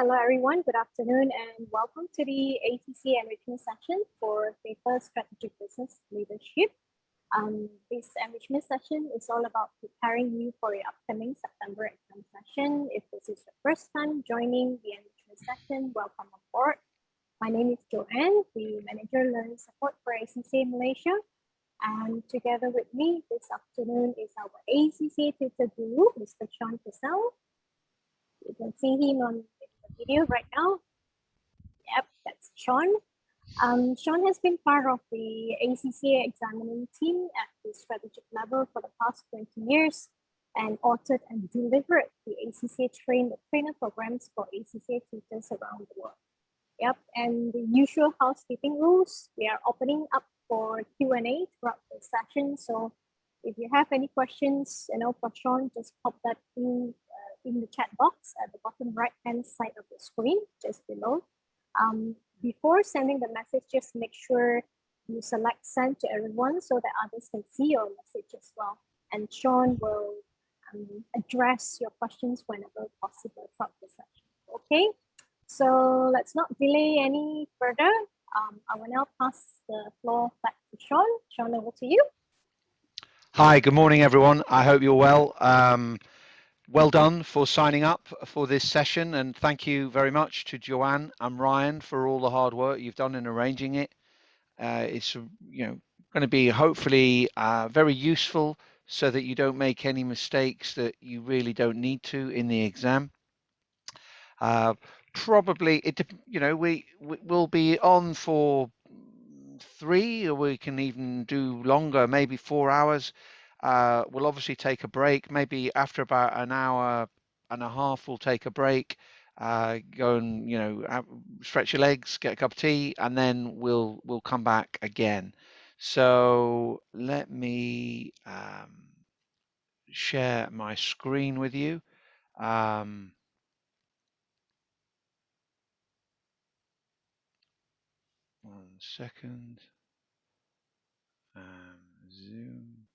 Hello everyone, good afternoon and welcome to the ACC Enrichment session for paper Strategic Business Leadership. This enrichment session is all about preparing you for your upcoming September exam session. If this is your first time joining the enrichment session, welcome on board. My name is Joanne, the Manager Learning Support for ACC Malaysia. And together with me this afternoon is our ACC tutor guru, Mr. Sean Purcell. You can see him on the video right now. Yep, that's Sean. Sean has been part of the ACCA examining team at the strategic level for the past 20 years and authored and delivered the ACCA trainer programs for ACCA tutors around the world. Yep, and the usual housekeeping rules, we are opening up for Q&A throughout the session. So if you have any questions, for Sean, just pop that in the chat box at the bottom right-hand side of the screen, just below. Before sending the message, just make sure you select send to everyone so that others can see your message as well. And Sean will address your questions whenever possible throughout the session. Okay, so let's not delay any further. I will now pass the floor back to Sean. Sean, over to you. Hi, good morning, everyone. I hope you're well. Well done for signing up for this session, and thank you very much to Joanne and Ryan for all the hard work you've done in arranging it. It's going to be hopefully very useful so that you don't make any mistakes that you really don't need to in the exam. Probably we'll be on for 3, or we can even do longer, maybe 4 hours. We'll obviously take a break. Maybe after about an hour and a half, we'll take a break, go and stretch your legs, get a cup of tea, and then we'll come back again. So let me share my screen with you. 1 second. Zoom.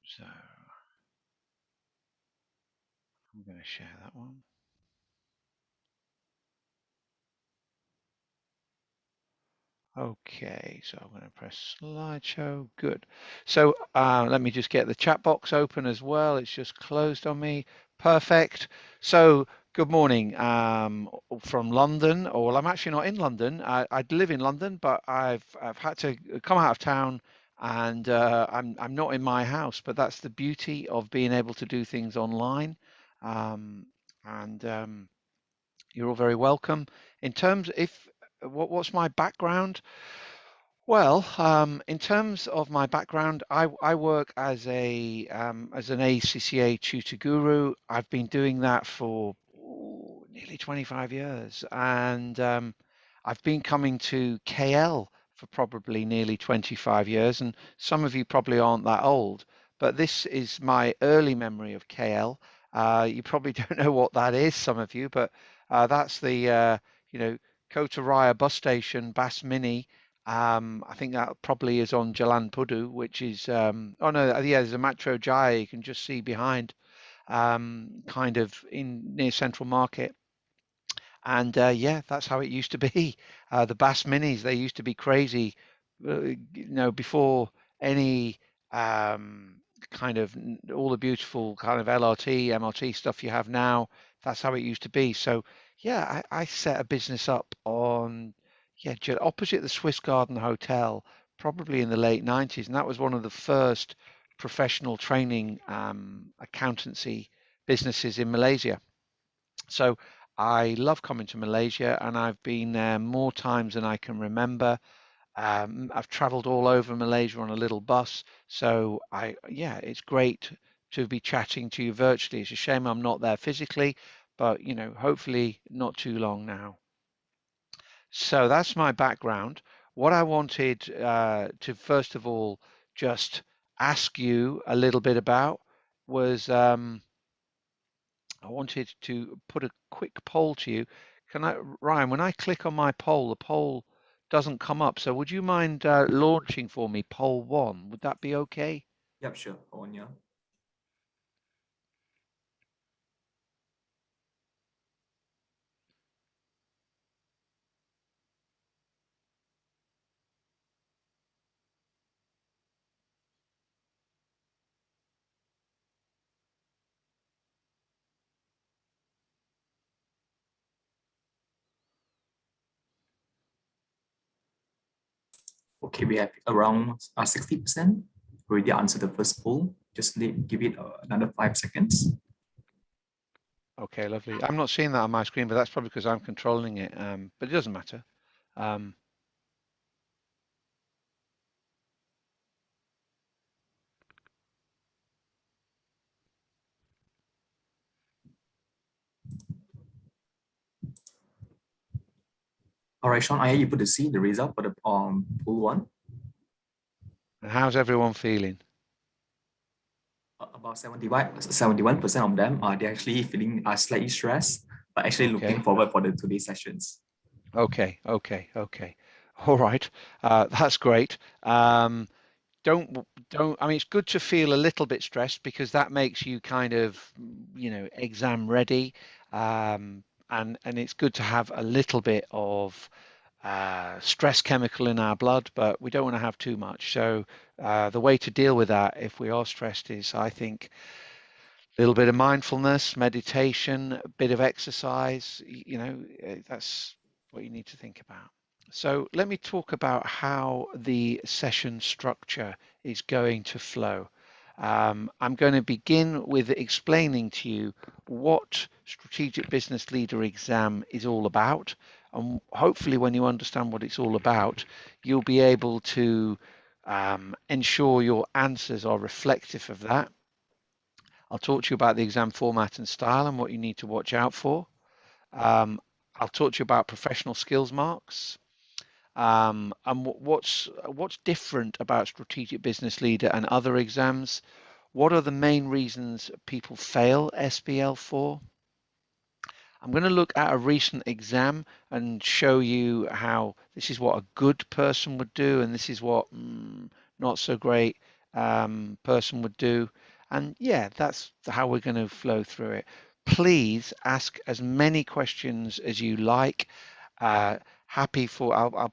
So I'm going to share that one. Okay, so I'm going to press slideshow. Good. So let me just get the chat box open as well. It's just closed on me. Perfect. So good morning from London. Or well, I'm actually not in London. I live in London, but I've had to come out of town, and I'm not in my house. But that's the beauty of being able to do things online. You're all very welcome. In terms, what's my background? Well, in terms of my background, I work as an ACCA tutor guru. I've been doing that for nearly 25 years, and I've been coming to KL for probably nearly 25 years, and some of you probably aren't that old, but this is my early memory of KL. You probably don't know what that is, some of you, but that's the Kota Raya bus station, Bas Mini. I think that probably is on Jalan Pudu, which is oh no, yeah, there's a Metro Jaya you can just see behind, kind of near Central Market. And yeah, that's how it used to be. The Bas Minis, they used to be crazy, before any kind of all the beautiful kind of LRT, MRT stuff you have now. That's how it used to be. So yeah, I set a business up on opposite the Swiss Garden Hotel, probably in the late 90s, and that was one of the first professional training accountancy businesses in Malaysia. So I love coming to Malaysia, and I've been there more times than I can remember. I've traveled all over Malaysia on a little bus, so it's great to be chatting to you virtually. It's a shame I'm not there physically, but hopefully not too long now. So that's my background. What I wanted to first of all just ask you a little bit about was I wanted to put a quick poll to you. Ryan, when I click on my poll, the poll doesn't come up. So would you mind launching for me poll 1? Would that be okay? Yep, sure. On, yeah. Okay, we have around 60% already answered the first poll. Just give it another 5 seconds. Okay, lovely. I'm not seeing that on my screen, but that's probably because I'm controlling it. But it doesn't matter. All right, Sean, are you able to see the result for the poll one? And how's everyone feeling? About 71% of them they're actually feeling slightly stressed, but actually looking forward for the today's sessions. Okay. All right. That's great. Don't I mean, it's good to feel a little bit stressed because that makes you kind of, exam ready. And it's good to have a little bit of stress chemical in our blood, but we don't want to have too much. So the way to deal with that if we are stressed is, I think, a little bit of mindfulness, meditation, a bit of exercise. That's what you need to think about. So let me talk about how the session structure is going to flow. I'm going to begin with explaining to you what Strategic Business Leader exam is all about. And hopefully when you understand what it's all about, you'll be able to ensure your answers are reflective of that. I'll talk to you about the exam format and style and what you need to watch out for. I'll talk to you about professional skills marks. And what's different about Strategic Business Leader and other exams? What are the main reasons people fail SBL for? I'm going to look at a recent exam and show you how this is what a good person would do and this is what not so great person would do. And yeah, that's how we're going to flow through it. Please ask as many questions as you like. I'll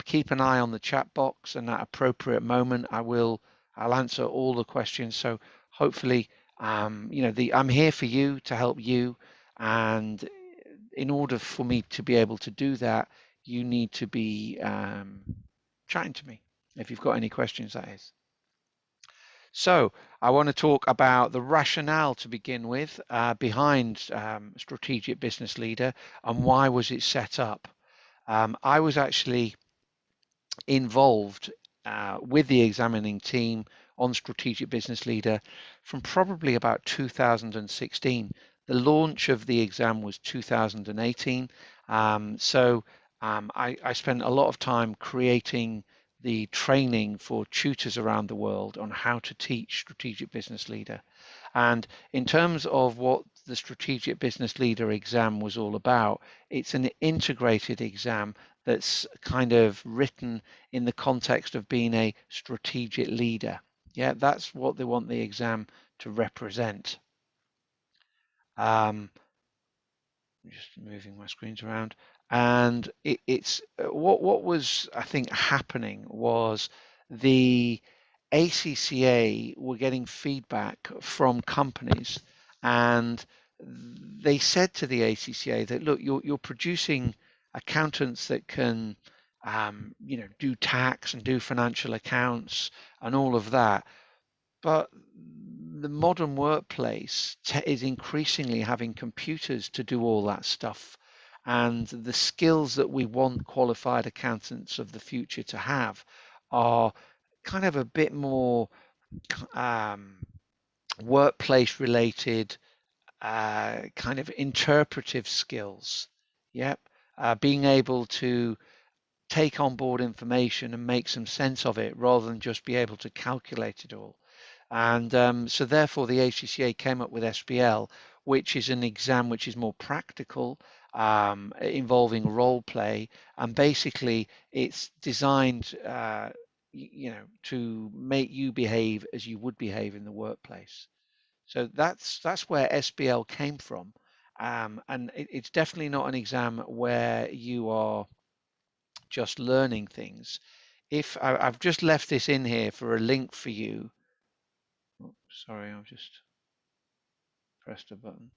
keep an eye on the chat box, and at appropriate moment I'll answer all the questions. So hopefully, I'm here for you to help you, and in order for me to be able to do that, you need to be chatting to me if you've got any questions, that is. So I want to talk about the rationale to begin with behind Strategic Business Leader and why was it set up. I was actually involved with the examining team on Strategic Business Leader from probably about 2016. The launch of the exam was 2018. I spent a lot of time creating the training for tutors around the world on how to teach Strategic Business Leader. And in terms of what the Strategic Business Leader exam was all about, it's an integrated exam that's kind of written in the context of being a strategic leader. Yeah, that's what they want the exam to represent. Just moving my screens around, and it's what was, I think, happening was the ACCA were getting feedback from companies, and they said to the ACCA that, look, you're producing accountants that can do tax and do financial accounts and all of that, but the modern workplace is increasingly having computers to do all that stuff. And the skills that we want qualified accountants of the future to have are kind of a bit more workplace related, kind of interpretive skills. Yep. Being able to take on board information and make some sense of it rather than just be able to calculate it all. And so therefore the ACCA came up with SBL, which is an exam which is more practical, involving role play, and basically it's designed to make you behave as you would behave in the workplace. So that's where SBL came from. And it's definitely not an exam where you are just learning things. If I've just left this in here for a link for you. Oh, sorry, I've just pressed a button.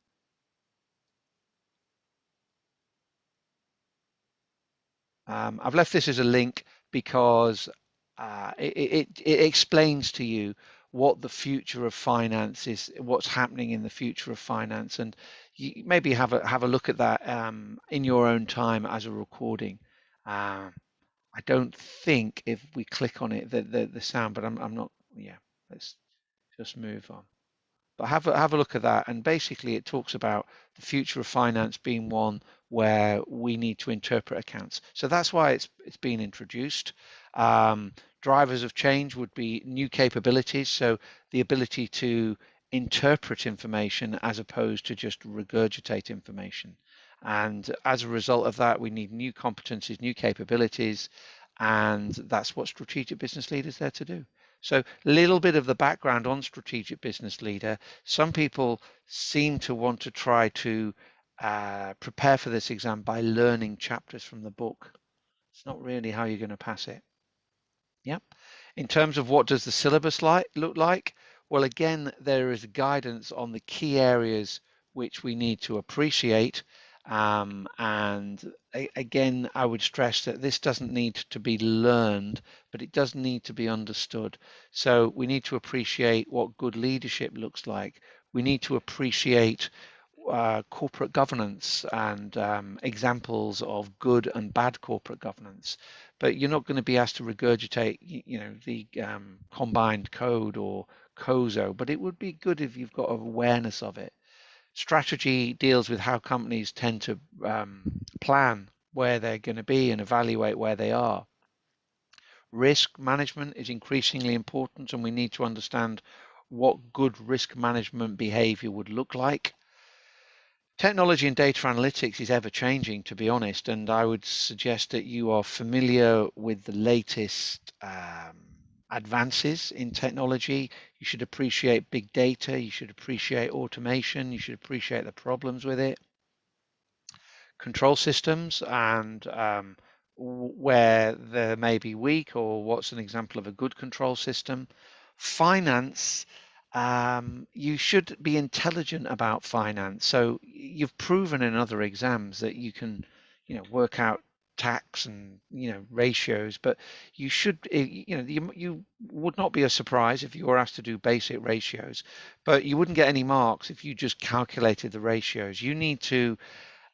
I've left this as a link because it explains to you what the future of finance is, what's happening in the future of finance, and you maybe have a look at that in your own time as a recording. I don't think if we click on it the sound, but I'm not. Yeah, let's just move on. But have a look at that, and basically it talks about the future of finance being one where we need to interpret accounts. So that's why it's been introduced. Drivers of change would be new capabilities, so the ability to interpret information as opposed to just regurgitate information. And as a result of that, we need new competencies, new capabilities, and that's what strategic business leaders are there to do. So a little bit of the background on strategic business leader. Some people seem to want to try to prepare for this exam by learning chapters from the book. It's not really how you're going to pass it. Yep. In terms of what does the syllabus look like? Well, again, there is guidance on the key areas which we need to appreciate. And again, I would stress that this doesn't need to be learned, but it does need to be understood. So we need to appreciate what good leadership looks like. We need to appreciate corporate governance and examples of good and bad corporate governance. But you're not going to be asked to regurgitate, the combined code or COSO, but it would be good if you've got awareness of it. Strategy deals with how companies tend to plan where they're going to be and evaluate where they are. Risk management is increasingly important, and we need to understand what good risk management behavior would look like. Technology and data analytics is ever changing, to be honest, and I would suggest that you are familiar with the latest advances in technology. You should appreciate big data, you should appreciate automation, you should appreciate the problems with it. Control systems and where there may be weak, or what's an example of a good control system. Finance, you should be intelligent about finance. So you've proven in other exams that you can, work out tax and ratios, but you should, you would not be a surprise if you were asked to do basic ratios, but you wouldn't get any marks if you just calculated the ratios. You need to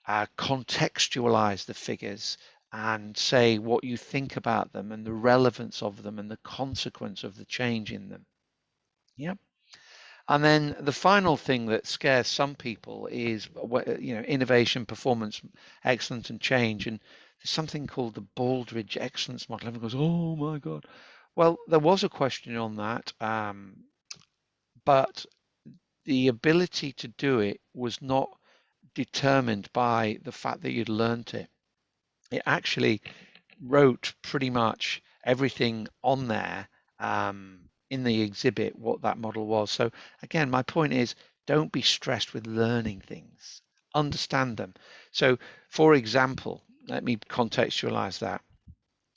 contextualize the figures and say what you think about them and the relevance of them and the consequence of the change in them. Yep. And then the final thing that scares some people is, innovation, performance, excellence, and change. And there's something called the Baldrige Excellence Model. Everyone goes, "Oh my God!" Well, there was a question on that, but the ability to do it was not determined by the fact that you'd learnt it. It actually wrote pretty much everything on there in the exhibit, what that model was. So again, my point is, don't be stressed with learning things, understand them. So for example, let me contextualize that.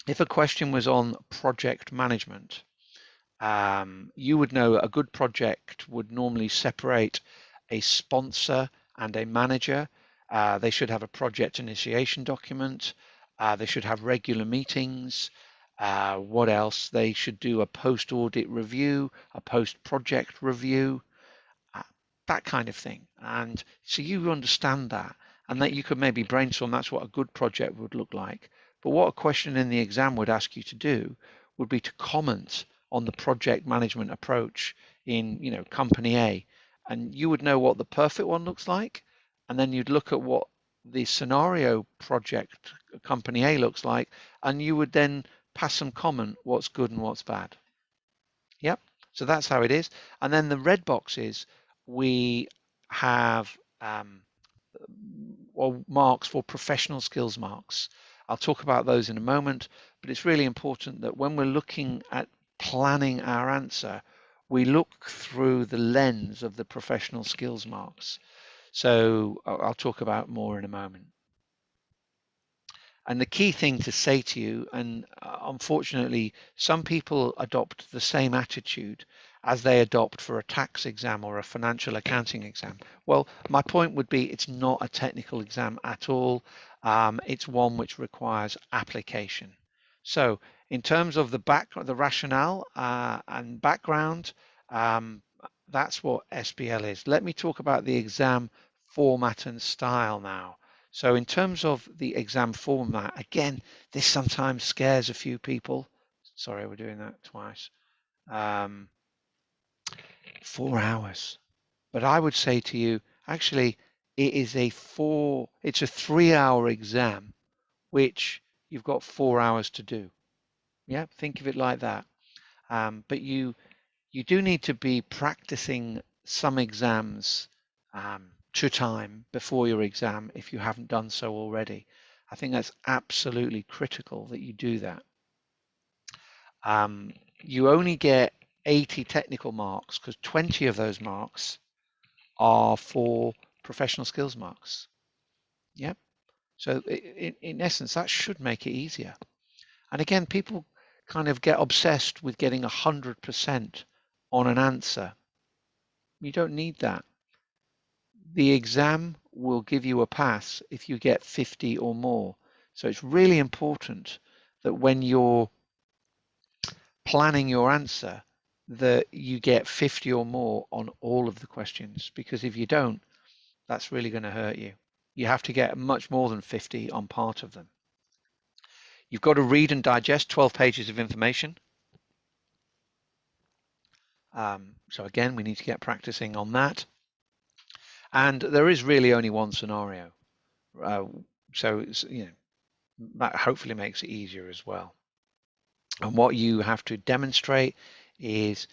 If a question was on project management, you would know a good project would normally separate a sponsor and a manager. They should have a project initiation document. They should have regular meetings. What else? They should do a post-audit review, a post-project review, that kind of thing. And so you understand that, and that you could maybe brainstorm, that's what a good project would look like. But what a question in the exam would ask you to do would be to comment on the project management approach in, company A, and you would know what the perfect one looks like, and then you'd look at what the scenario project company A looks like, and you would then pass some comment what's good and what's bad. Yep. So that's how it is. And then the red boxes, we have marks for professional skills marks. I'll talk about those in a moment, but it's really important that when we're looking at planning our answer, we look through the lens of the professional skills marks. So I'll talk about more in a moment. And the key thing to say to you, and unfortunately, some people adopt the same attitude as they adopt for a tax exam or a financial accounting exam. Well, my point would be it's not a technical exam at all. It's one which requires application. So in terms of the rationale and background, that's what SBL is. Let me talk about the exam format and style now. So in terms of the exam format, again, this sometimes scares a few people. Sorry, we're doing that twice. 4 hours. But I would say to you, actually, it's a 3-hour exam, which you've got 4 hours to do. Yeah, think of it like that. But you do need to be practicing some exams to time before your exam if you haven't done so already. I think that's absolutely critical that you do that. You only get 80 technical marks because 20 of those marks are for professional skills marks. Yep. So in essence, that should make it easier. And again, people kind of get obsessed with getting 100% on an answer. You don't need that. The exam will give you a pass if you get 50 or more. So it's really important that when you're planning your answer, that you get 50 or more on all of the questions, because if you don't, that's really going to hurt you. You have to get much more than 50 on part of them. You've got to read and digest 12 pages of information. So again, we need to get practicing on that. And there is really only one scenario. So it's, that hopefully makes it easier as well. And what you have to demonstrate is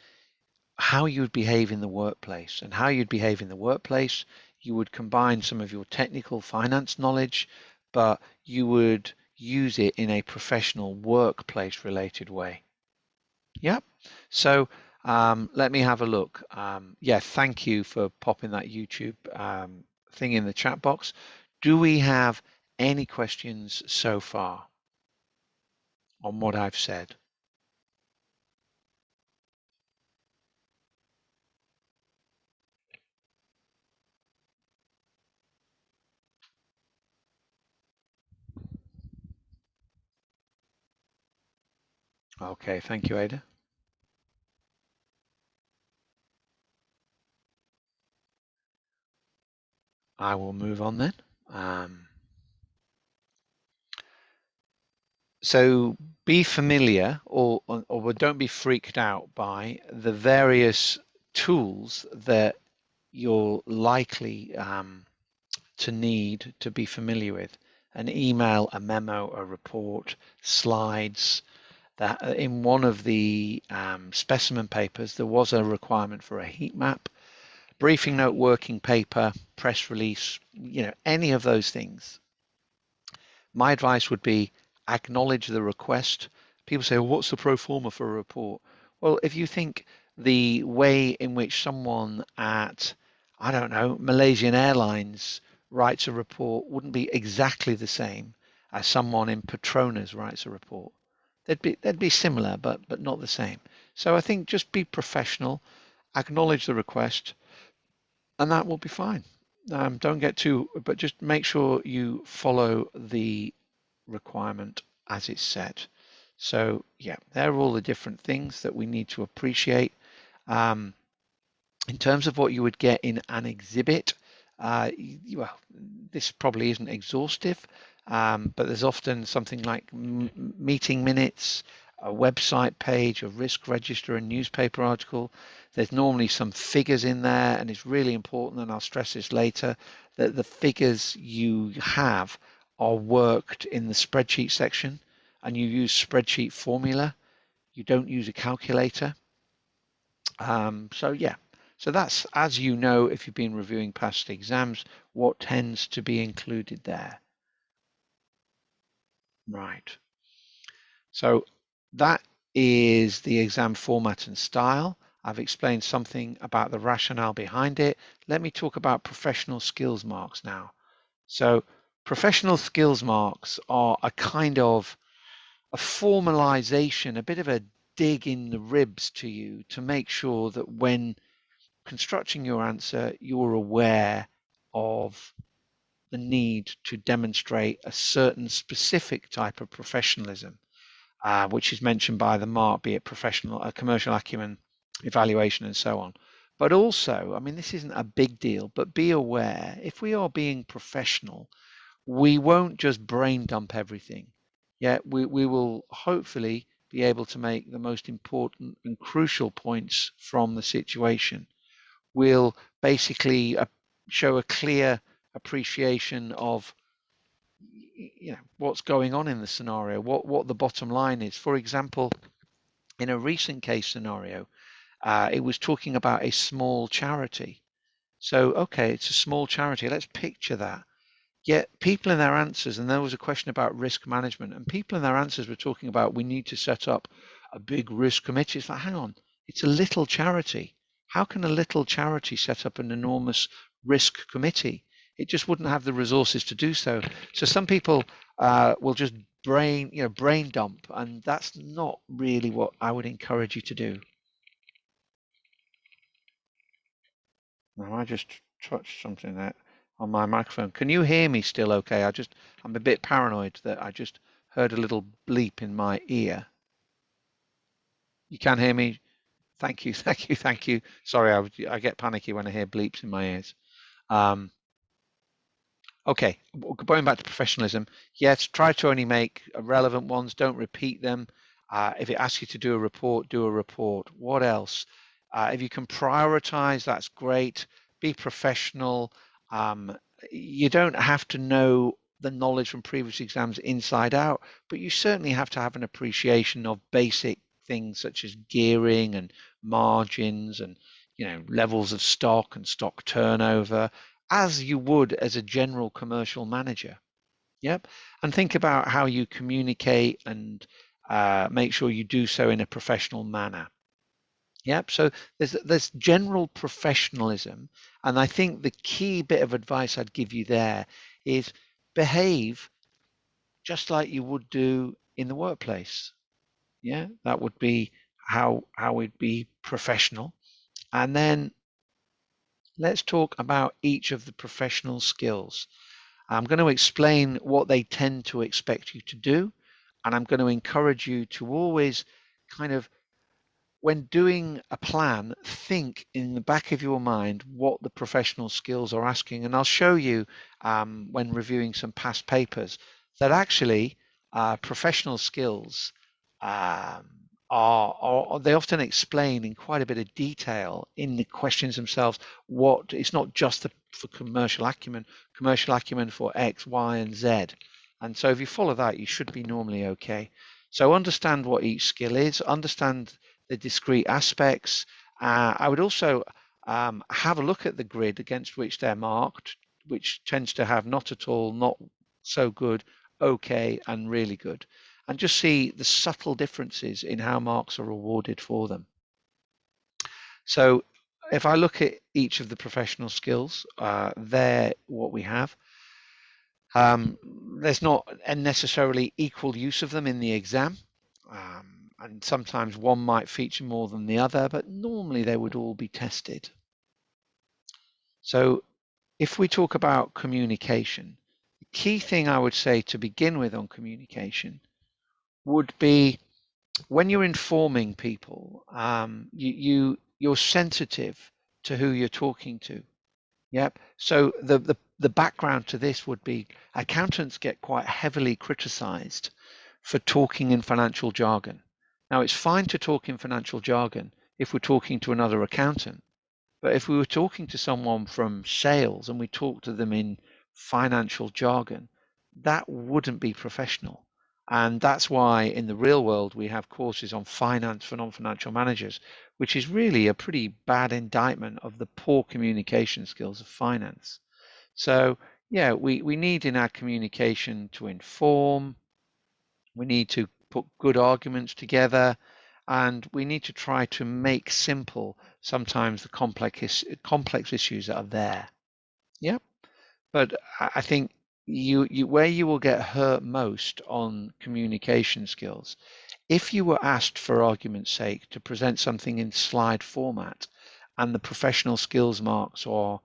how you would behave in the workplace. And how you'd behave in the workplace, you would combine some of your technical finance knowledge, but you would use it in a professional workplace related way. Yep. So let me have a look. Yeah, thank you for popping that YouTube thing in the chat box. Do we have any questions so far on what I've said? Okay, thank you, Ada. I will move on then. So be familiar or don't be freaked out by the various tools that you're likely to need to be familiar with. An email, a memo, a report, slides. That in one of the specimen papers, there was a requirement for a heat map, briefing note, working paper, press release, any of those things. My advice would be acknowledge the request. People say, well, what's the pro forma for a report? Well, if you think the way in which someone at, I don't know, Malaysian Airlines writes a report wouldn't be exactly the same as someone in Petronas writes a report. They'd be similar, but not the same. So I think just be professional, acknowledge the request, and that will be fine. Don't get too, but just make sure you follow the requirement as it's set. So yeah, there are all the different things that we need to appreciate. In terms of what you would get in an exhibit, well, this probably isn't exhaustive, but there's often something like meeting minutes, a website page, a risk register, a newspaper article. There's normally some figures in there, and it's really important, and I'll stress this later, that the figures you have are worked in the spreadsheet section, and you use spreadsheet formula. You don't use a calculator. So yeah, so that's, as you know, if you've been reviewing past exams, what tends to be included there. Right. So that is the exam format and style. I've explained something about the rationale behind it. Let me talk about professional skills marks now. So professional skills marks are a kind of a formalization, a bit of a dig in the ribs to you to make sure that when constructing your answer, you're aware of the need to demonstrate a certain specific type of professionalism. which is mentioned by the mark, be it professional, commercial acumen, evaluation, and so on. But also, I mean, this isn't a big deal, but be aware, if we are being professional, we won't just brain dump everything. Yeah, we will hopefully be able to make the most important and crucial points from the situation. We'll basically show a clear appreciation of what's going on in the scenario, what the bottom line is. For example, in a recent case scenario, it was talking about a small charity. So, okay, it's a small charity. Let's picture that. Yet people in their answers, and there was a question about risk management, and people in their answers were talking about we need to set up a big risk committee. It's like, hang on, it's a little charity. How can a little charity set up an enormous risk committee? It just wouldn't have the resources to do so. So some people will just brain dump, and that's not really what I would encourage you to do. Now I just touched something there on my microphone. Can you hear me still okay? I'm a bit paranoid that I just heard a little bleep in my ear. You can hear me? Thank you, thank you, thank you. Sorry, I get panicky when I hear bleeps in my ears. Okay, going back to professionalism, yes, try to only make relevant ones, don't repeat them. If it asks you to do a report, do a report. What else? If you can prioritize, that's great. Be professional. You don't have to know the knowledge from previous exams inside out, but you certainly have to have an appreciation of basic things such as gearing and margins and levels of stock and stock turnover, as you would as a general commercial manager. Yep. And think about how you communicate and make sure you do so in a professional manner. Yep. So there's general professionalism. And I think the key bit of advice I'd give you there is behave just like you would do in the workplace. Yeah, that would be how we'd be professional. And then let's talk about each of the professional skills. I'm going to explain what they tend to expect you to do, and I'm going to encourage you to always kind of, when doing a plan, think in the back of your mind what the professional skills are asking. And I'll show you when reviewing some past papers that actually professional skills they often explain in quite a bit of detail in the questions themselves what it's not just for commercial acumen for X, Y, and Z. And so if you follow that, you should be normally okay. So understand what each skill is, understand the discrete aspects. I would also have a look at the grid against which they're marked, which tends to have not at all, not so good, okay, and really good, and just see the subtle differences in how marks are awarded for them. So if I look at each of the professional skills, they're what we have. There's not necessarily equal use of them in the exam. And sometimes one might feature more than the other, but normally they would all be tested. So if we talk about communication, the key thing I would say to begin with on communication would be when you're informing people, you're sensitive to who you're talking to. Yep. So the background to this would be accountants get quite heavily criticized for talking in financial jargon. Now, it's fine to talk in financial jargon if we're talking to another accountant, but if we were talking to someone from sales and we talk to them in financial jargon, that wouldn't be professional. And that's why in the real world, we have courses on finance for non-financial managers, which is really a pretty bad indictment of the poor communication skills of finance. So yeah, we need in our communication to inform, we need to put good arguments together, and we need to try to make simple sometimes the complex issues that are there. Yep. But I think where you will get hurt most on communication skills, if you were asked, for argument's sake, to present something in slide format and the professional skills marks are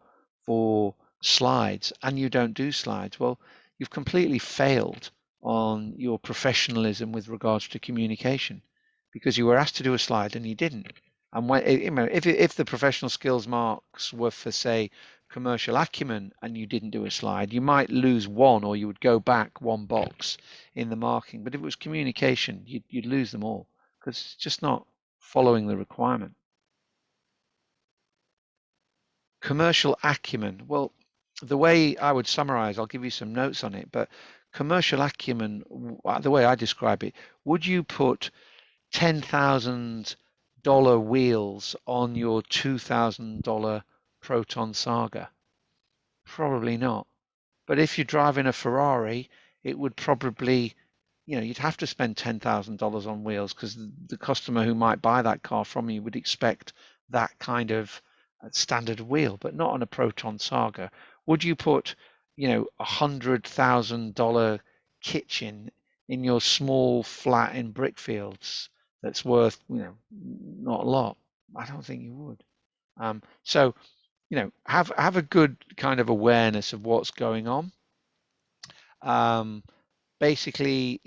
for slides and you don't do slides, well, you've completely failed on your professionalism with regards to communication, because you were asked to do a slide and you didn't. And when, if the professional skills marks were for, say, commercial acumen and you didn't do a slide, you might lose one, or you would go back one box in the marking. But if it was communication, you'd lose them all, because it's just not following the requirement. Commercial acumen. Well, the way I would summarize, I'll give you some notes on it, but commercial acumen, the way I describe it, would you put $10,000 wheels on your $2,000 Proton Saga? Probably not. But if you're driving a Ferrari, it would probably, you'd have to spend $10,000 on wheels, because the customer who might buy that car from you would expect that kind of standard wheel, but not on a Proton Saga. Would you put, $100,000 kitchen in your small flat in Brickfields that's worth, not a lot? I don't think you would. So, have a good kind of awareness of what's going on. Basically,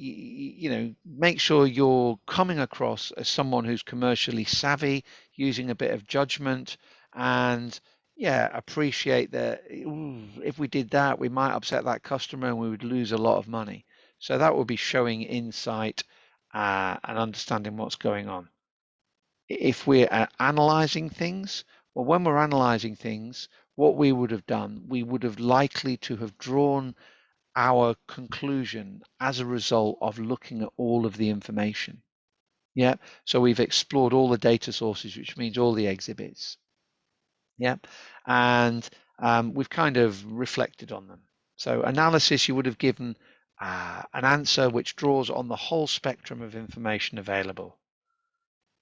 make sure you're coming across as someone who's commercially savvy, using a bit of judgment, and appreciate that if we did that, we might upset that customer and we would lose a lot of money. So that would be showing insight and understanding what's going on. If we're analyzing things, well, when we're analyzing things, what we would have done, we would have likely to have drawn our conclusion as a result of looking at all of the information. Yeah, so we've explored all the data sources, which means all the exhibits. Yeah, and we've kind of reflected on them. So analysis, you would have given an answer which draws on the whole spectrum of information available.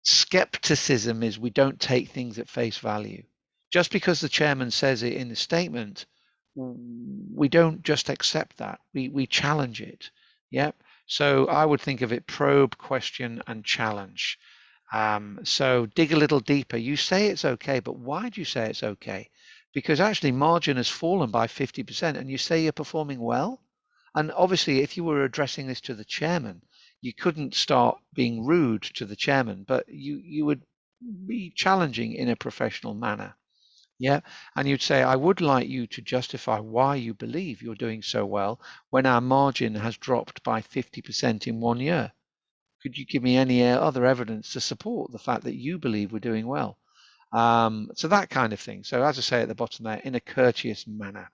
Skepticism is we don't take things at face value. Just because the chairman says it in the statement, we don't just accept that. We challenge it. Yep. So I would think of it: probe, question, and challenge. So dig a little deeper. You say it's okay, but why do you say it's okay? Because actually margin has fallen by 50%, and you say you're performing well. And obviously, if you were addressing this to the chairman, you couldn't start being rude to the chairman, but you would be challenging in a professional manner. Yeah, and you'd say, I would like you to justify why you believe you're doing so well when our margin has dropped by 50% in 1 year. Could you give me any other evidence to support the fact that you believe we're doing well? So that kind of thing. So as I say at the bottom there, in a courteous manner.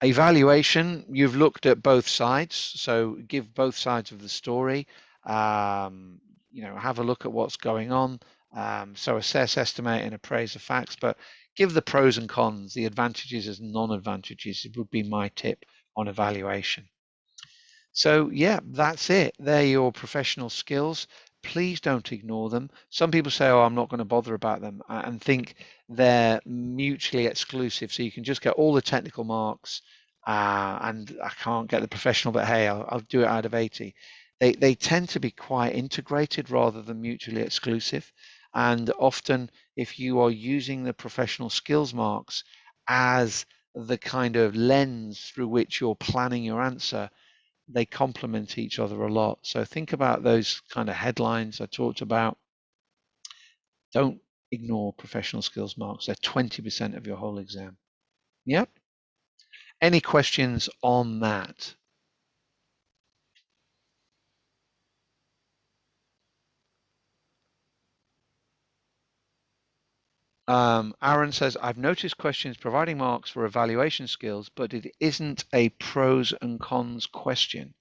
Evaluation, you've looked at both sides, so give both sides of the story. Have a look at what's going on. So assess, estimate, and appraise the facts, but give the pros and cons, the advantages as non-advantages. It would be my tip on evaluation. So yeah, that's it. They're your professional skills. Please don't ignore them. Some people say, oh, I'm not going to bother about them, and think they're mutually exclusive. So you can just get all the technical marks and I can't get the professional, but hey, I'll do it out of 80. They tend to be quite integrated rather than mutually exclusive. And often if you are using the professional skills marks as the kind of lens through which you're planning your answer, they complement each other a lot. So think about those kind of headlines I talked about. Don't ignore professional skills marks. They're 20% of your whole exam. Yep. Any questions on that? Aaron says, I've noticed questions providing marks for evaluation skills, but it isn't a pros and cons question.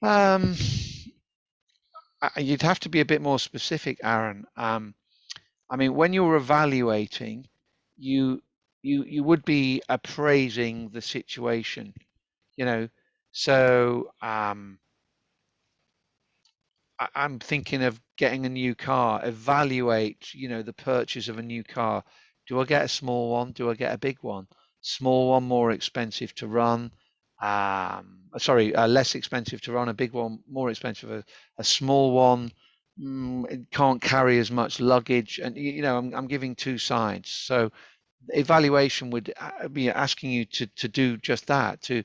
You'd have to be a bit more specific, Aaron. I mean, when you're evaluating, you would be appraising the situation, So I'm thinking of getting a new car. Evaluate, the purchase of a new car. Do I get a small one? Do I get a big one? Small one more expensive to run. Less expensive to run. A big one more expensive. A small one. It can't carry as much luggage, and I'm giving two sides. So evaluation would be asking you to do just that, to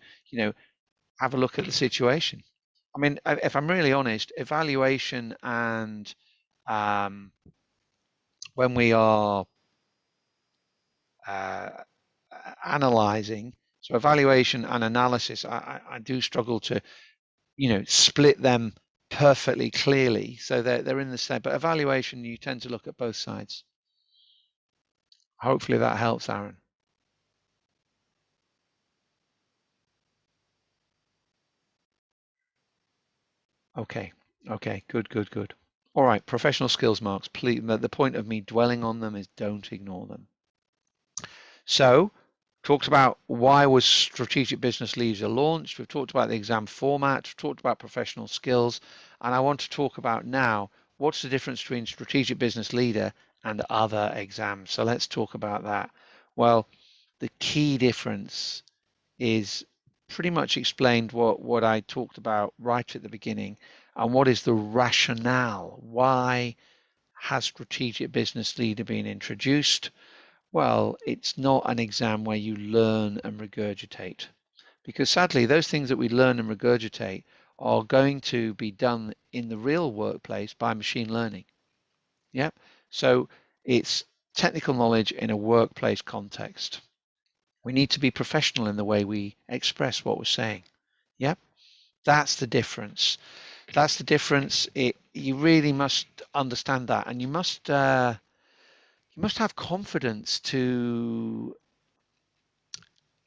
have a look at the situation. I mean, if I'm really honest, evaluation and when we are analyzing, so evaluation and analysis, I do struggle to, split them perfectly clearly, so they're in the same. But evaluation, you tend to look at both sides. Hopefully that helps, Aaron. Okay, good. All right, professional skills marks. Please, the point of me dwelling on them is don't ignore them. So, talked about why was strategic business leader launched. We've talked about the exam format. We've talked about professional skills, and I want to talk about now what's the difference between strategic business leader and other exams. So let's talk about that. Well, the key difference is pretty much explained what I talked about right at the beginning, and what is the rationale? Why has strategic business leader been introduced? Well, it's not an exam where you learn and regurgitate, because sadly, those things that we learn and regurgitate are going to be done in the real workplace by machine learning. Yep. So it's technical knowledge in a workplace context. We need to be professional in the way we express what we're saying. Yep. That's the difference. That's the difference. You really must understand that, and you must have confidence to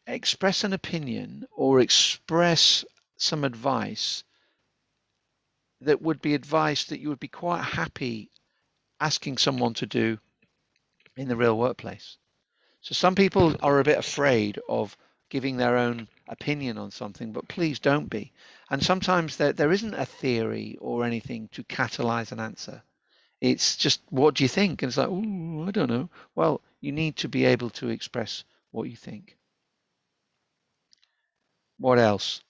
express an opinion or express some advice that would be advice that you would be quite happy asking someone to do in the real workplace. So some people are a bit afraid of giving their own opinion on something, but please don't be. And sometimes there isn't a theory or anything to catalyze an answer. It's just, what do you think? And it's like, oh, I don't know. Well, you need to be able to express what you think. What else?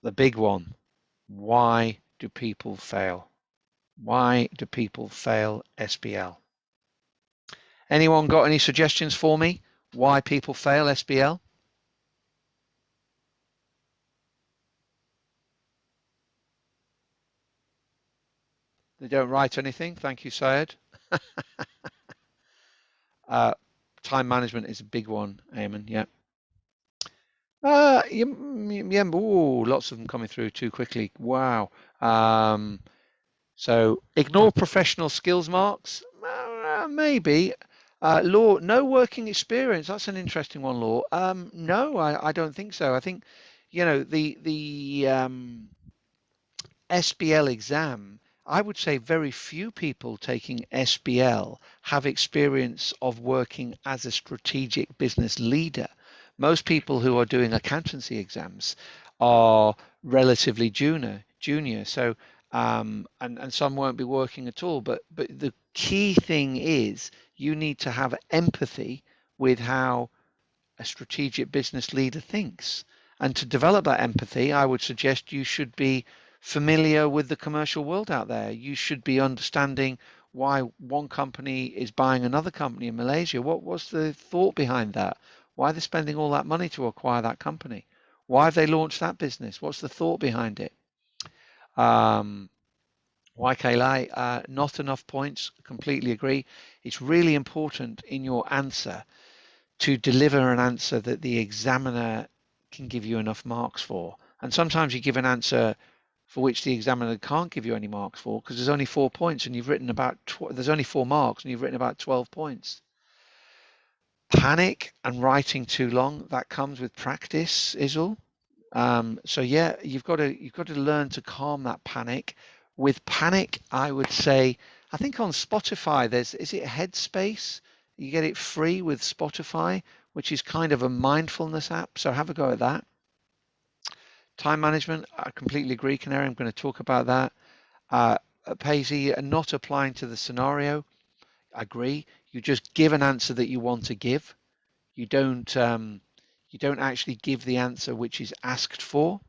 The big one. Why do people fail? Why do people fail SBL? Anyone got any suggestions for me? Why people fail SBL? They don't write anything. Thank you, Syed. Time management is a big one, Eamon. Yeah. Yeah. Ooh, lots of them coming through too quickly. Wow. So ignore professional skills marks. Maybe. Law, no working experience. That's an interesting one, Law. No, I don't think so. I think, the SBL exam, I would say very few people taking SBL have experience of working as a strategic business leader. Most people who are doing accountancy exams are relatively junior. So and some won't be working at all. But the key thing is you need to have empathy with how a strategic business leader thinks. And to develop that empathy, I would suggest you should be familiar with the commercial world out there. You should be understanding why one company is buying another company in Malaysia. What's the thought behind that? Why are they spending all that money to acquire that company? Why have they launched that business? What's the thought behind it? YKLI, not enough points, completely agree. It's really important in your answer to deliver an answer that the examiner can give you enough marks for. And sometimes you give an answer for which the examiner can't give you any marks for, because there's only 4 points and you've written about, there's only 4 marks and you've written about 12 points. Panic and writing too long, that comes with practice, Isul. So yeah, you've got to learn to calm that panic. With panic, I would say, I think on Spotify, is it Headspace? You get it free with Spotify, which is kind of a mindfulness app. So have a go at that. Time management, I completely agree, Canary. I'm going to talk about that. Paisley, not applying to the scenario. I agree. You just give an answer that you want to give. You don't actually give the answer which is asked for.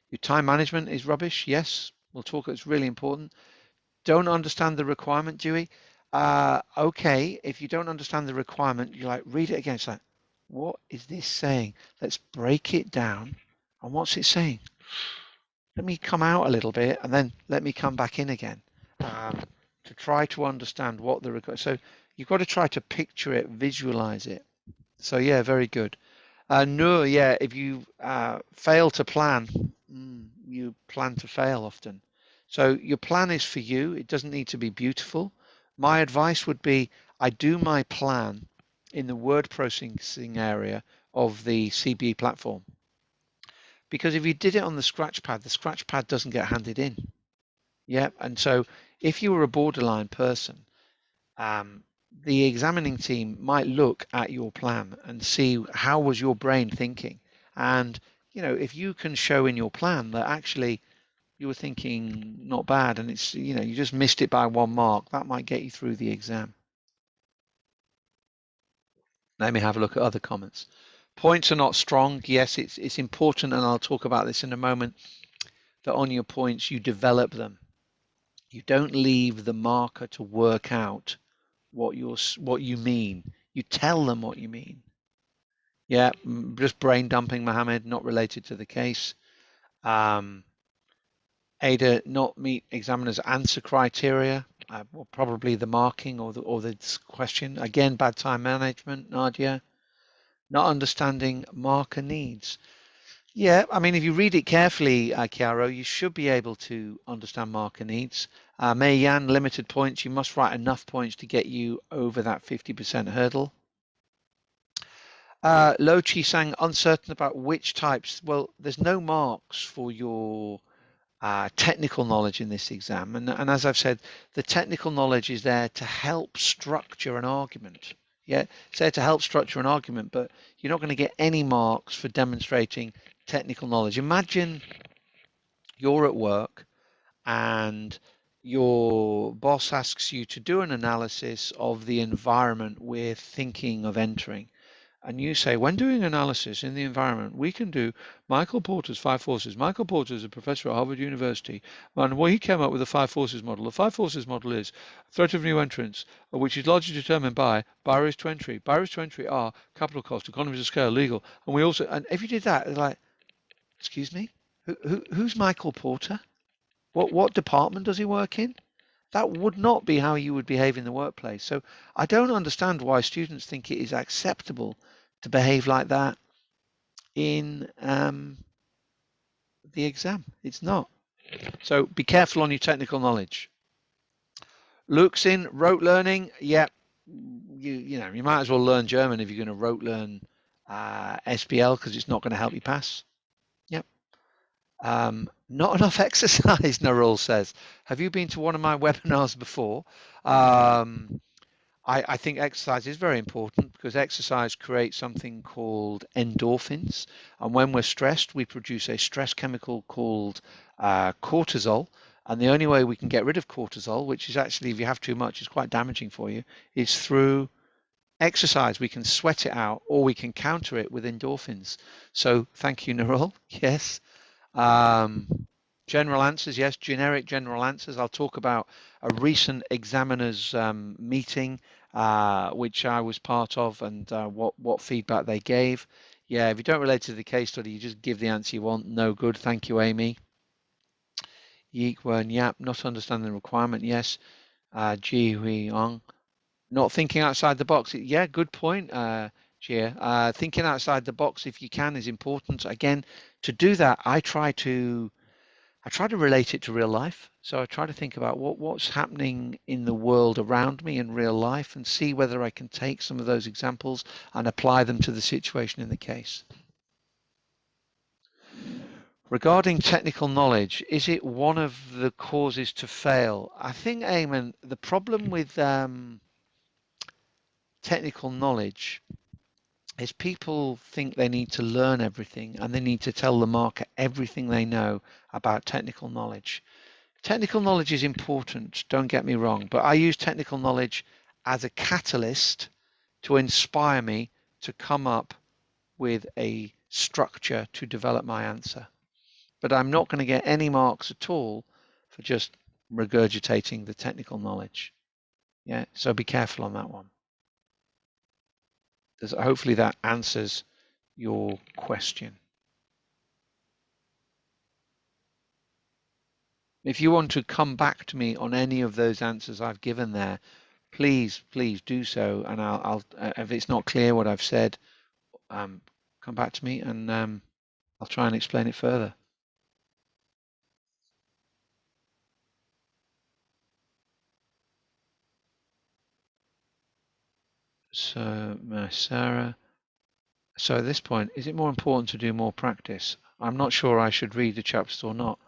Your time management is rubbish. Yes, we'll talk. It's really important. Don't understand the requirement, Dewey. Okay, if you don't understand the requirement, you like read it again. It's like, what is this saying? Let's break it down. And what's it saying? Let me come out a little bit and then let me come back in again to try to understand what the request. So you've got to try to picture it, visualize it. So yeah, very good. No, yeah, if you fail to plan, you plan to fail often. So your plan is for you. It doesn't need to be beautiful. My advice would be I do my plan in the word processing area of the Cbe platform. Because if you did it on the scratchpad doesn't get handed in. Yeah, and so if you were a borderline person, the examining team might look at your plan and see how was your brain thinking. And, you know, if you can show in your plan that actually you were thinking not bad and it's, you know, you just missed it by 1 mark, that might get you through the exam. Let me have a look at other comments. Points are not strong. Yes, it's important, and I'll talk about this in a moment, that on your points you develop them. You don't leave the marker to work out what you mean. You tell them what you mean. Yeah, just brain dumping, Mohammed, not related to the case. Ada, not meet examiner's answer criteria. Well, probably the marking or the question. Again, bad time management, Nadia. Not understanding marker needs. Yeah, I mean, if you read it carefully, Chiaro, you should be able to understand marker needs. Mei Yan, limited points. You must write enough points to get you over that 50% hurdle. Lo Chi Sang, uncertain about which types. Well, there's no marks for your technical knowledge in this exam. And as I've said, the technical knowledge is there to help structure an argument. Yeah, it's there to help structure an argument, but you're not going to get any marks for demonstrating technical knowledge. Imagine you're at work and your boss asks you to do an analysis of the environment we're thinking of entering. And you say, when doing analysis in the environment, we can do Michael Porter's 5 forces. Michael Porter is a professor at Harvard University, and he came up with the 5 forces model. The 5 forces model is threat of new entrants, which is largely determined by barriers to entry. Barriers to entry are capital cost, economies of scale, legal. And we also, and if you did that, it's like, excuse me, who's Michael Porter? What department does he work in? That would not be how you would behave in the workplace. So I don't understand why students think it is acceptable to behave like that in the exam. It's not. So be careful on your technical knowledge. Luke's in rote learning. Yeah, you know, you might as well learn German if you're going to rote learn SBL, because it's not going to help you pass. Yep. Not enough exercise, Narul says. Have you been to one of my webinars before? I think exercise is very important, because exercise creates something called endorphins. And when we're stressed, we produce a stress chemical called cortisol. And the only way we can get rid of cortisol, which is actually, if you have too much, is quite damaging for you, is through exercise. We can sweat it out, or we can counter it with endorphins. So thank you, Narul. Yes. General answers, yes, generic general answers. I'll talk about a recent examiners meeting, which I was part of, and what feedback they gave. Yeah, if you don't relate to the case study, you just give the answer you want. No good. Thank you, Amy. Yeek Wen Yap, not understanding the requirement, yes. Ji Hui Ong, not thinking outside the box. Yeah, good point, Jia. Thinking outside the box, if you can, is important. Again, to do that, I try to relate it to real life. So I try to think about what's happening in the world around me in real life, and see whether I can take some of those examples and apply them to the situation in the case. Regarding technical knowledge, is it one of the causes to fail? I think, Eamon, the problem with technical knowledge is people think they need to learn everything, and they need to tell the marker everything they know about technical knowledge. Technical knowledge is important, don't get me wrong, but I use technical knowledge as a catalyst to inspire me to come up with a structure to develop my answer. But I'm not going to get any marks at all for just regurgitating the technical knowledge. Yeah, so be careful on that one. hopefully that answers your question. If you want to come back to me on any of those answers I've given there, please do so, and I'll if it's not clear what I've said, come back to me, and I'll try and explain it further. So, Sarah, so at this point, is it more important to do more practice? I'm not sure I should read the chapters or not.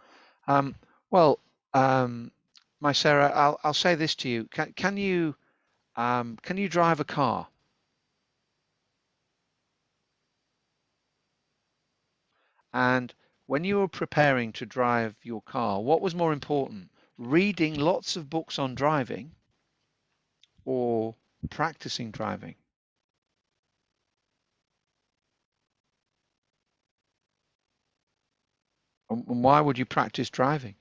Well, my Sarah, I'll say this to you. Can you drive a car? And when you were preparing to drive your car, what was more important, reading lots of books on driving or practicing driving? And why would you practice driving?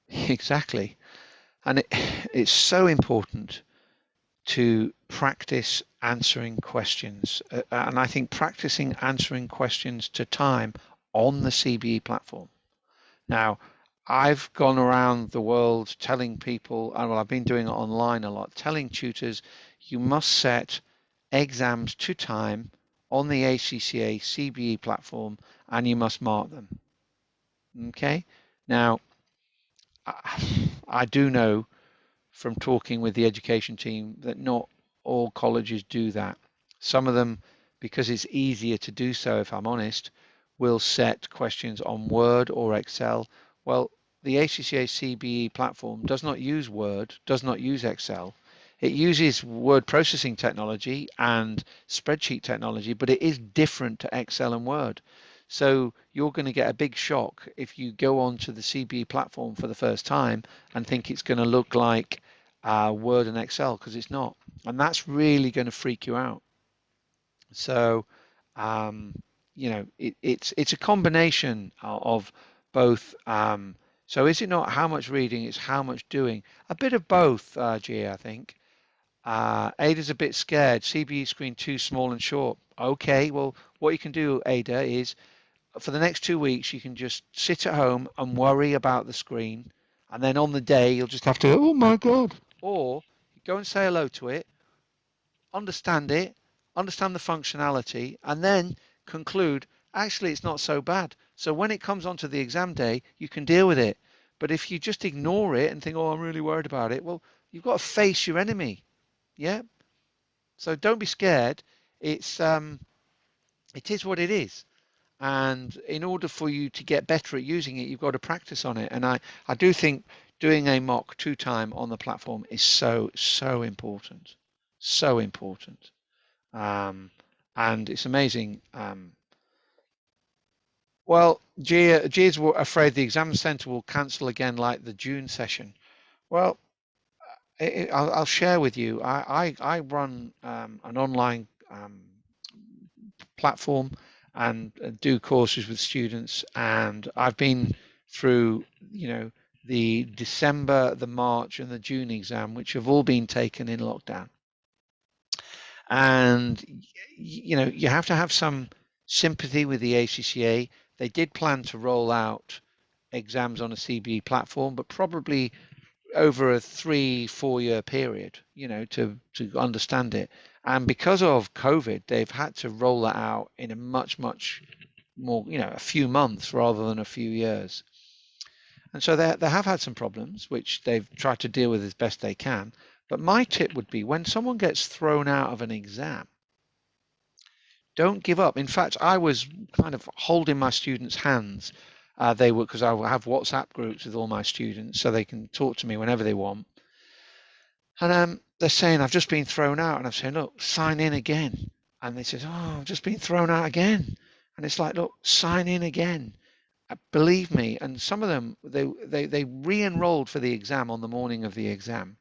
Exactly. And it's so important to practice answering questions. And I think practicing answering questions to time on the CBE platform. Now, I've gone around the world telling people, and well, I've been doing it online a lot, telling tutors, you must set exams to time on the ACCA CBE platform, and you must mark them. Okay? Now, I do know from talking with the education team that not all colleges do that. Some of them, because it's easier to do so, if I'm honest, will set questions on Word or Excel. Well, the ACCA CBE platform does not use Word, does not use Excel. It uses word processing technology and spreadsheet technology, but it is different to Excel and Word. So you're going to get a big shock if you go onto the CBE platform for the first time and think it's going to look like Word and Excel, because it's not. And that's really going to freak you out. So, you know, it's a combination of both. So is it not how much reading, it's how much doing? A bit of both, Gia, I think. Ada's a bit scared. CBE screen too small and short. Okay, well, what you can do, Ada, is for the next 2 weeks, you can just sit at home and worry about the screen. And then on the day, you'll just have to, oh my God. Or go and say hello to it, understand the functionality, and then conclude, actually, it's not so bad. So when it comes onto the exam day, you can deal with it. But if you just ignore it and think, oh, I'm really worried about it, well, you've got to face your enemy. Yeah. So don't be scared. It is what it is. And in order for you to get better at using it, you've got to practice on it. And I do think doing a mock 2-time on the platform is so important. So important. And it's amazing. Well, Gia's afraid the exam centre will cancel again like the June session. Well, I'll share with you. I run an online platform and do courses with students, and I've been through, you know, the December, the March, and the June exam, which have all been taken in lockdown. And you know, you have to have some sympathy with the ACCA. They did plan to roll out exams on a CBE platform, but probably over a 3-4 year period, you know, to understand it. And because of COVID, they've had to roll that out in a much more, you know, a few months rather than a few years. And so they have had some problems, which they've tried to deal with as best they can. But my tip would be, when someone gets thrown out of an exam, don't give up. In fact, I was kind of holding my students' hands. They were, because I have WhatsApp groups with all my students, so they can talk to me whenever they want. And they're saying, I've just been thrown out. And I'm saying, look, sign in again. And they said, oh, I've just been thrown out again. And it's like, look, sign in again. Believe me. And some of them, they re-enrolled for the exam on the morning of the exam.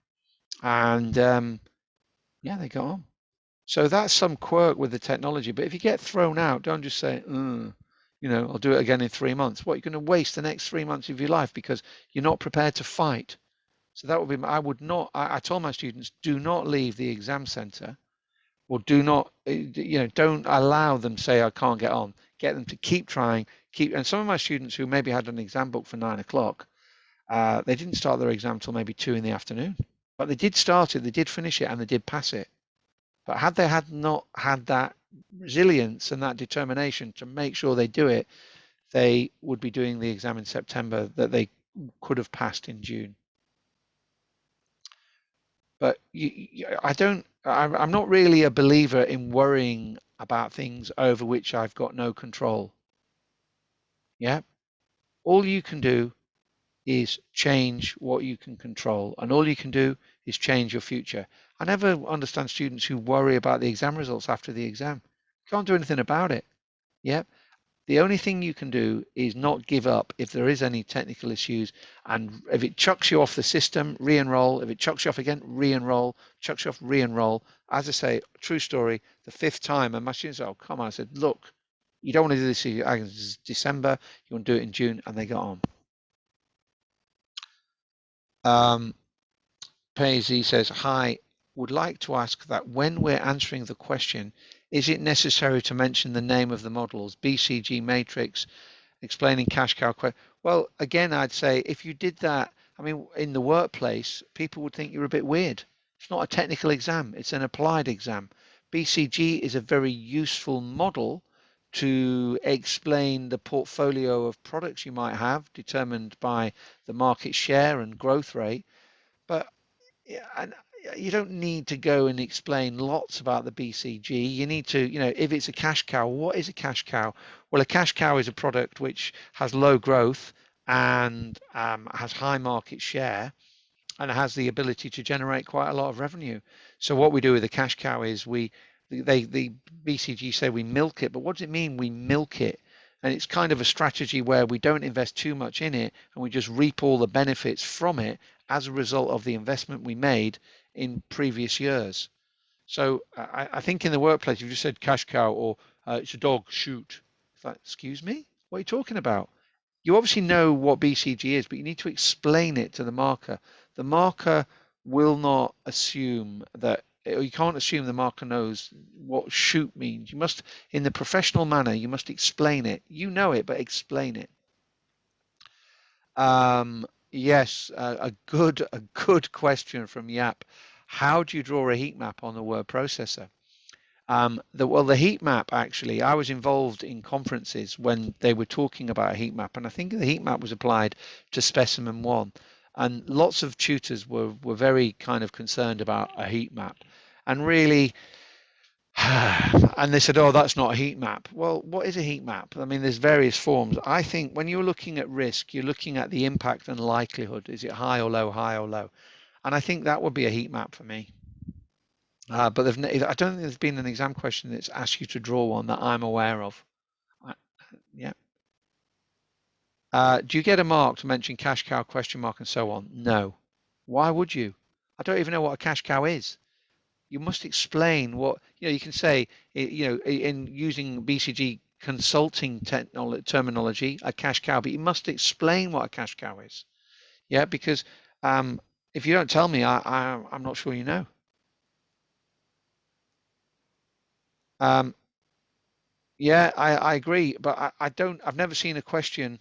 And yeah, they got on. So that's some quirk with the technology. But if you get thrown out, don't just say, you know, I'll do it again in 3 months. What, you're going to waste the next 3 months of your life because you're not prepared to fight. So that would be, I told my students, do not leave the exam center, or do not, don't allow them to say, I can't get on. Get them to keep trying, and some of my students who maybe had an exam book for 9 o'clock, they didn't start their exam till maybe 2 in the afternoon, but they did start it, they did finish it, and they did pass it. But had they not had that resilience and that determination to make sure they do it, they would be doing the exam in September that they could have passed in June. But I'm not really a believer in worrying about things over which I've got no control. Yeah. All you can do is change what you can control, and all you can do is change your future. I never understand students who worry about the exam results after the exam. Can't do anything about it. Yeah. The only thing you can do is not give up if there is any technical issues, and if it chucks you off the system, re-enroll. If it chucks you off again, re-enroll. Chucks you off, re-enroll. As I say, true story, the 5th time, and my students said, oh, come on. I said, look, you don't want to do this in December, you want to do it in June, and they got on. Paisy says, hi, would like to ask that when we're answering the question, is it necessary to mention the name of the models, BCG matrix, explaining cash cow? Well, again, I'd say if you did that, I mean, in the workplace, people would think you're a bit weird. It's not a technical exam, it's an applied exam. BCG is a very useful model to explain the portfolio of products you might have, determined by the market share and growth rate. But yeah, and you don't need to go and explain lots about the BCG. You need to, if it's a cash cow, what is a cash cow? Well, a cash cow is a product which has low growth and has high market share and has the ability to generate quite a lot of revenue. So what we do with the cash cow is the BCG say we milk it, but what does it mean we milk it? And it's kind of a strategy where we don't invest too much in it and we just reap all the benefits from it as a result of the investment we made in previous years. So I think in the workplace, you've just said cash cow or it's a dog, shoot. It's like, excuse me? What are you talking about? You obviously know what BCG is, but you need to explain it to the marker. The marker will not assume that, or you can't assume the marker knows what shoot means. You must, in the professional manner, you must explain it. You know it, but explain it. Yes, a good question from Yap. How do you draw a heat map on the word processor? The heat map, actually, I was involved in conferences when they were talking about a heat map, and I think the heat map was applied to specimen 1, and lots of tutors were very kind of concerned about a heat map, and really, and they said, oh, that's not a heat map. Well, what is a heat map? I mean, there's various forms. I think when you're looking at risk, you're looking at the impact and likelihood. Is it high or low, high or low? And I think that would be a heat map for me. But I don't think there's been an exam question that's asked you to draw one that I'm aware of. Yeah. Do you get a mark to mention cash cow, question mark, and so on? No. Why would you? I don't even know what a cash cow is. You must explain what, you can say, in using BCG consulting terminology, a cash cow, but you must explain what a cash cow is. Yeah, because if you don't tell me, I'm not sure you know. Yeah, I agree, but I've never seen a question.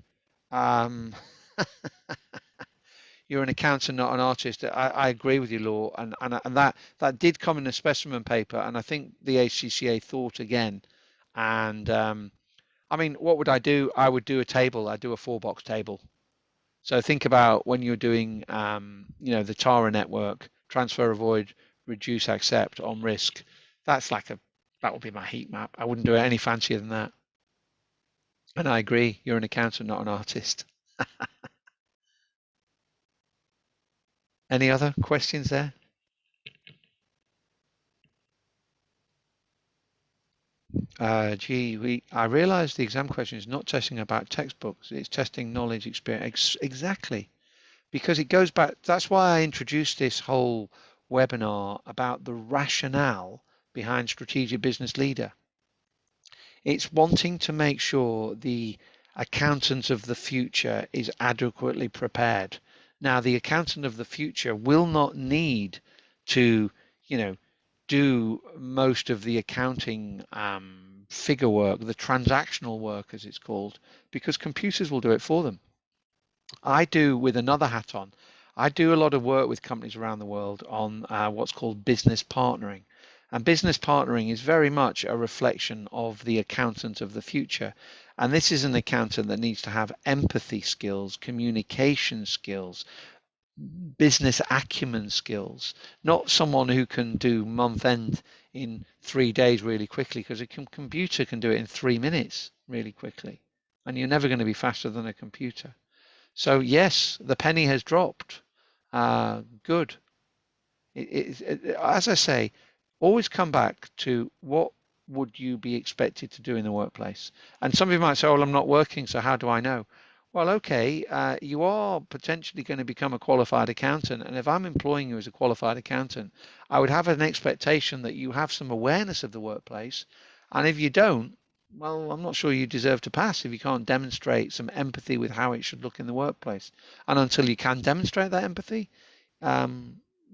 You're an accountant, not an artist. I agree with you, Law, and that did come in a specimen paper, and I think the ACCA thought again. And I mean, what would I do? I would do a table. I'd do a 4-box table. So think about when you're doing, the TARA network, transfer, avoid, reduce, accept on risk. That would be my heat map. I wouldn't do it any fancier than that. And I agree, you're an accountant, not an artist. Any other questions there? I realize the exam question is not testing about textbooks, it's testing knowledge, experience. Exactly. Because it goes back, that's why I introduced this whole webinar about the rationale behind Strategic Business Leader. It's wanting to make sure the accountant of the future is adequately prepared. Now, the accountant of the future will not need to, do most of the accounting figure work, the transactional work as it's called, because computers will do it for them. I do, with another hat on, I do a lot of work with companies around the world on what's called business partnering. And business partnering is very much a reflection of the accountant of the future. And this is an accountant that needs to have empathy skills, communication skills, business acumen skills, not someone who can do month end in 3 days really quickly, because a computer can do it in 3 minutes really quickly. And you're never going to be faster than a computer. So yes, the penny has dropped. Good. As I say, always come back to what would you be expected to do in the workplace. And some of you might say, well, I'm not working, so how do I know? Well, okay, you are potentially going to become a qualified accountant. And if I'm employing you as a qualified accountant, I would have an expectation that you have some awareness of the workplace. And if you don't, well, I'm not sure you deserve to pass if you can't demonstrate some empathy with how it should look in the workplace. And until you can demonstrate that empathy,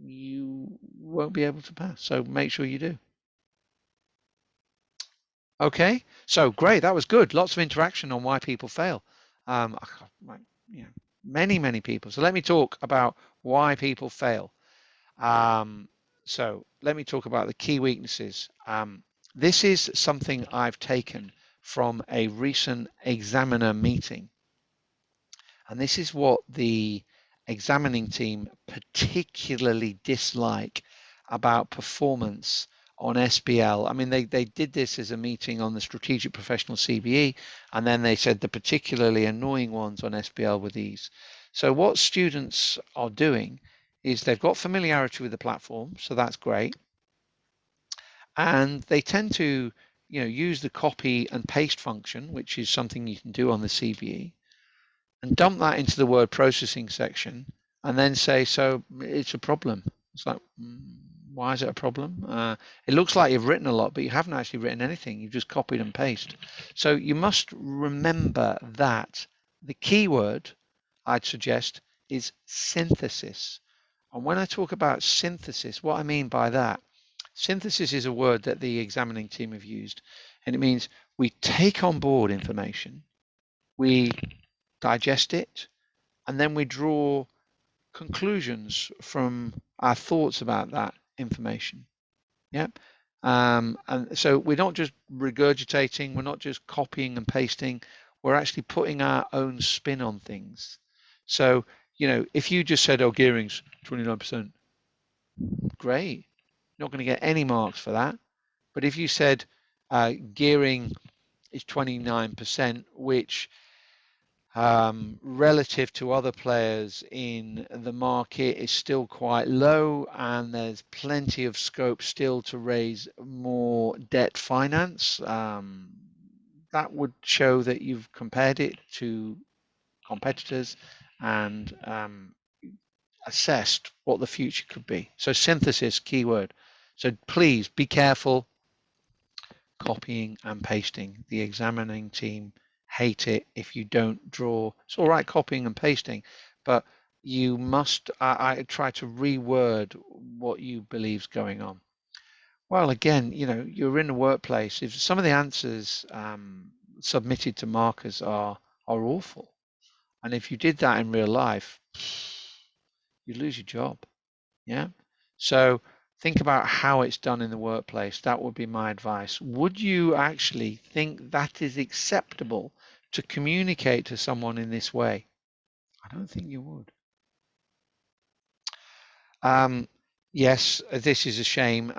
you won't be able to pass. So make sure you do. Okay, so great, that was good. Lots of interaction on why people fail. Many people. So let me talk about why people fail. So let me talk about the key weaknesses. This is something I've taken from a recent examiner meeting. And this is what the examining team particularly dislike about performance on SBL. I mean, they did this as a meeting on the strategic professional CBE, and then they said the particularly annoying ones on SBL were these. So what students are doing is they've got familiarity with the platform, so that's great. And they tend to, use the copy and paste function, which is something you can do on the CBE, and dump that into the word processing section, and then say, so it's a problem. It's like, why is it a problem? It looks like you've written a lot, but you haven't actually written anything. You've just copied and pasted. So you must remember that the key word I'd suggest is synthesis. And when I talk about synthesis, what I mean by that, synthesis is a word that the examining team have used, and it means we take on board information, we digest it, and then we draw conclusions from our thoughts about that information. Yep. And so we're not just regurgitating, we're not just copying and pasting, we're actually putting our own spin on things. So, if you just said, oh, gearing's 29%, great. Not going to get any marks for that. But if you said gearing is 29%, which relative to other players in the market is still quite low, and there's plenty of scope still to raise more debt finance, that would show that you've compared it to competitors and assessed what the future could be. So synthesis, keyword. So please be careful copying and pasting. The examining team hate it if you don't draw. It's all right copying and pasting, but you must, I try to reword what you believe is going on. Well, again, you're in the workplace. If some of the answers submitted to markers are awful, and if you did that in real life, you'd lose your job. Yeah. So think about how it's done in the workplace. That would be my advice. Would you actually think that is acceptable to communicate to someone in this way? I don't think you would. Yes, this is a shame,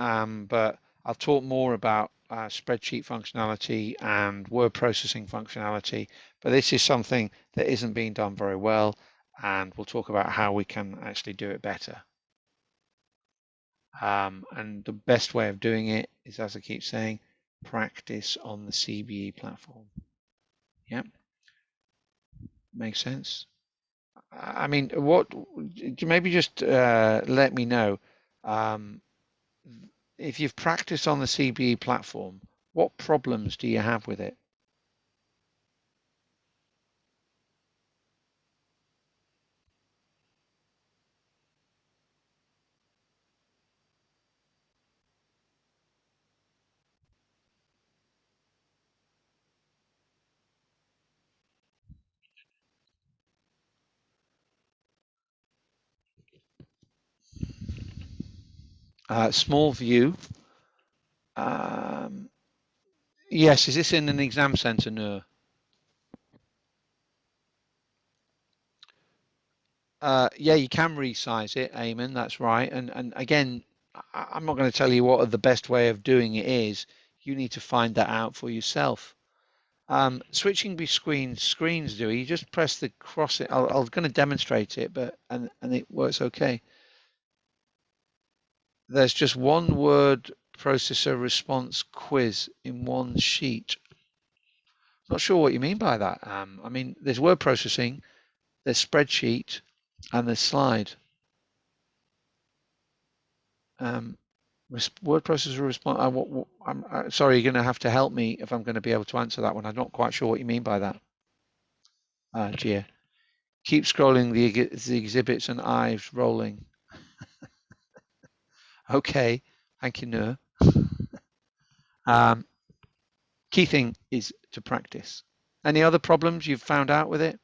but I'll talk more about spreadsheet functionality and word processing functionality, but this is something that isn't being done very well, and we'll talk about how we can actually do it better. And the best way of doing it is, as I keep saying, practice on the CBE platform. Yep. Makes sense. I mean, maybe just let me know if you've practiced on the CBE platform, what problems do you have with it? Small view. Yes, is this in an exam centre? No. Yeah, you can resize it, Eamon, that's right. And again, I'm not going to tell you what the best way of doing it is. You need to find that out for yourself. Switching between screens, do you just press the cross it? I'm going to demonstrate it, but and it works okay. There's just one word processor response quiz in one sheet. Not sure what you mean by that. I mean, there's word processing, there's spreadsheet, and there's slide. Word processor response. I'm sorry, you're going to have to help me if I'm going to be able to answer that one. I'm not quite sure what you mean by that. Gia. Keep scrolling the exhibits and eyes rolling. Okay, thank you, Nur. Key thing is to practice. Any other problems you've found out with it?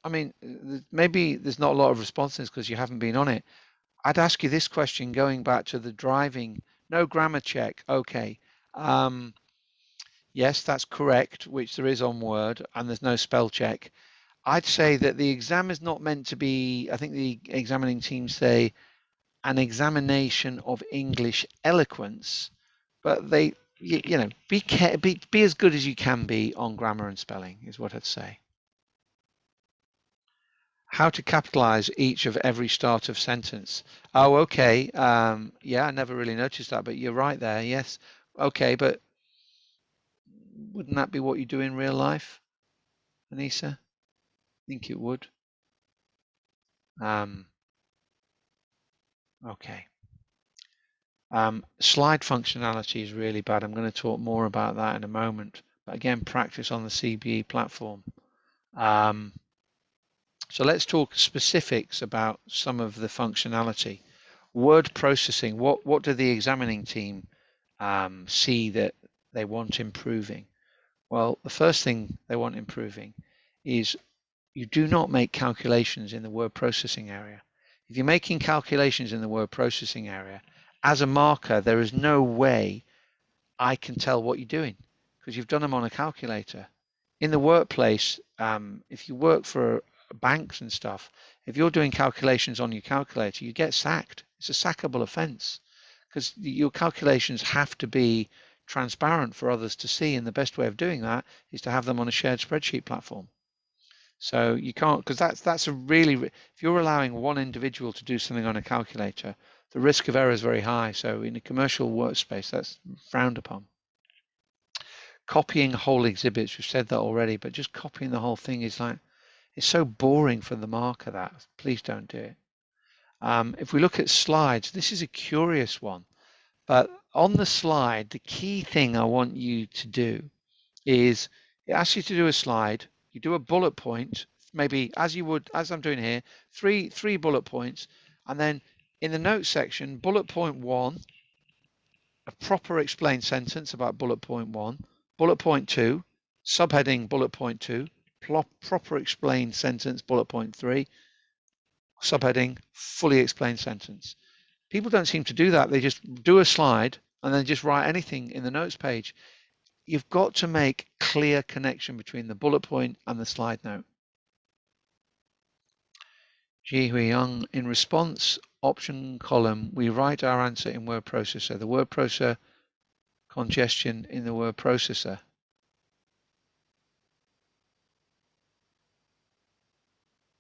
I mean, maybe there's not a lot of responses because you haven't been on it. I'd ask you this question going back to the driving. No grammar check. Okay. Yes, that's correct, which there is on Word, and there's no spell check. I'd say that the exam is not meant to be, I think the examining team say, an examination of English eloquence, but they, you know, be as good as you can be on grammar and spelling is what I'd say. How to capitalize each of every start of sentence. Oh, okay. Yeah, I never really noticed that, but you're right there. Yes. Okay, but wouldn't that be what you do in real life, Anissa? I think it would. Okay. Slide functionality is really bad. I'm going to talk more about that in a moment. But again, practice on the Cbe platform. So let's talk specifics about some of the functionality. Word processing, what do the examining team see that they want improving? Well, the first thing they want improving is you do not make calculations in the word processing area. If you're making calculations in the word processing area, as a marker, there is no way I can tell what you're doing because you've done them on a calculator. In the workplace, if you work for banks and stuff, if you're doing calculations on your calculator, you get sacked. It's a sackable offense because your calculations have to be transparent for others to see, and the best way of doing that is to have them on a shared spreadsheet platform. So you can't, because that's a really, if you're allowing one individual to do something on a calculator, the risk of error is very high. So in a commercial workspace, that's frowned upon. Copying whole exhibits, we've said that already, but just copying the whole thing is like, it's so boring for the marker that, please don't do it. If we look at slides, this is a curious one, but on the slide, the key thing I want you to do is it asks you to do a slide, you do a bullet point, maybe as you would, as I'm doing here, three bullet points, and then in the notes section, bullet point 1, a proper explained sentence about bullet point 1, bullet point 2, subheading bullet point 2, proper explained sentence bullet point 3, subheading fully explained sentence. People don't seem to do that. They just do a slide and then just write anything in the notes page. You've got to make clear connection between the bullet point and the slide note. Ji Hui Young, in response option column, we write our answer in word processor. The word processor congestion in the word processor.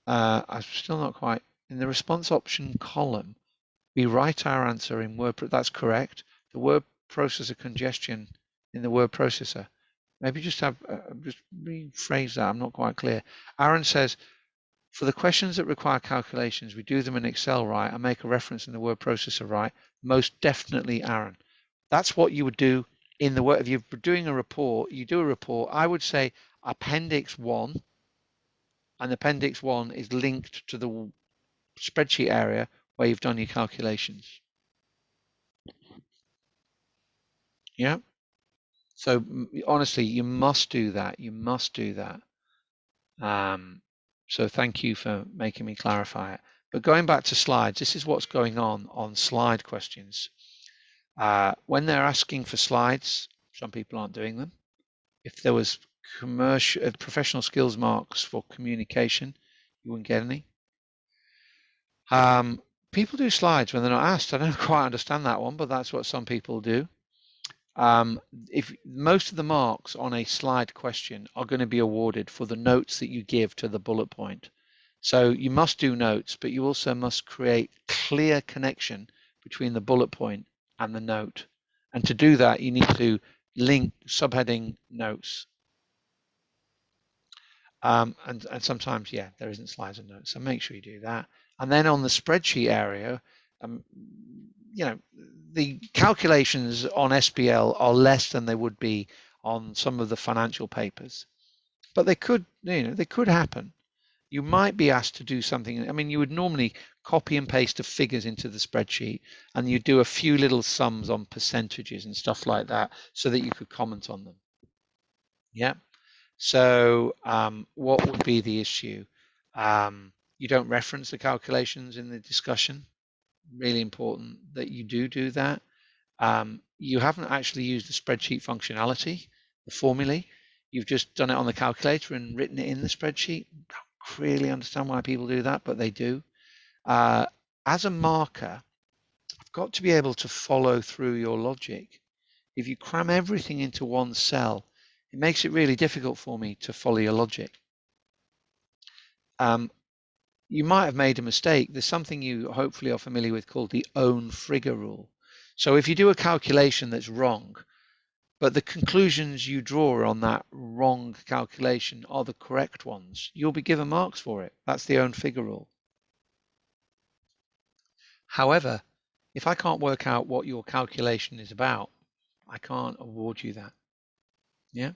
I'm still not quite, in the response option column, we write our answer in word, that's correct. The word processor congestion in the word processor. Maybe just have, just rephrase that, I'm not quite clear. Aaron says, for the questions that require calculations, we do them in Excel, right? I make a reference in the word processor, right? Most definitely, Aaron. That's what you would do in the word. If you're doing a report, you do a report, I would say Appendix 1, and Appendix 1 is linked to the spreadsheet area where you've done your calculations. Yeah. So honestly, you must do that. You must do that. So thank you for making me clarify it. But going back to slides, this is what's going on slide questions. When they're asking for slides, some people aren't doing them. If there was professional skills marks for communication, you wouldn't get any. People do slides when they're not asked. I don't quite understand that one, but that's what some people do. If most of the marks on a slide question are going to be awarded for the notes that you give to the bullet point. So you must do notes, but you also must create clear connection between the bullet point and the note. And to do that, you need to link subheading notes. And sometimes, yeah, there isn't slides and notes, so make sure you do that. And then on the spreadsheet area, you know, the calculations on SBL are less than they would be on some of the financial papers, but they could, you know, they could happen. You might be asked to do something. I mean, you would normally copy and paste the figures into the spreadsheet, and you do a few little sums on percentages and stuff like that so that you could comment on them. Yeah. So what would be the issue? You don't reference the calculations in the discussion. Really important that you do that. You haven't actually used the spreadsheet functionality, the formulae. You've just done it on the calculator and written it in the spreadsheet. Don't really understand why people do that, but they do. As a marker, I've got to be able to follow through your logic. If you cram everything into one cell, it makes it really difficult for me to follow your logic. You might have made a mistake. There's something you hopefully are familiar with called the own figure rule. So if you do a calculation that's wrong, but the conclusions you draw on that wrong calculation are the correct ones, you'll be given marks for it. That's the own figure rule. However, if I can't work out what your calculation is about, I can't award you that. Yeah.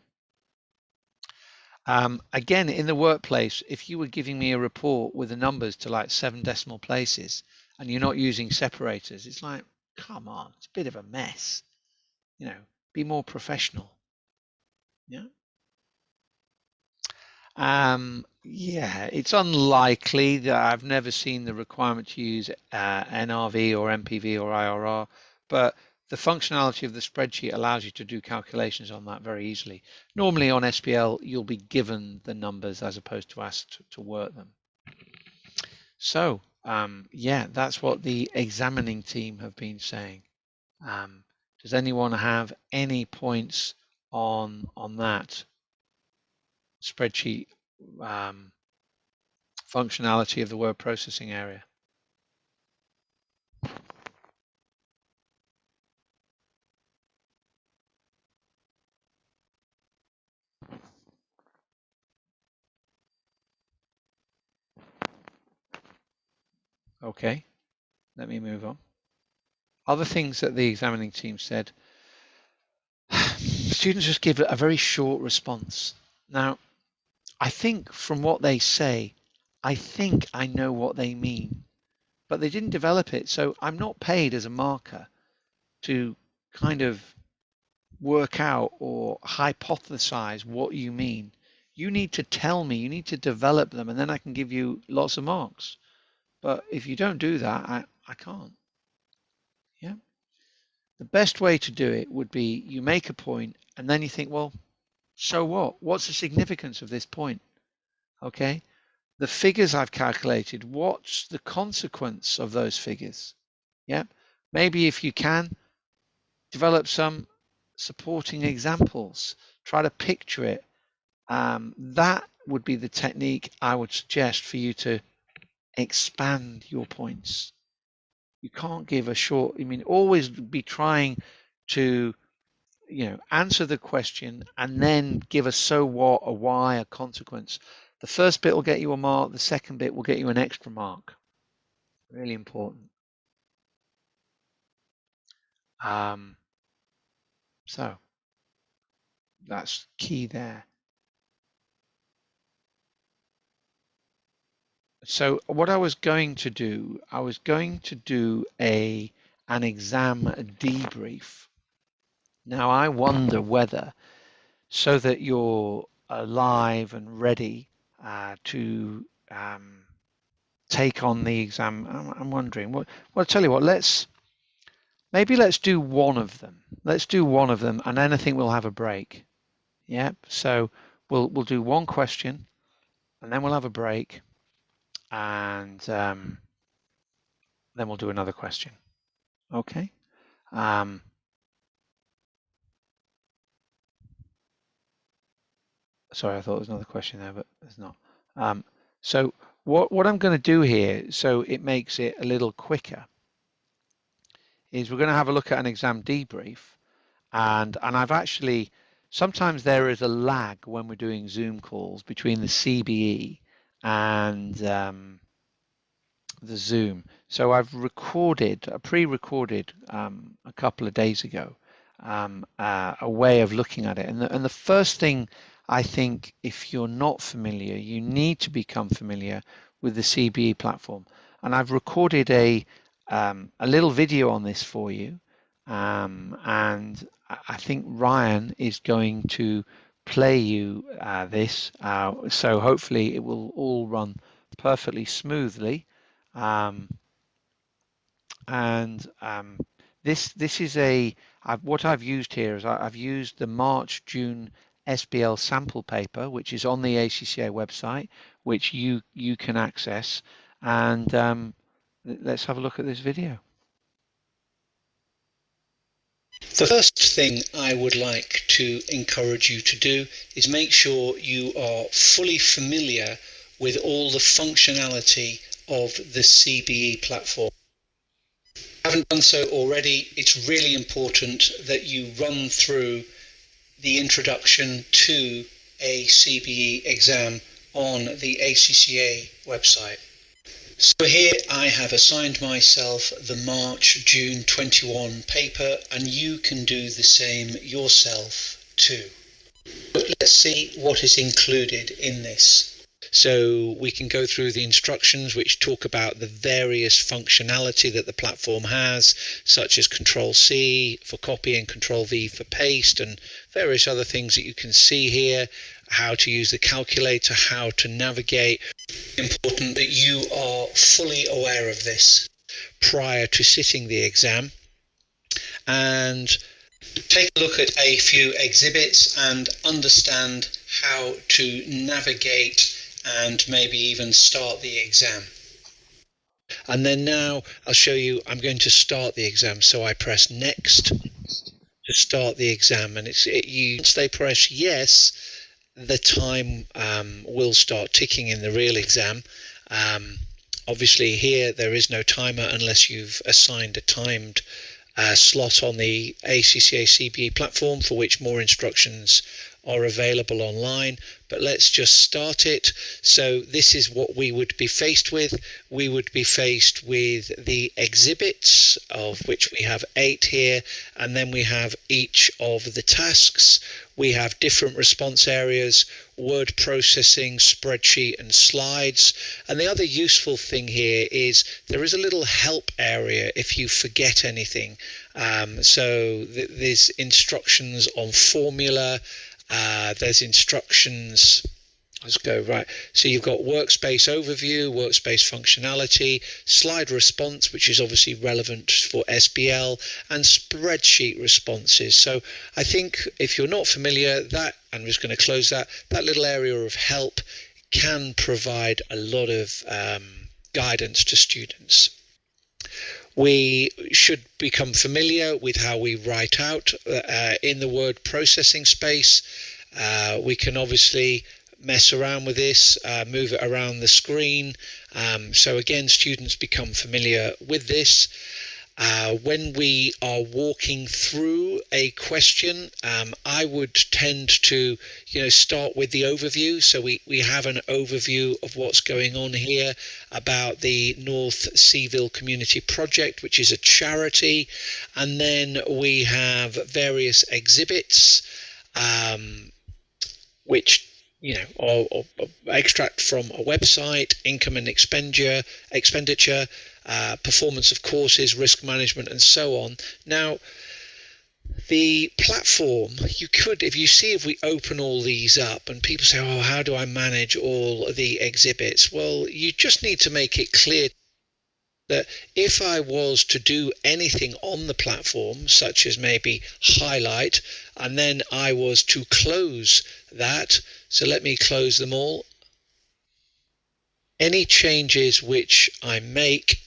Again, in the workplace, if you were giving me a report with the numbers to like 7 decimal places and you're not using separators, it's like, come on, it's a bit of a mess. You know, be more professional. Yeah. Yeah, it's unlikely that I've never seen the requirement to use NRV or MPV or IRR, but the functionality of the spreadsheet allows you to do calculations on that very easily. Normally on SBL, you'll be given the numbers as opposed to asked to work them. So, yeah, that's what the examining team have been saying. Does anyone have any points on that spreadsheet functionality of the word processing area? Okay, let me move on. Other things that the examining team said, students just give a very short response. Now, I think from what they say, I think I know what they mean, but they didn't develop it. So I'm not paid as a marker to kind of work out or hypothesize what you mean. You need to tell me, you need to develop them, and then I can give you lots of marks. But if you don't do that, I can't. Yeah. The best way to do it would be you make a point and then you think, well, so what? What's the significance of this point? Okay. The figures I've calculated, what's the consequence of those figures? Yeah. Maybe if you can, develop some supporting examples, try to picture it. That would be the technique I would suggest for you to expand your points. You can't give a short, I mean, always be trying to, you know, answer the question and then give a so what, a why, a consequence. The first bit will get you a mark. The second bit will get you an extra mark. Really important. So that's key there. So what I was going to do, I was going to do an exam debrief. Now, I wonder whether, so that you're alive and ready to take on the exam, I'm wondering, well, I'll tell you what, maybe let's do one of them. Let's do one of them, and then I think we'll have a break. Yeah, so we'll do one question, and then we'll have a break, and then we'll do another question. Okay. Sorry, I thought there was another question there, but there's not. So what I'm going to do here, so it makes it a little quicker, is we're going to have a look at an exam debrief, and I've actually, sometimes there is a lag when we're doing Zoom calls between the CBE and the Zoom. So I've pre-recorded a couple of days ago a way of looking at it. And the first thing, I think, if you're not familiar, you need to become familiar with the CBE platform. And I've recorded a little video on this for you. And I think Ryan is going to play you this. So hopefully it will all run perfectly smoothly. This is what I've used here is I've used the March-June SBL sample paper, which is on the ACCA website, which you can access. And let's have a look at this video. The first thing I would like to encourage you to do is make sure you are fully familiar with all the functionality of the CBE platform. If you haven't done so already, it's really important that you run through the introduction to a CBE exam on the ACCA website. So here I have assigned myself the March-June 21 paper, and you can do the same yourself too. But let's see what is included in this. So we can go through the instructions which talk about the various functionality that the platform has, such as Control-C for copy and Control-V for paste, and various other things that you can see here, how to use the calculator, how to navigate. Important that you are fully aware of this prior to sitting the exam, and take a look at a few exhibits and understand how to navigate and maybe even start the exam. And then now I'll show you, I'm going to start the exam. So I press next to start the exam, and once they press yes, the time will start ticking in the real exam. Obviously here there is no timer unless you've assigned a timed slot on the ACCA CBE platform, for which more instructions are available online. But let's just start it. So this is what we would be faced with. We would be faced with the exhibits, of which we have 8 here, and then we have each of the tasks. We have different response areas, word processing, spreadsheet, and slides. And the other useful thing here is there is a little help area if you forget anything. So there's instructions on formula, there's instructions. Let's go right. So you've got workspace overview, workspace functionality, slide response, which is obviously relevant for SBL, and spreadsheet responses. So I think if you're not familiar, I'm just going to close that little area of help can provide a lot of guidance to students. We should become familiar with how we write out in the word processing space. We can obviously mess around with this, move it around the screen. So again, students become familiar with this. When we are walking through a question, I would tend to, start with the overview. So we have an overview of what's going on here about the North Seaville Community Project, which is a charity. And then we have various exhibits, which or extract from a website, income and expenditure, performance of courses, risk management, and so on. Now, The platform, you could, if we open all these up and people say, oh, how do I manage all the exhibits? Well, you just need to make it clear that if I was to do anything on the platform, such as maybe highlight, and then I was to close that, so let me close them all, any changes which I make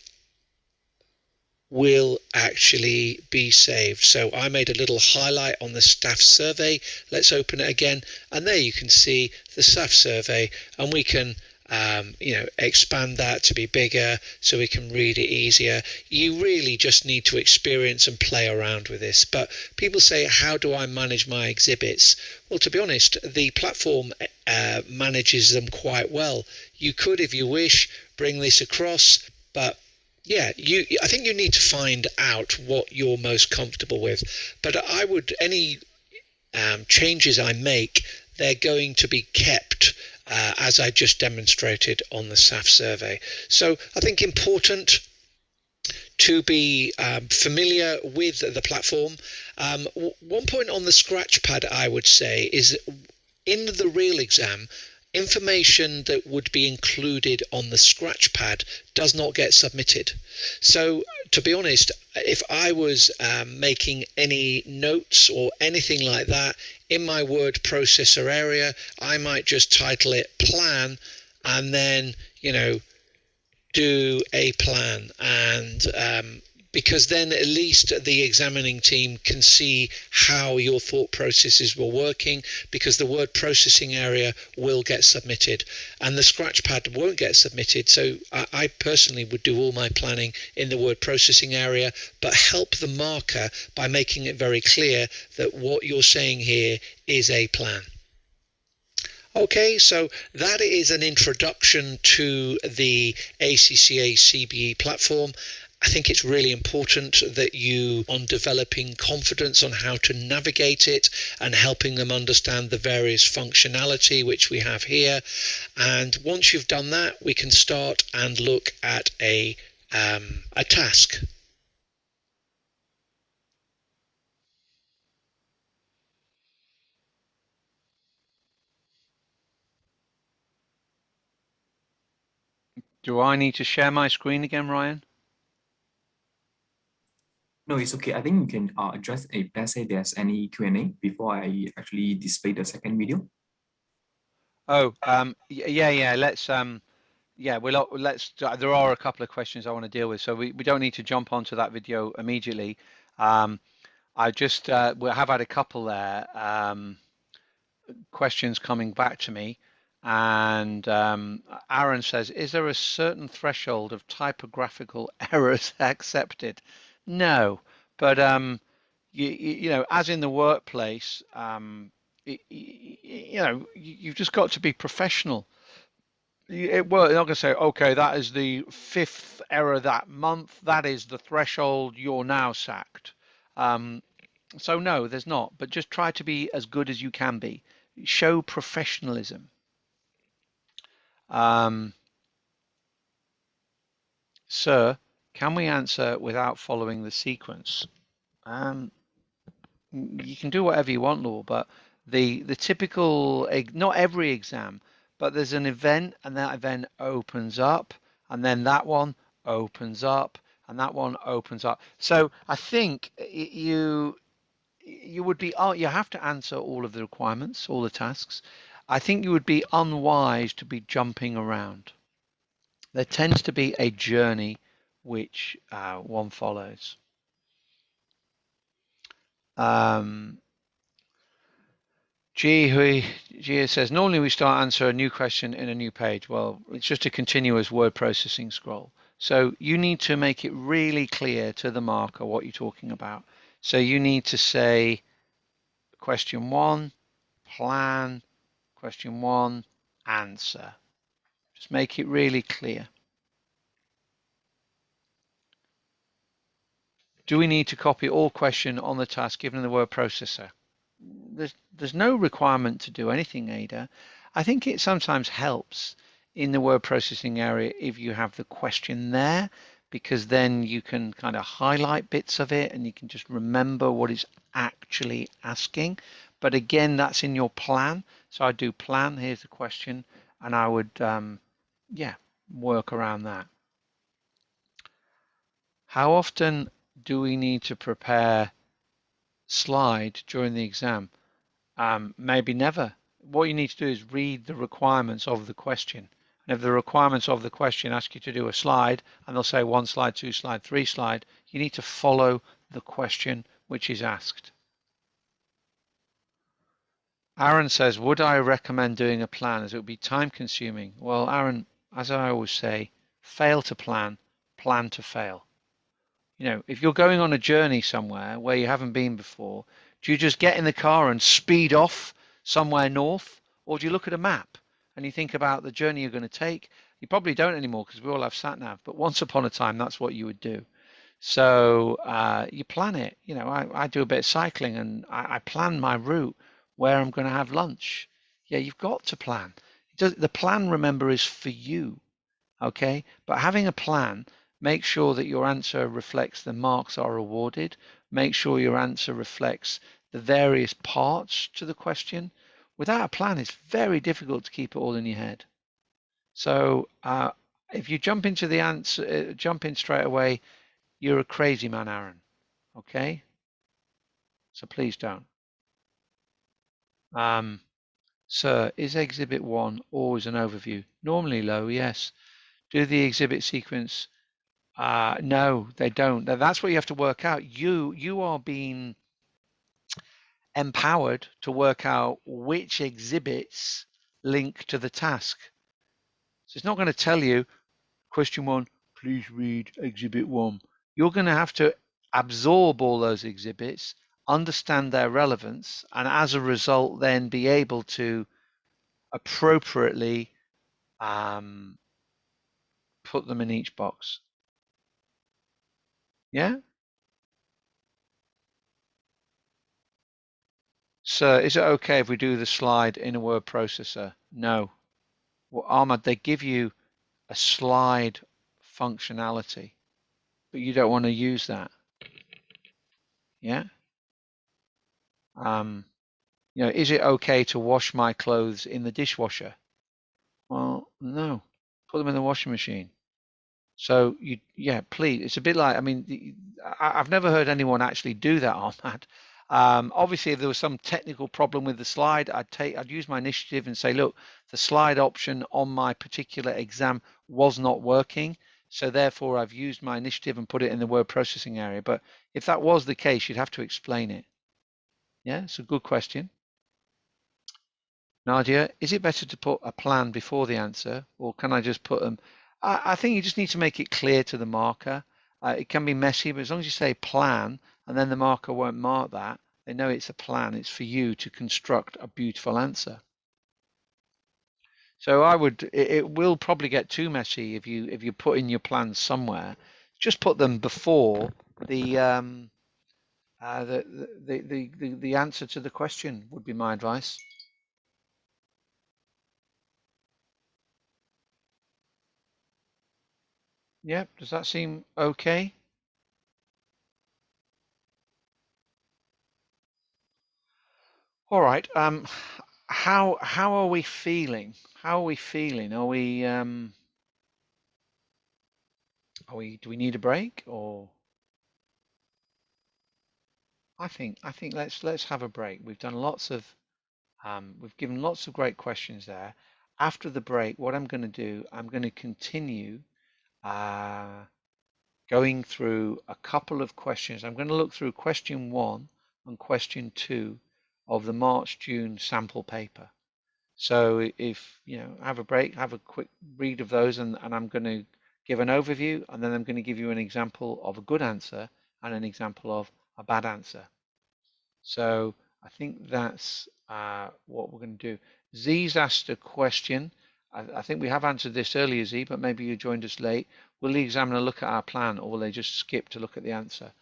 will actually be saved. So I made a little highlight on the staff survey. Let's open it again, and there you can see the staff survey, and we can expand that to be bigger so we can read it easier. You really just need to experience and play around with this. But people say, how do I manage my exhibits? Well, to be honest, the platform manages them quite well. You could, if you wish, bring this across, but yeah, I think you need to find out what you're most comfortable with. But I would, any changes I make, they're going to be kept as I just demonstrated on the SAF survey. So I think important to be familiar with the platform. One point on the Scratchpad I would say is in the real exam, information that would be included on the Scratchpad does not get submitted. So to be honest, if I was making any notes or anything like that in my word processor area, I might just title it plan and then, do a plan, and because then at least the examining team can see how your thought processes were working, because the word processing area will get submitted and the Scratchpad won't get submitted. So I personally would do all my planning in the word processing area, but help the marker by making it very clear that what you're saying here is a plan. Okay, so that is an introduction to the ACCA CBE platform. I think it's really important that you on developing confidence on how to navigate it and helping them understand the various functionality which we have here. And once you've done that, we can start and look at a task. Do I need to share my screen again, Ryan? No, it's okay. I think we can address if let's say there's any Q&A before I actually display the second video. Oh, yeah. Let's there are a couple of questions I want to deal with, so we don't need to jump onto that video immediately. I just we have had a couple there questions coming back to me, and Aaron says, is there a certain threshold of typographical errors accepted? No, but as in the workplace, you've just got to be professional. Well, they're not going to say, okay, that is the 5th error that month. That is the threshold. You're now sacked. So no, there's not. But just try to be as good as you can be. Show professionalism. Sir, can we answer without following the sequence? You can do whatever you want, Law, but the typical, not every exam, but there's an event and that event opens up and then that one opens up and that one opens up. So I think you would be, you have to answer all of the requirements, all the tasks. I think you would be unwise to be jumping around. There tends to be a journey which one follows. Gia says, normally we start answer a new question in a new page. Well, it's just a continuous word processing scroll. So you need to make it really clear to the marker what you're talking about. So you need to say, question 1, plan, question 1, answer. Just make it really clear. Do we need to copy all question on the task given the word processor? There's no requirement to do anything, Ada. I think it sometimes helps in the word processing area if you have the question there, because then you can kind of highlight bits of it and you can just remember what it's actually asking. But again, that's in your plan. So I do plan, here's the question, and I would, yeah, work around that. How often do we need to prepare slide during the exam? Maybe never. What you need to do is read the requirements of the question. And if the requirements of the question ask you to do a slide, and they'll say 1 slide, 2 slide, 3 slide, you need to follow the question which is asked. Aaron says, would I recommend doing a plan as it would be time consuming? Well, Aaron, as I always say, fail to plan, plan to fail. You know, if you're going on a journey somewhere where you haven't been before, do you just get in the car and speed off somewhere north? Or do you look at a map and you think about the journey you're going to take? You probably don't anymore because we all have sat nav, but once upon a time, that's what you would do. So you plan it. You know, I do a bit of cycling and I plan my route where I'm going to have lunch. Yeah, you've got to plan. The plan, remember, is for you. Okay, but having a plan, make sure that your answer reflects the marks are awarded. Make sure your answer reflects the various parts to the question. Without a plan, it's very difficult to keep it all in your head. So if you jump into the answer, jump in straight away, you're a crazy man, Aaron. Okay, so please don't. Sir, is Exhibit 1 always an overview? Normally low, yes. Do the exhibit sequence? No, they don't. That's what you have to work out. You are being empowered to work out which exhibits link to the task. So it's not going to tell you, question 1, please read Exhibit 1. You're going to have to absorb all those exhibits, understand their relevance, and as a result, then be able to appropriately put them in each box. Yeah? So is it okay if we do the slide in a word processor? No. Well, Ahmad, they give you a slide functionality, but you don't want to use that. Yeah? You know, is it okay to wash my clothes in the dishwasher? Well, no. Put them in the washing machine. So yeah, please. It's a bit like, I mean, I've never heard anyone actually do that, Ahmad. Obviously, if there was some technical problem with the slide, I'd use my initiative and say, look, the slide option on my particular exam was not working, so therefore I've used my initiative and put it in the word processing area. But if that was the case, you'd have to explain it. Yeah, it's a good question. Nadia, is it better to put a plan before the answer, or can I just put them? I think you just need to make it clear to the marker. It can be messy, but as long as you say plan, and then the marker won't mark that, they know it's a plan. It's for you to construct a beautiful answer. So it will probably get too messy if you put in your plans somewhere. Just put them before the answer to the question would be my advice. Yep, does that seem okay? All right. How are we feeling? How are we feeling? Are we do we need a break, or I think let's have a break. We've done lots of we've given lots of great questions there. After the break, what I'm going to do, I'm going to continue going through a couple of questions. I'm going to look through question 1 and question 2 of the March-June sample paper. So if you know, have a break, have a quick read of those, and I'm going to give an overview, and then I'm going to give you an example of a good answer and an example of a bad answer. So I think that's what we're going to do. Z's asked a question. I think we have answered this earlier, Z, but maybe you joined us late. Will the examiner look at our plan, or will they just skip to look at the answer?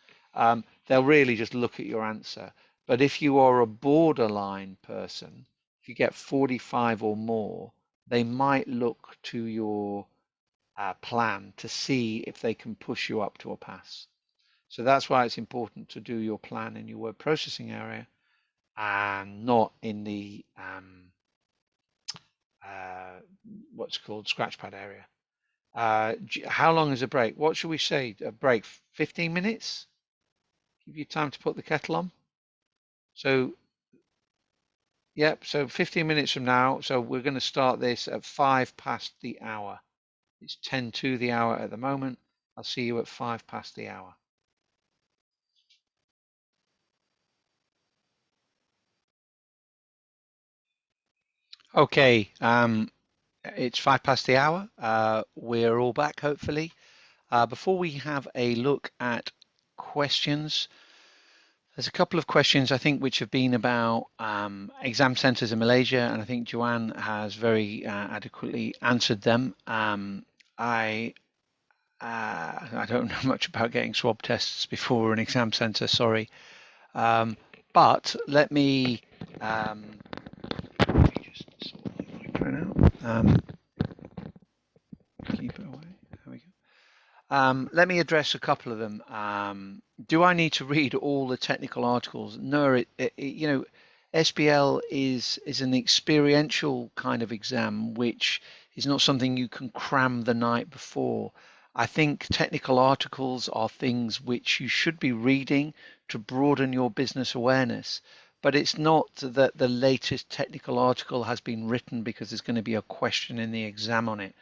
They'll really just look at your answer. But if you are a borderline person, if you get 45 or more, they might look to your plan to see if they can push you up to a pass. So that's why it's important to do your plan in your word processing area and not in the what's called scratchpad area. How long is a break? What should we say? A break, 15 minutes? Give you time to put the kettle on. So, yep, so 15 minutes from now. So we're going to start this at 5 past the hour. It's 10 to the hour at the moment. I'll see you at 5 past the hour. Okay, it's 5 past the hour. We're all back, hopefully. Before we have a look at questions, there's a couple of questions I think which have been about exam centres in Malaysia, and I think Joanne has very adequately answered them. I don't know much about getting swab tests before an exam centre, sorry. But let me just sort my phone out. Keep it away. There we go. Let me address a couple of them. Do I need to read all the technical articles? No, you know, SBL is an experiential kind of exam, which is not something you can cram the night before. I think technical articles are things which you should be reading to broaden your business awareness. But it's not that the latest technical article has been written because there's going to be a question in the exam on it.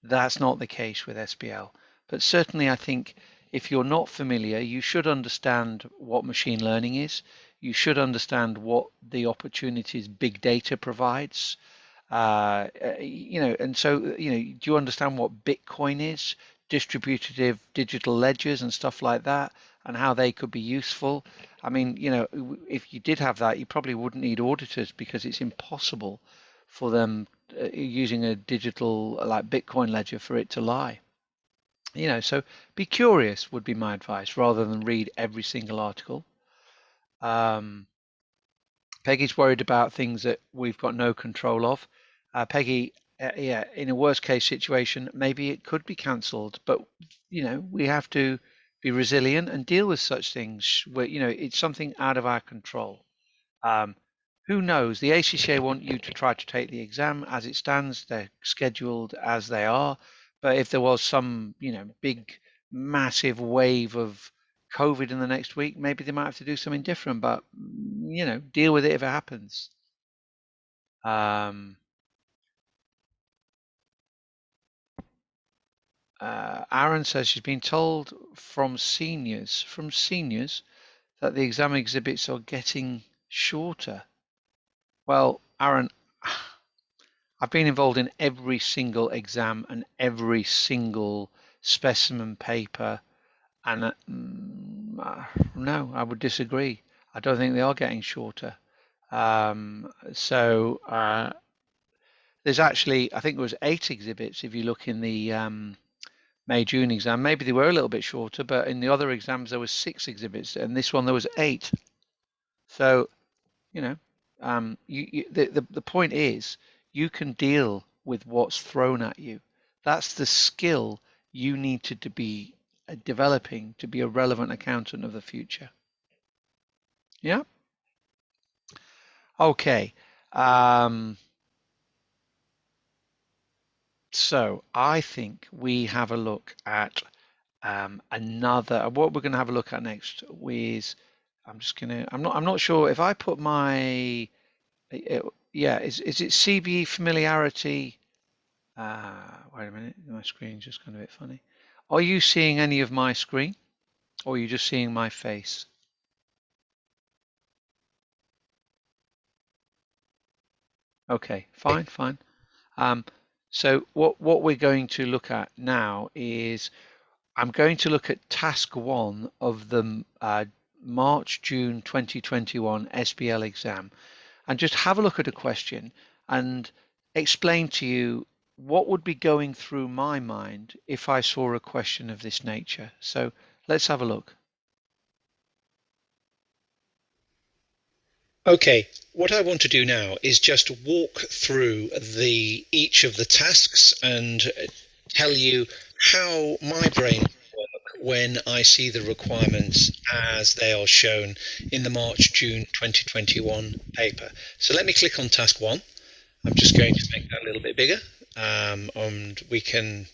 That's not the case with SBL. But certainly I think if you're not familiar, you should understand what machine learning is. You should understand what the opportunities big data provides. You know, and so, you know, do you understand what Bitcoin is, distributive digital ledgers and stuff like that, and how they could be useful? I mean, you know, if you did have that, you probably wouldn't need auditors because it's impossible for them using a digital like Bitcoin ledger for it to lie. You know, so be curious would be my advice rather than read every single article. Peggy's worried about things that we've got no control of. Peggy, yeah, in a worst case situation, maybe it could be cancelled, but you know, we have to be resilient and deal with such things where, you know, it's something out of our control. Who knows? The ACCA want you to try to take the exam as it stands. They're scheduled as they are. But if there was some, you know, big, massive wave of COVID in the next week, maybe they might have to do something different. But, you know, deal with it if it happens. Aaron says she's been told from seniors that the exam exhibits are getting shorter. Well, Aaron, I've been involved in every single exam and every single specimen paper, and no, I would disagree. I don't think they are getting shorter. There's actually, I think there was 8 exhibits if you look in the May-June exam. Maybe they were a little bit shorter, but in the other exams there was 6 exhibits, and this one there was 8. So, you know, the point is you can deal with what's thrown at you. That's the skill you need to be developing to be a relevant accountant of the future. Yeah. Okay. So I think we have a look at another. What we're going to have a look at next is I'm not sure if I put my yeah, is it Cbe familiarity? Wait a minute, my screen's just gone a bit funny. Are you seeing any of my screen, or are you just seeing my face? Okay, fine. So what we're going to look at now is I'm going to look at task 1 of the March-June 2021 SBL exam, and just have a look at a question and explain to you what would be going through my mind if I saw a question of this nature. So let's have a look. Okay, what I want to do now is just walk through each of the tasks and tell you how my brain works when I see the requirements as they are shown in the March-June 2021 paper. So let me click on task 1. I'm just going to make that a little bit bigger, and we can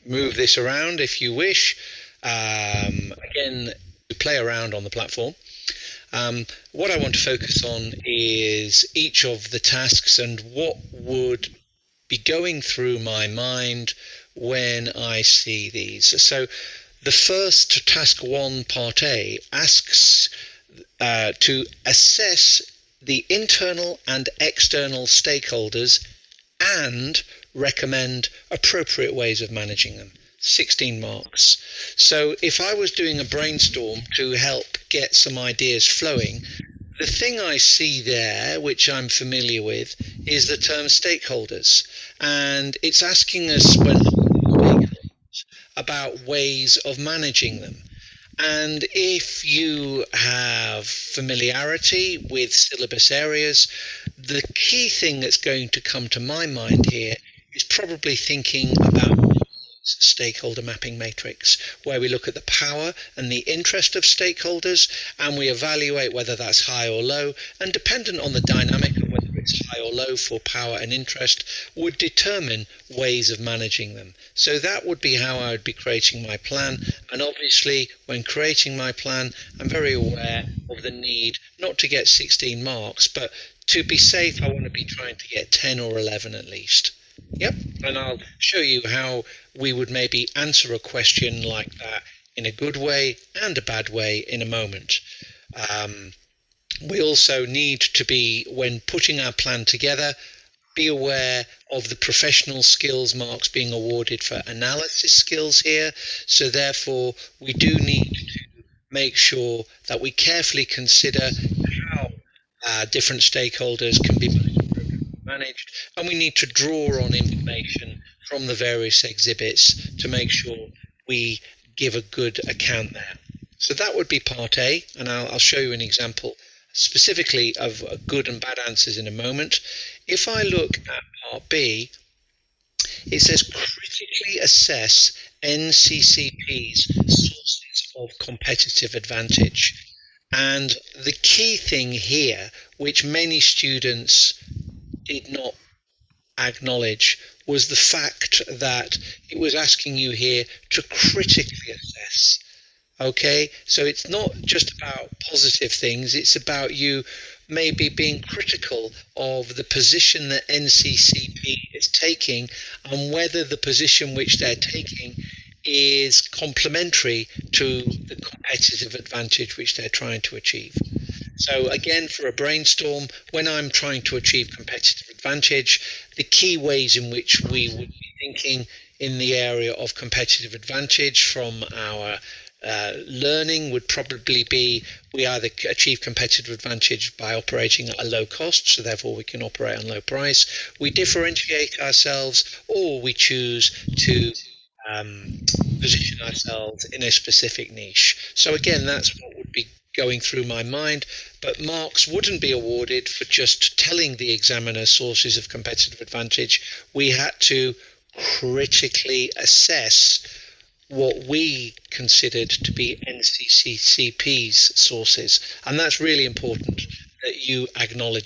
move this around if you wish. Again, play around on the platform. What I want to focus on is each of the tasks and what would be going through my mind when I see these. So the first task 1 part A asks to assess the internal and external stakeholders and recommend appropriate ways of managing them. 16 marks. So if I was doing a brainstorm to help get some ideas flowing, the thing I see there, which I'm familiar with, is the term stakeholders. And it's asking us about ways of managing them. And if you have familiarity with syllabus areas, the key thing that's going to come to my mind here is probably thinking about stakeholder mapping matrix, where we look at the power and the interest of stakeholders and we evaluate whether that's high or low, and dependent on the dynamic of whether it's high or low for power and interest would determine ways of managing them. So that would be how I would be creating my plan, and obviously when creating my plan I'm very aware of the need not to get 16 marks, but to be safe I want to be trying to get 10 or 11 at least. Yep, and I'll show you how we would maybe answer a question like that in a good way and a bad way in a moment. We also need to be, when putting our plan together, be aware of the professional skills marks being awarded for analysis skills here. So therefore, we do need to make sure that we carefully consider how different stakeholders can be managed, and we need to draw on information from the various exhibits to make sure we give a good account there. So that would be part A, and I'll show you an example specifically of good and bad answers in a moment. If I look at part B, it says critically assess NCCP's sources of competitive advantage. And the key thing here, which many students did not acknowledge, was the fact that it was asking you here to critically assess. Okay, so it's not just about positive things, it's about you maybe being critical of the position that NCCP is taking and whether the position which they're taking is complementary to the competitive advantage which they're trying to achieve. So again, for a brainstorm, when I'm trying to achieve competitive advantage, the key ways in which we would be thinking in the area of competitive advantage from our learning would probably be we either achieve competitive advantage by operating at a low cost, so therefore we can operate on low price, we differentiate ourselves, or we choose to position ourselves in a specific niche. So again, that's what would be going through my mind, but marks wouldn't be awarded for just telling the examiner sources of competitive advantage. We had to critically assess what we considered to be NCCP's sources, and that's really important that you acknowledge.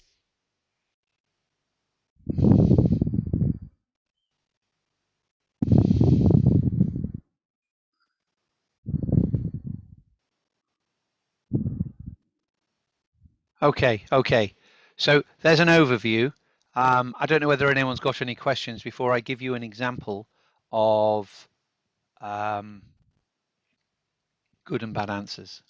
Okay. So there's an overview. I don't know whether anyone's got any questions before I give you an example of good and bad answers.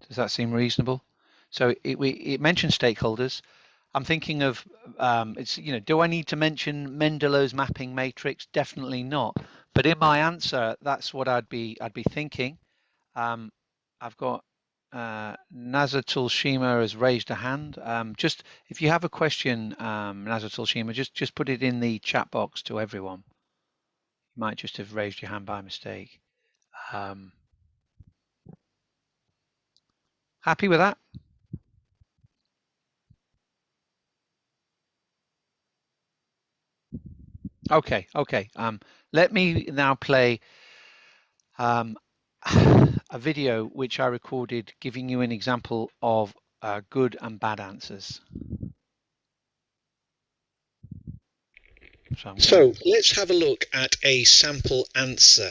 Does that seem reasonable? So it mentions stakeholders. I'm thinking of do I need to mention Mendelow's mapping matrix? Definitely not. But in my answer, that's what I'd be thinking. I've got Nazatul Shima has raised a hand. Just if you have a question, Nazatul Shima, just put it in the chat box to everyone. You might just have raised your hand by mistake. Happy with that? Okay. Let me now play a video which I recorded giving you an example of good and bad answers. So let's have a look at a sample answer.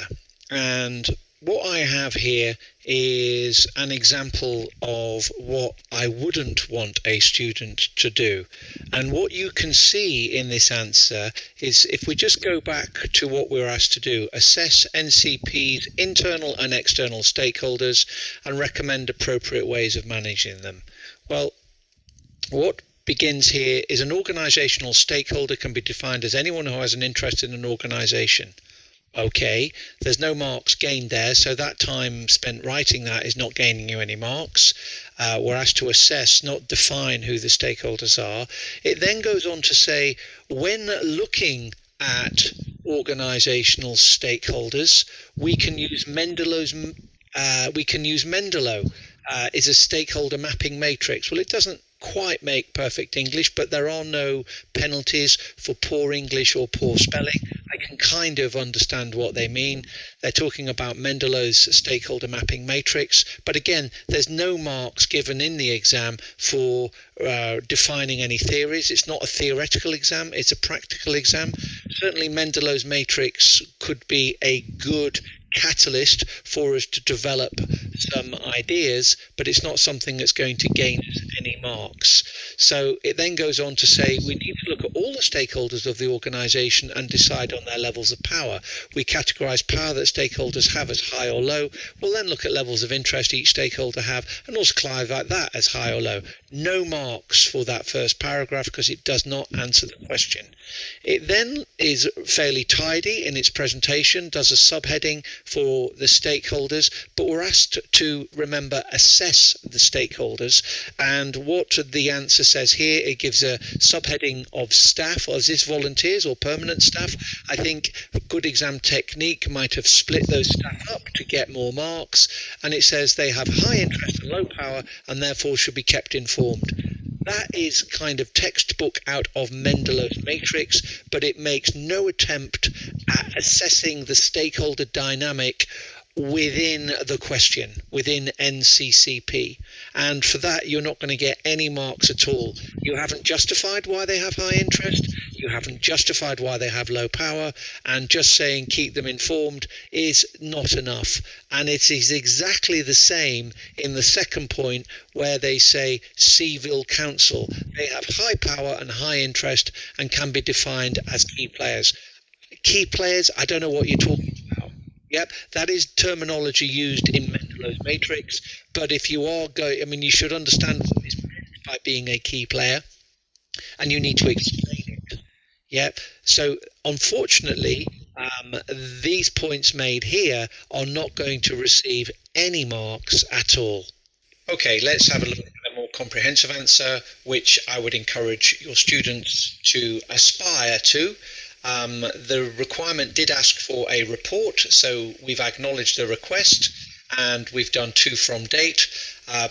And what I have here is an example of what I wouldn't want a student to do. And what you can see in this answer is, if we just go back to what we were asked to do, assess Nccp's internal and external stakeholders and recommend appropriate ways of managing them. Well, what begins here is an organizational stakeholder can be defined as anyone who has an interest in an organization. Okay, there's no marks gained there, so that time spent writing that is not gaining you any marks. We're asked to assess, not define, who the stakeholders are. It then goes on to say, when looking at organizational stakeholders, we can use Mendelow's Mendello is a stakeholder mapping matrix. Well, it doesn't quite make perfect English, but there are no penalties for poor English or poor spelling. I can kind of understand what they mean. They're talking about Mendelow's stakeholder mapping matrix, but again, there's no marks given in the exam for defining any theories. It's not a theoretical exam, it's a practical exam. Certainly Mendelow's matrix could be a good catalyst for us to develop some ideas, but it's not something that's going to gain us any marks. So it then goes on to say we need to look at all the stakeholders of the organization and decide on their levels of power. We categorize power that stakeholders have as high or low. We'll then look at levels of interest each stakeholder have and also classify that as high or low. No marks for that first paragraph because it does not answer the question. It then is fairly tidy in its presentation, does a subheading for the stakeholders, but we're asked to remember assess the stakeholders. And what the answer says here, it gives a subheading of staff, or is this volunteers or permanent staff? I think a good exam technique might have split those staff up to get more marks, and it says they have high interest and low power and therefore should be kept informed. That is kind of textbook out of Mendelow's matrix, but it makes no attempt at assessing the stakeholder dynamic within the question, within Nccp. And for that, you're not going to get any marks at all. You haven't justified why they have high interest, you haven't justified why they have low power, and just saying keep them informed is not enough. And it is exactly the same in the second point where they say civil counsel. They have high power and high interest and can be defined as key players. Key players, I don't know what you're talking about. Yep, that is terminology used in Mendelow's matrix, but if you are going, I mean, you should understand what is meant by being a key player, and you need to explain it. Yep, so unfortunately, these points made here are not going to receive any marks at all. Okay, let's have a look at a more comprehensive answer, which I would encourage your students to aspire to. The requirement did ask for a report, so we've acknowledged the request and we've done to from date.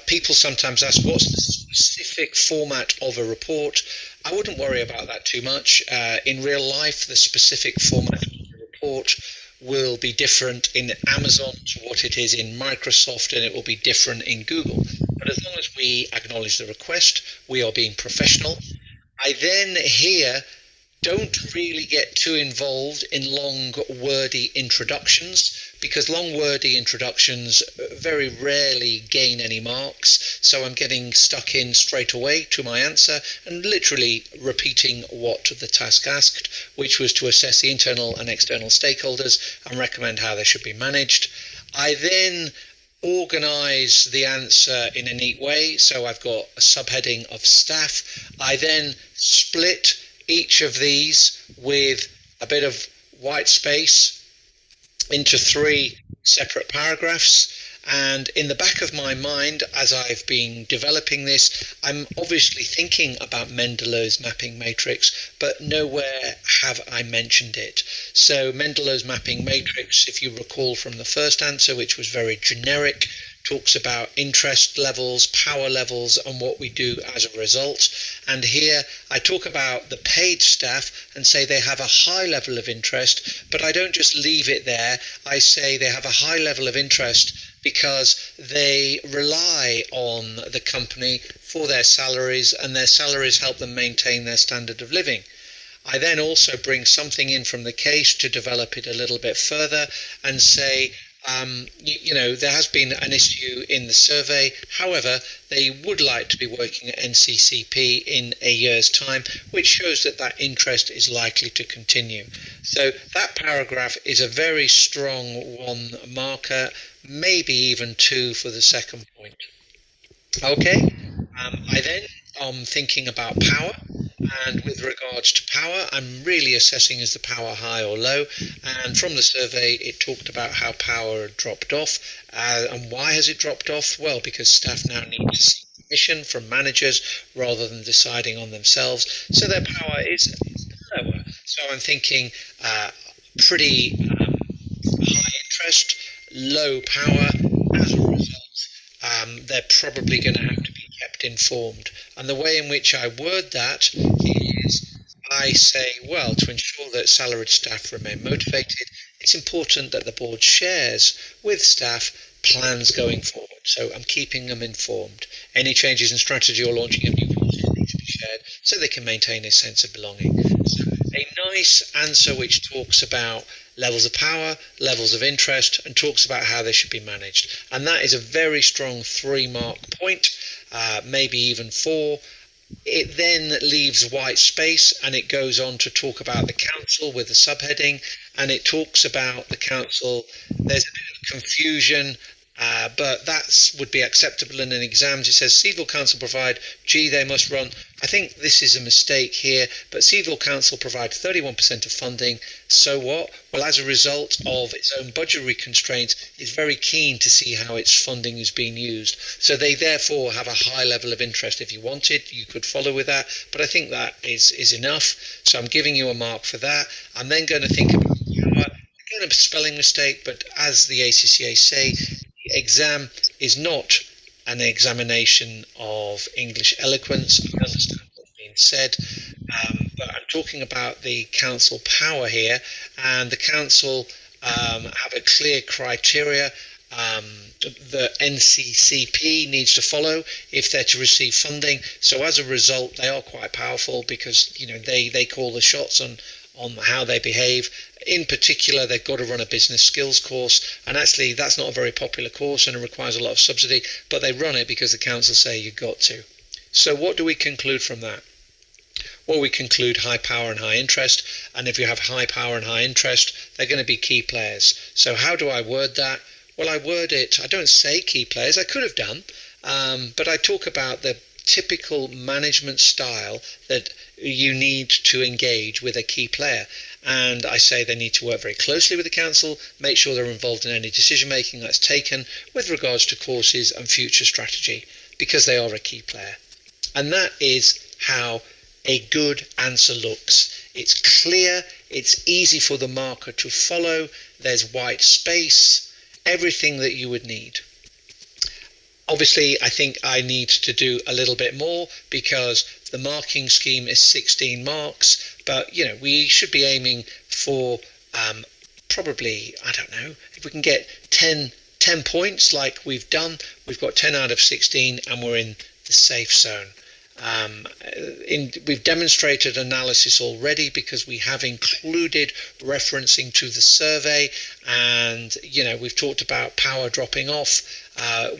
People sometimes ask what's the specific format of a report. I wouldn't worry about that too much. In real life, the specific format of the report will be different in Amazon to what it is in Microsoft, and it will be different in Google. But as long as we acknowledge the request, we are being professional. I then here don't really get too involved in long, wordy introductions, because long, wordy introductions very rarely gain any marks. So I'm getting stuck in straight away to my answer and literally repeating what the task asked, which was to assess the internal and external stakeholders and recommend how they should be managed. I then organize the answer in a neat way. So I've got a subheading of staff. I then split each of these with a bit of white space into 3 separate paragraphs. And in the back of my mind, as I've been developing this, I'm obviously thinking about Mendelow's mapping matrix, but nowhere have I mentioned it. So Mendelow's mapping matrix, if you recall from the first answer, which was very generic, talks about interest levels, power levels, and what we do as a result. And here I talk about the paid staff and say they have a high level of interest, but I don't just leave it there. I say they have a high level of interest because they rely on the company for their salaries, and their salaries help them maintain their standard of living. I then also bring something in from the case to develop it a little bit further and say, there has been an issue in the survey. However, they would like to be working at Nccp in a year's time, which shows that that interest is likely to continue. So that paragraph is a very strong one marker, maybe even two for the second point. Okay, I then am thinking about power. And with regards to power, I'm really assessing is the power high or low. And from the survey, it talked about how power had dropped off. And why has it dropped off? Well, because staff now need to seek permission from managers rather than deciding on themselves. So their power is lower. So I'm thinking pretty high interest, low power. As a result, they're probably going to have to be kept informed. And the way in which I word that is I say, well, to ensure that salaried staff remain motivated, it's important that the board shares with staff plans going forward. So I'm keeping them informed. Any changes in strategy or launching of new policies need to be shared so they can maintain a sense of belonging. So a nice answer which talks about levels of power, levels of interest, and talks about how they should be managed. And that is a very strong 3-mark point, maybe even 4. It then leaves white space and it goes on to talk about the council with a subheading, and it talks about the council. There's a bit of confusion, but that would be acceptable in an exam. It says Cville Council provide, they must run. I think this is a mistake here, but Cville Council provide 31% of funding. So what? Well, as a result of its own budgetary constraints, it's very keen to see how its funding is being used. So they therefore have a high level of interest. If you wanted, you could follow with that, but I think that is enough. So I'm giving you a mark for that. I'm then going to think about power. Again, a spelling mistake, but as the ACCA say, the exam is not an examination of English eloquence. I understand what's being said, but I'm talking about the council power here, and the council have a clear criteria that Nccp needs to follow if they're to receive funding. So as a result, they are quite powerful because they call the shots on how they behave. In particular, they've got to run a business skills course, and actually that's not a very popular course and it requires a lot of subsidy, but they run it because the council say you've got to. So what do we conclude from that? Well, we conclude high power and high interest, and if you have high power and high interest, they're going to be key players. So how do I word that? Well, I word it, I don't say key players, I could have done, but I talk about the typical management style that you need to engage with a key player. And I say they need to work very closely with the council, make sure they're involved in any decision making that's taken with regards to courses and future strategy, because they are a key player. And that is how a good answer looks. It's clear, it's easy for the marker to follow, there's white space, everything that you would need. Obviously, I think I need to do a little bit more because the marking scheme is 16 marks, but we should be aiming for probably, I don't know, if we can get 10 points like we've done, we've got 10 out of 16 and we're in the safe zone. We've demonstrated analysis already because we have included referencing to the survey, and we've talked about power dropping off,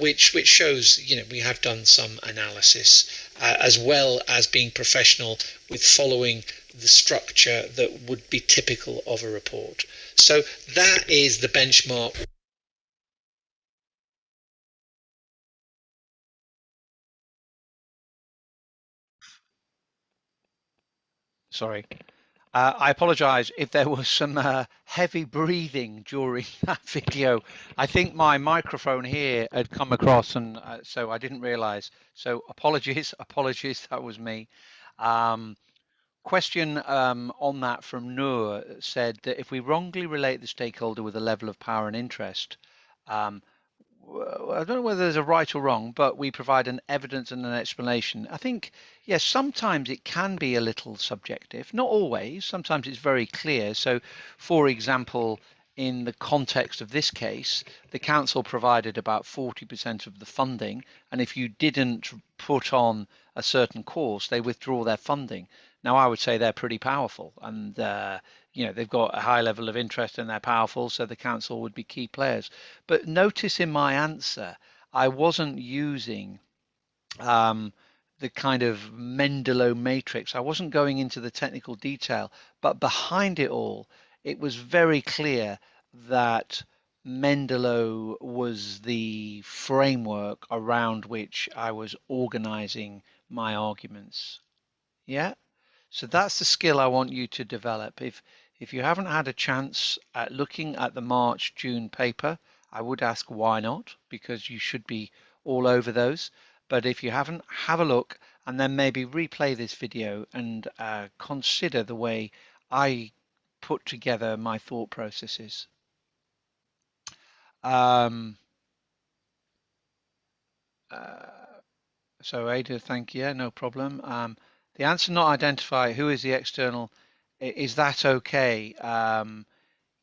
which shows we have done some analysis, as well as being professional with following the structure that would be typical of a report. So that is the benchmark. Sorry. I apologize if there was some heavy breathing during that video. I think my microphone here had come across, and so I didn't realize. So apologies, that was me. Question on that from Noor said that if we wrongly relate the stakeholder with a level of power and interest, I don't know whether there's a right or wrong, but we provide an evidence and an explanation. I think, yes, sometimes it can be a little subjective, not always. Sometimes it's very clear. So, for example, in the context of this case, the council provided about 40% of the funding, and if you didn't put on a certain course, they withdraw their funding. Now, I would say they're pretty powerful, and they've got a high level of interest and they're powerful, so the council would be key players. But notice in my answer, I wasn't using the kind of Mendeley matrix. I wasn't going into the technical detail, but behind it all, it was very clear that Mendeley was the framework around which I was organizing my arguments. Yeah. So that's the skill I want you to develop. If you haven't had a chance at looking at the March, June paper, I would ask why not, because you should be all over those. But if you haven't, have a look and then maybe replay this video and consider the way I put together my thought processes. So Ada, thank you. Yeah, no problem. The answer not identify who is the external, is that okay?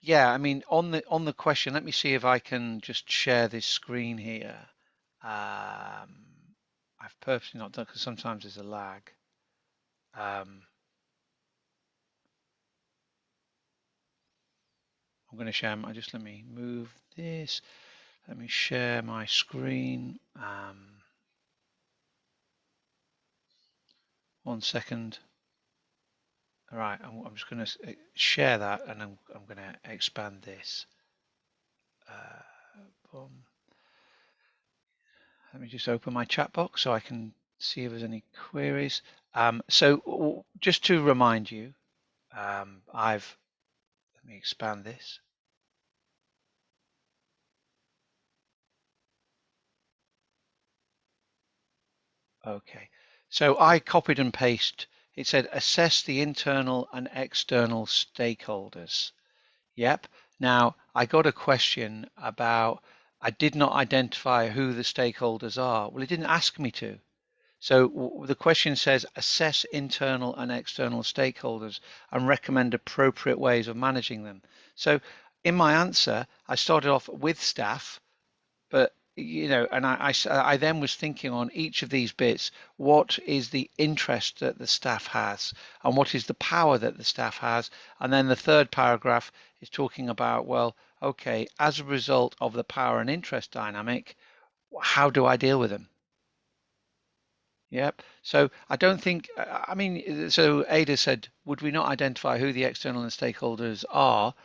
Yeah, I mean on the question, let me see if I can just share this screen here. I've purposely not done because sometimes there's a lag. I'm going to share. Just let me move this. Let me share my screen. 1 second. All right, I'm just going to share that, and I'm going to expand this. Boom. Let me just open my chat box so I can see if there's any queries. So just to remind you, let me expand this. Okay, so I copied and pasted. It said assess the internal and external stakeholders. Yep. Now I got a question about I did not identify who the stakeholders are. Well, it didn't ask me to. So the question says assess internal and external stakeholders and recommend appropriate ways of managing them. So in my answer, I started off with staff, but and I then was thinking on each of these bits, what is the interest that the staff has and what is the power that the staff has? And then the third paragraph is talking about, well, okay, as a result of the power and interest dynamic, how do I deal with them? Yep. So I don't think, I mean, so Ada said, would we not identify who the external and stakeholders are?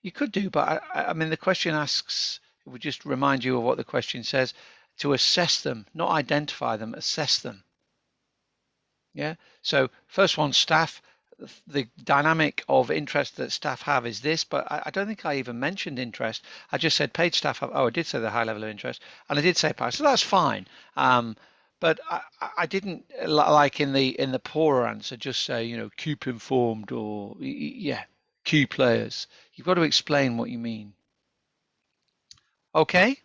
You could do, but I mean, the question asks, it would just remind you of what the question says, to assess them, not identify them, assess them. Yeah. So first one, staff, the dynamic of interest that staff have is this, but I don't think I even mentioned interest. I just said paid staff have, I did say the high level of interest, and I did say power, so that's fine. But I didn't, like in the poorer answer, just say, keep informed or, yeah, key players. You've got to explain what you mean. Okay?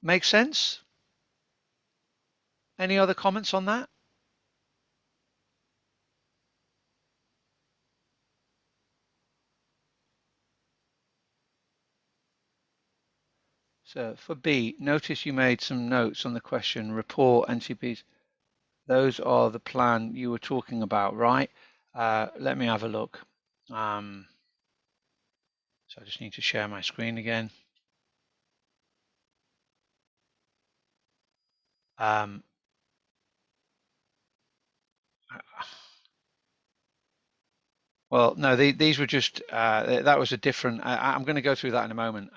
Makes sense? Any other comments on that? So for B, notice you made some notes on the question, report NCPs. Those are the plan you were talking about, right? Let me have a look. So I just need to share my screen again. Well, no, these were just, that was a different, I'm going to go through that in a moment.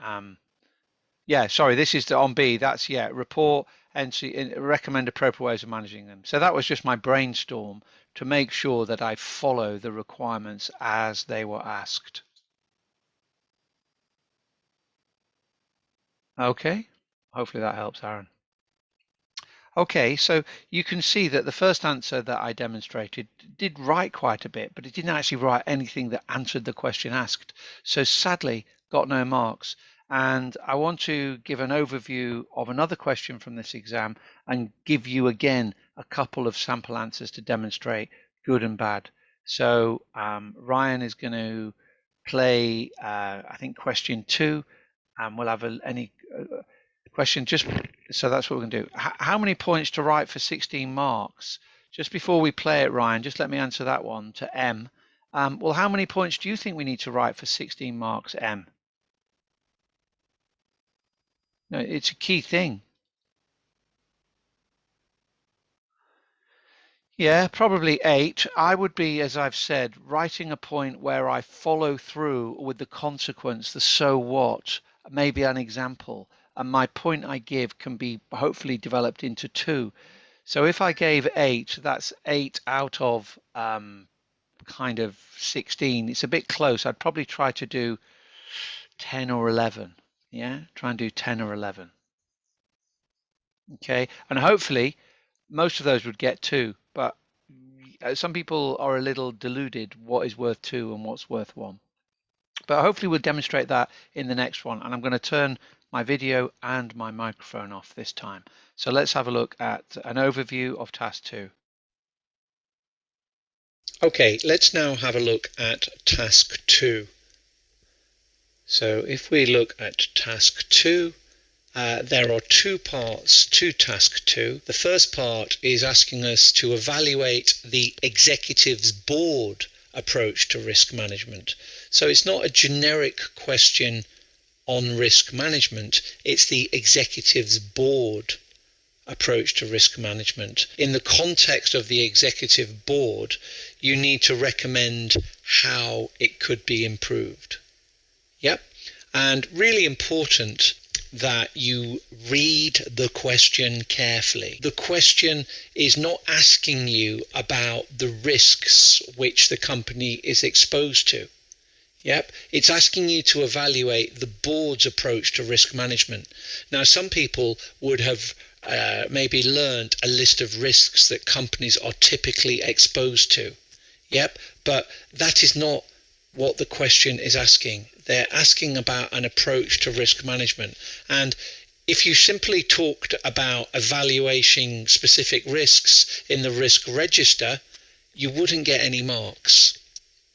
Yeah, sorry, this is on B. That's, yeah, report and recommend appropriate ways of managing them. So that was just my brainstorm to make sure that I follow the requirements as they were asked. Okay, hopefully that helps, Aaron. Okay, so you can see that the first answer that I demonstrated did write quite a bit, but it didn't actually write anything that answered the question asked. So sadly, got no marks. And I want to give an overview of another question from this exam and give you again a couple of sample answers to demonstrate good and bad. So Ryan is going to play, I think, question 2, and we'll have any question. Just so that's what we're going to do. How many points to write for 16 marks? Just before we play it, Ryan, just let me answer that one to M. Well, how many points do you think we need to write for 16 marks, M? No, it's a key thing. Yeah, probably 8. I would be, as I've said, writing a point where I follow through with the consequence, the so what, maybe an example, and my point I give can be hopefully developed into 2. So if I gave 8, that's 8 out of kind of 16. It's a bit close. I'd probably try to do 10 or 11. Yeah, try and do 10 or 11. Okay, and hopefully most of those would get 2, but some people are a little deluded what is worth 2 and what's worth 1. But hopefully we'll demonstrate that in the next one, and I'm going to turn my video and my microphone off this time. So let's have a look at an overview of task 2. Okay, let's now have a look at task 2. So if we look at task 2, there are 2 parts to task 2. The first part is asking us to evaluate the executive's board approach to risk management. So it's not a generic question on risk management, it's the executive's board approach to risk management. In the context of the executive board, you need to recommend how it could be improved. Yep, and really important that you read the question carefully. The question is not asking you about the risks which the company is exposed to. Yep, it's asking you to evaluate the board's approach to risk management. Now, some people would have maybe learned a list of risks that companies are typically exposed to. Yep, but that is not what the question is asking. They're asking about an approach to risk management. And if you simply talked about evaluating specific risks in the risk register, you wouldn't get any marks.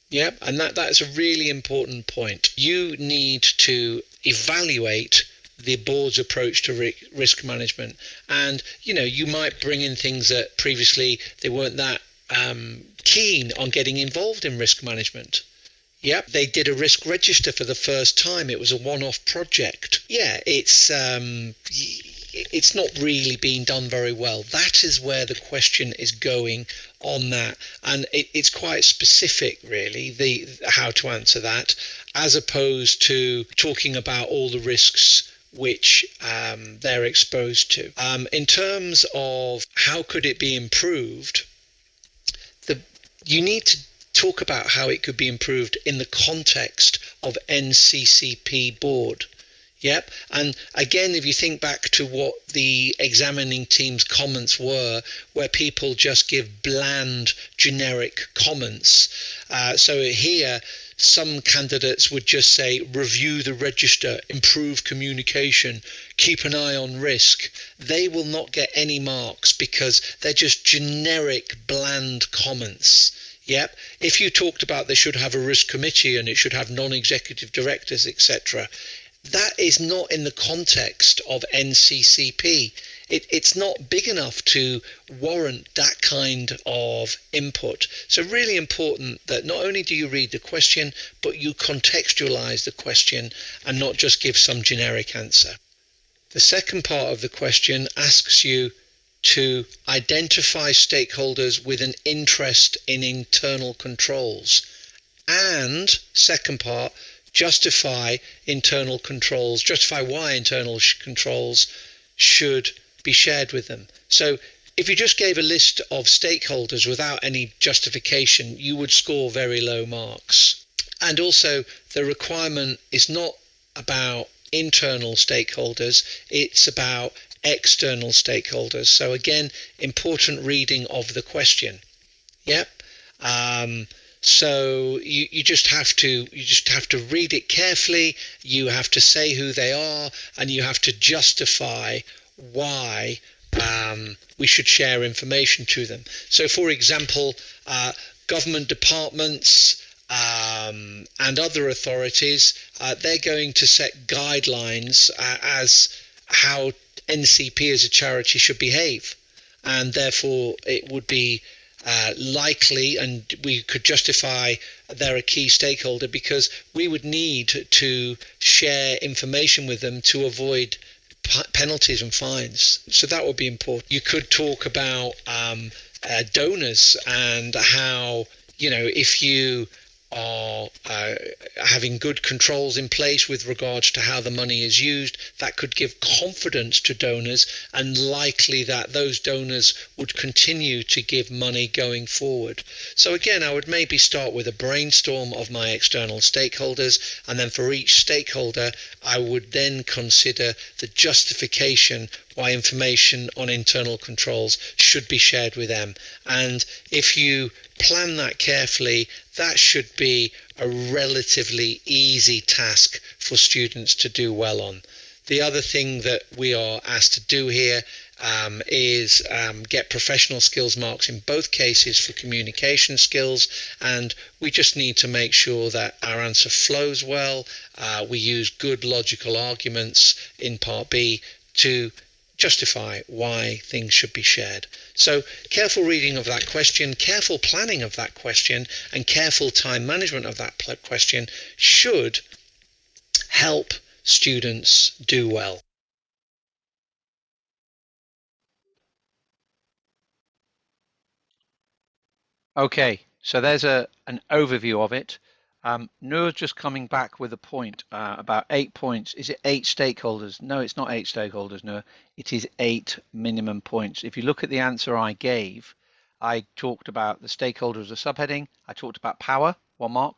Yep, and that's a really important point. You need to evaluate the board's approach to risk management. And, you might bring in things that previously they weren't that keen on getting involved in risk management. Yep, they did a risk register for the first time. It was a one-off project. Yeah, it's not really being done very well. That is where the question is going on that, and it's quite specific, really, how to answer that, as opposed to talking about all the risks which they're exposed to. In terms of how could it be improved, you need to talk about how it could be improved in the context of Nccp board. Yep, and again, if you think back to what the examining team's comments were, where people just give bland, generic comments. So here, some candidates would just say, review the register, improve communication, keep an eye on risk. They will not get any marks because they're just generic, bland comments. Yep, if you talked about they should have a risk committee and it should have non-executive directors, etc., that is not in the context of Nccp. It's not big enough to warrant that kind of input. So really important that not only do you read the question, but you contextualize the question and not just give some generic answer. The second part of the question asks you to identify stakeholders with an interest in internal controls. And second part, justify why internal controls should be shared with them. So if you just gave a list of stakeholders without any justification, you would score very low marks. And also, the requirement is not about internal stakeholders, it's about external stakeholders. So again, important reading of the question. Yep. So you just have to read it carefully. You have to say who they are, and you have to justify why we should share information to them. So, for example, government departments and other authorities, they're going to set guidelines as how NCP as a charity should behave, and therefore it would be likely, and we could justify they're a key stakeholder because we would need to share information with them to avoid penalties and fines. So that would be important. You could talk about donors and how, if you are having good controls in place with regards to how the money is used, that could give confidence to donors, and likely that those donors would continue to give money going forward. So again, I would maybe start with a brainstorm of my external stakeholders, and then for each stakeholder I would then consider the justification why information on internal controls should be shared with them. And if you plan that carefully, that should be a relatively easy task for students to do well on. The other thing that we are asked to do here is get professional skills marks in both cases for communication skills, and we just need to make sure that our answer flows well. We use good logical arguments in part B to justify why things should be shared. So careful reading of that question, careful planning of that question, and careful time management of that question should help students do well. Okay, so there's an overview of it. Noor's just coming back with a point about 8 points. Is it 8 stakeholders? No, it's not 8 stakeholders, Noor. It is 8 minimum points. If you look at the answer I gave, I talked about the stakeholders as a subheading. I talked about power, 1 mark,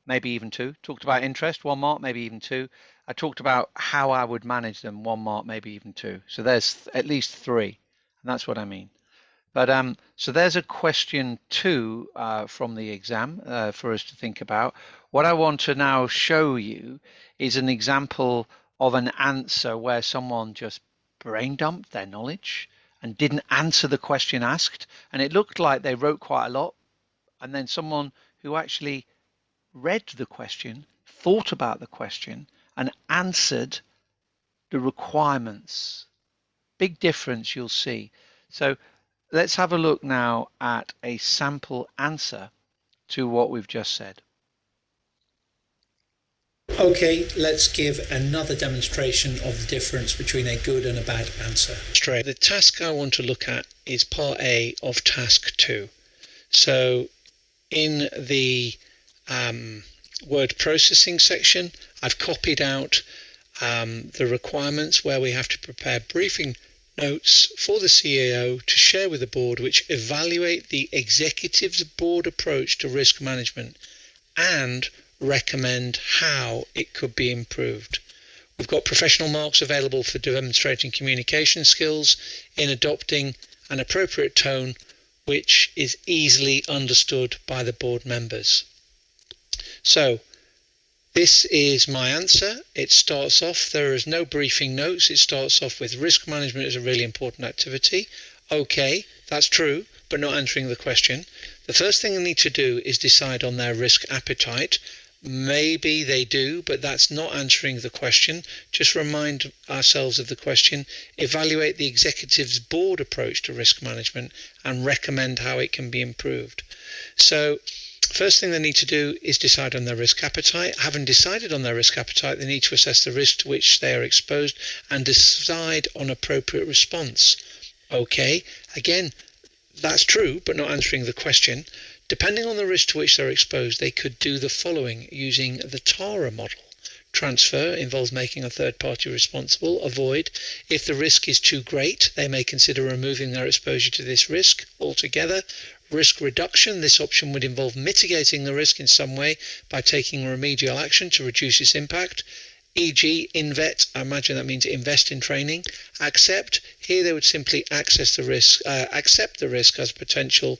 maybe even 2. Talked about interest, 1 mark, maybe even 2. I talked about how I would manage them, 1 mark, maybe even 2. So there's at least 3, and that's what I mean. But so there's a question 2 from the exam for us to think about. What I want to now show you is an example of an answer where someone just brain dumped their knowledge and didn't answer the question asked. And it looked like they wrote quite a lot. And then someone who actually read the question, thought about the question, and answered the requirements. Big difference, you'll see. So let's have a look now at a sample answer to what we've just said. Okay, let's give another demonstration of the difference between a good and a bad answer. The task I want to look at is part A of task 2. So in the word processing section, I've copied out the requirements where we have to prepare briefing notes for the CAO to share with the board, which evaluate the executive's board approach to risk management and recommend how it could be improved. We've got professional marks available for demonstrating communication skills in adopting an appropriate tone which is easily understood by the board members. So this is my answer. It starts off, there is no briefing notes. It starts off with risk management is a really important activity. Okay, that's true, but not answering the question. The first thing they need to do is decide on their risk appetite. Maybe they do, but that's not answering the question. Just remind ourselves of the question. Evaluate the executive's board approach to risk management and recommend how it can be improved. So first thing they need to do is decide on their risk appetite. Having decided on their risk appetite, they need to assess the risk to which they are exposed and decide on appropriate response. Okay, again, that's true, but not answering the question. Depending on the risk to which they're exposed, they could do the following using the TARA model. Transfer involves making a third party responsible. Avoid. If the risk is too great, they may consider removing their exposure to this risk altogether. Risk reduction. This option would involve mitigating the risk in some way by taking remedial action to reduce its impact. E.g. INVET, I imagine that means invest in training. Accept. Here they would simply accept the risk as a potential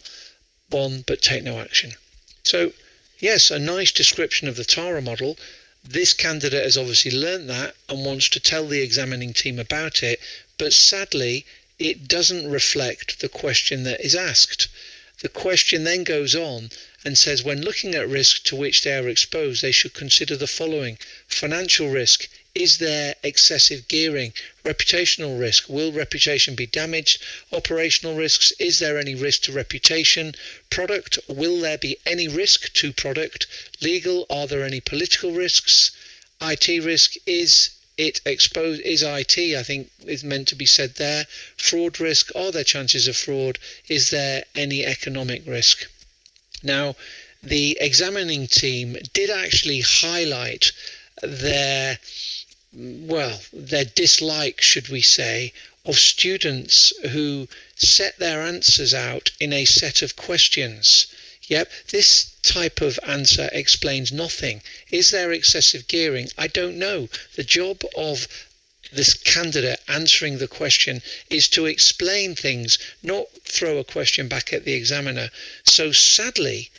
one, but take no action. So yes, a nice description of the TARA model. This candidate has obviously learned that and wants to tell the examining team about it, but sadly, it doesn't reflect the question that is asked. The question then goes on and says, when looking at risk to which they are exposed, they should consider the following: financial risk. Is there excessive gearing? Reputational risk. Will reputation be damaged? Operational risks. Is there any risk to reputation? Product. Will there be any risk to product? Legal. Are there any political risks? IT risk. Is it exposed? Is IT, I think, is meant to be said there. Fraud risk. Are there chances of fraud? Is there any economic risk? Now, the examining team did actually highlight their dislike, should we say, of students who set their answers out in a set of questions. Yep, this type of answer explains nothing. Is there excessive gearing? I don't know. The job of this candidate answering the question is to explain things, not throw a question back at the examiner. So sadly,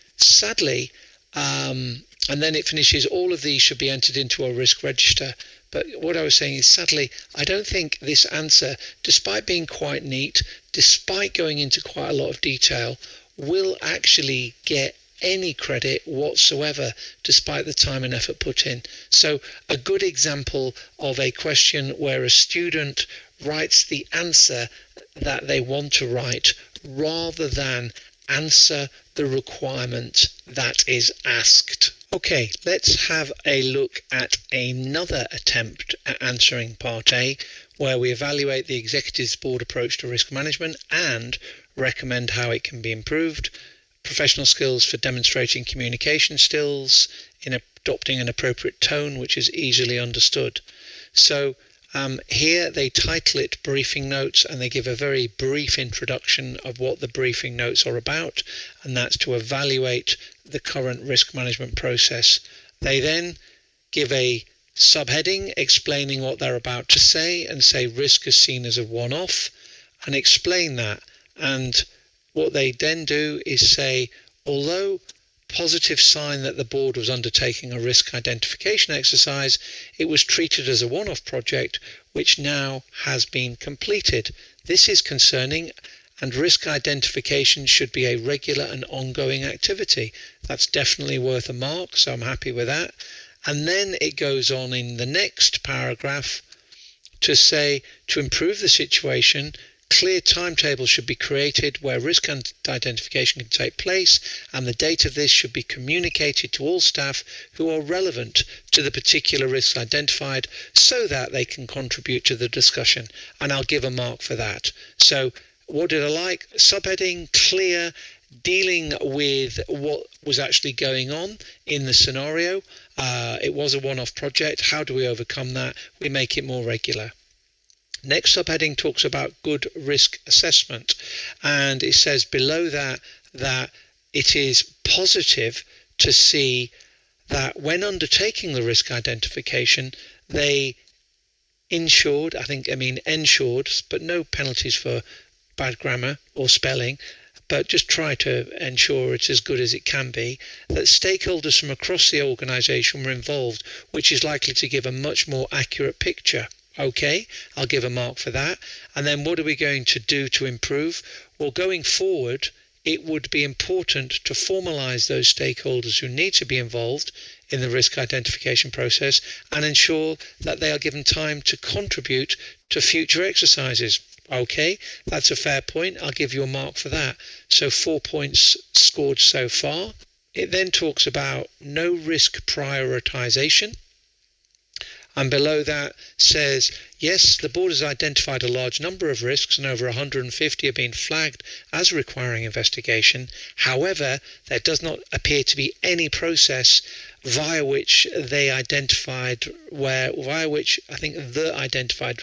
and then it finishes, all of these should be entered into a risk register. But what I was saying is, sadly, I don't think this answer, despite being quite neat, despite going into quite a lot of detail, will actually get any credit whatsoever, despite the time and effort put in. So a good example of a question where a student writes the answer that they want to write rather than answer the requirement that is asked. Okay, let's have a look at another attempt at answering Part A, where we evaluate the Executive's Board approach to risk management and recommend how it can be improved. Professional skills for demonstrating communication skills in adopting an appropriate tone which is easily understood. So here they title it briefing notes, and they give a very brief introduction of what the briefing notes are about, and that's to evaluate the current risk management process. They then give a subheading explaining what they're about to say and say risk is seen as a one-off and explain that. And what they then do is say, although positive sign that the board was undertaking a risk identification exercise, it was treated as a one-off project which now has been completed. This is concerning, and risk identification should be a regular and ongoing activity. That's definitely worth a mark, so I'm happy with that. And then it goes on in the next paragraph to say, to improve the situation, clear timetables should be created where risk identification can take place, and the date of this should be communicated to all staff who are relevant to the particular risks identified so that they can contribute to the discussion. And I'll give a mark for that. So what did I like? Subheading, clear, dealing with what was actually going on in the scenario. It was a one-off project. How do we overcome that? We make it more regular. Next subheading talks about good risk assessment, and it says below that it is positive to see that when undertaking the risk identification, they ensured, but no penalties for bad grammar or spelling, but just try to ensure it's as good as it can be, that stakeholders from across the organisation were involved, which is likely to give a much more accurate picture. Okay, I'll give a mark for that. And then what are we going to do to improve? Well, going forward, it would be important to formalise those stakeholders who need to be involved in the risk identification process and ensure that they are given time to contribute to future exercises. Okay, that's a fair point. I'll give you a mark for that. So 4 points scored so far. It then talks about no risk prioritisation. And below that says, yes, the board has identified a large number of risks and over 150 have been flagged as requiring investigation. However, there does not appear to be any process via which the identified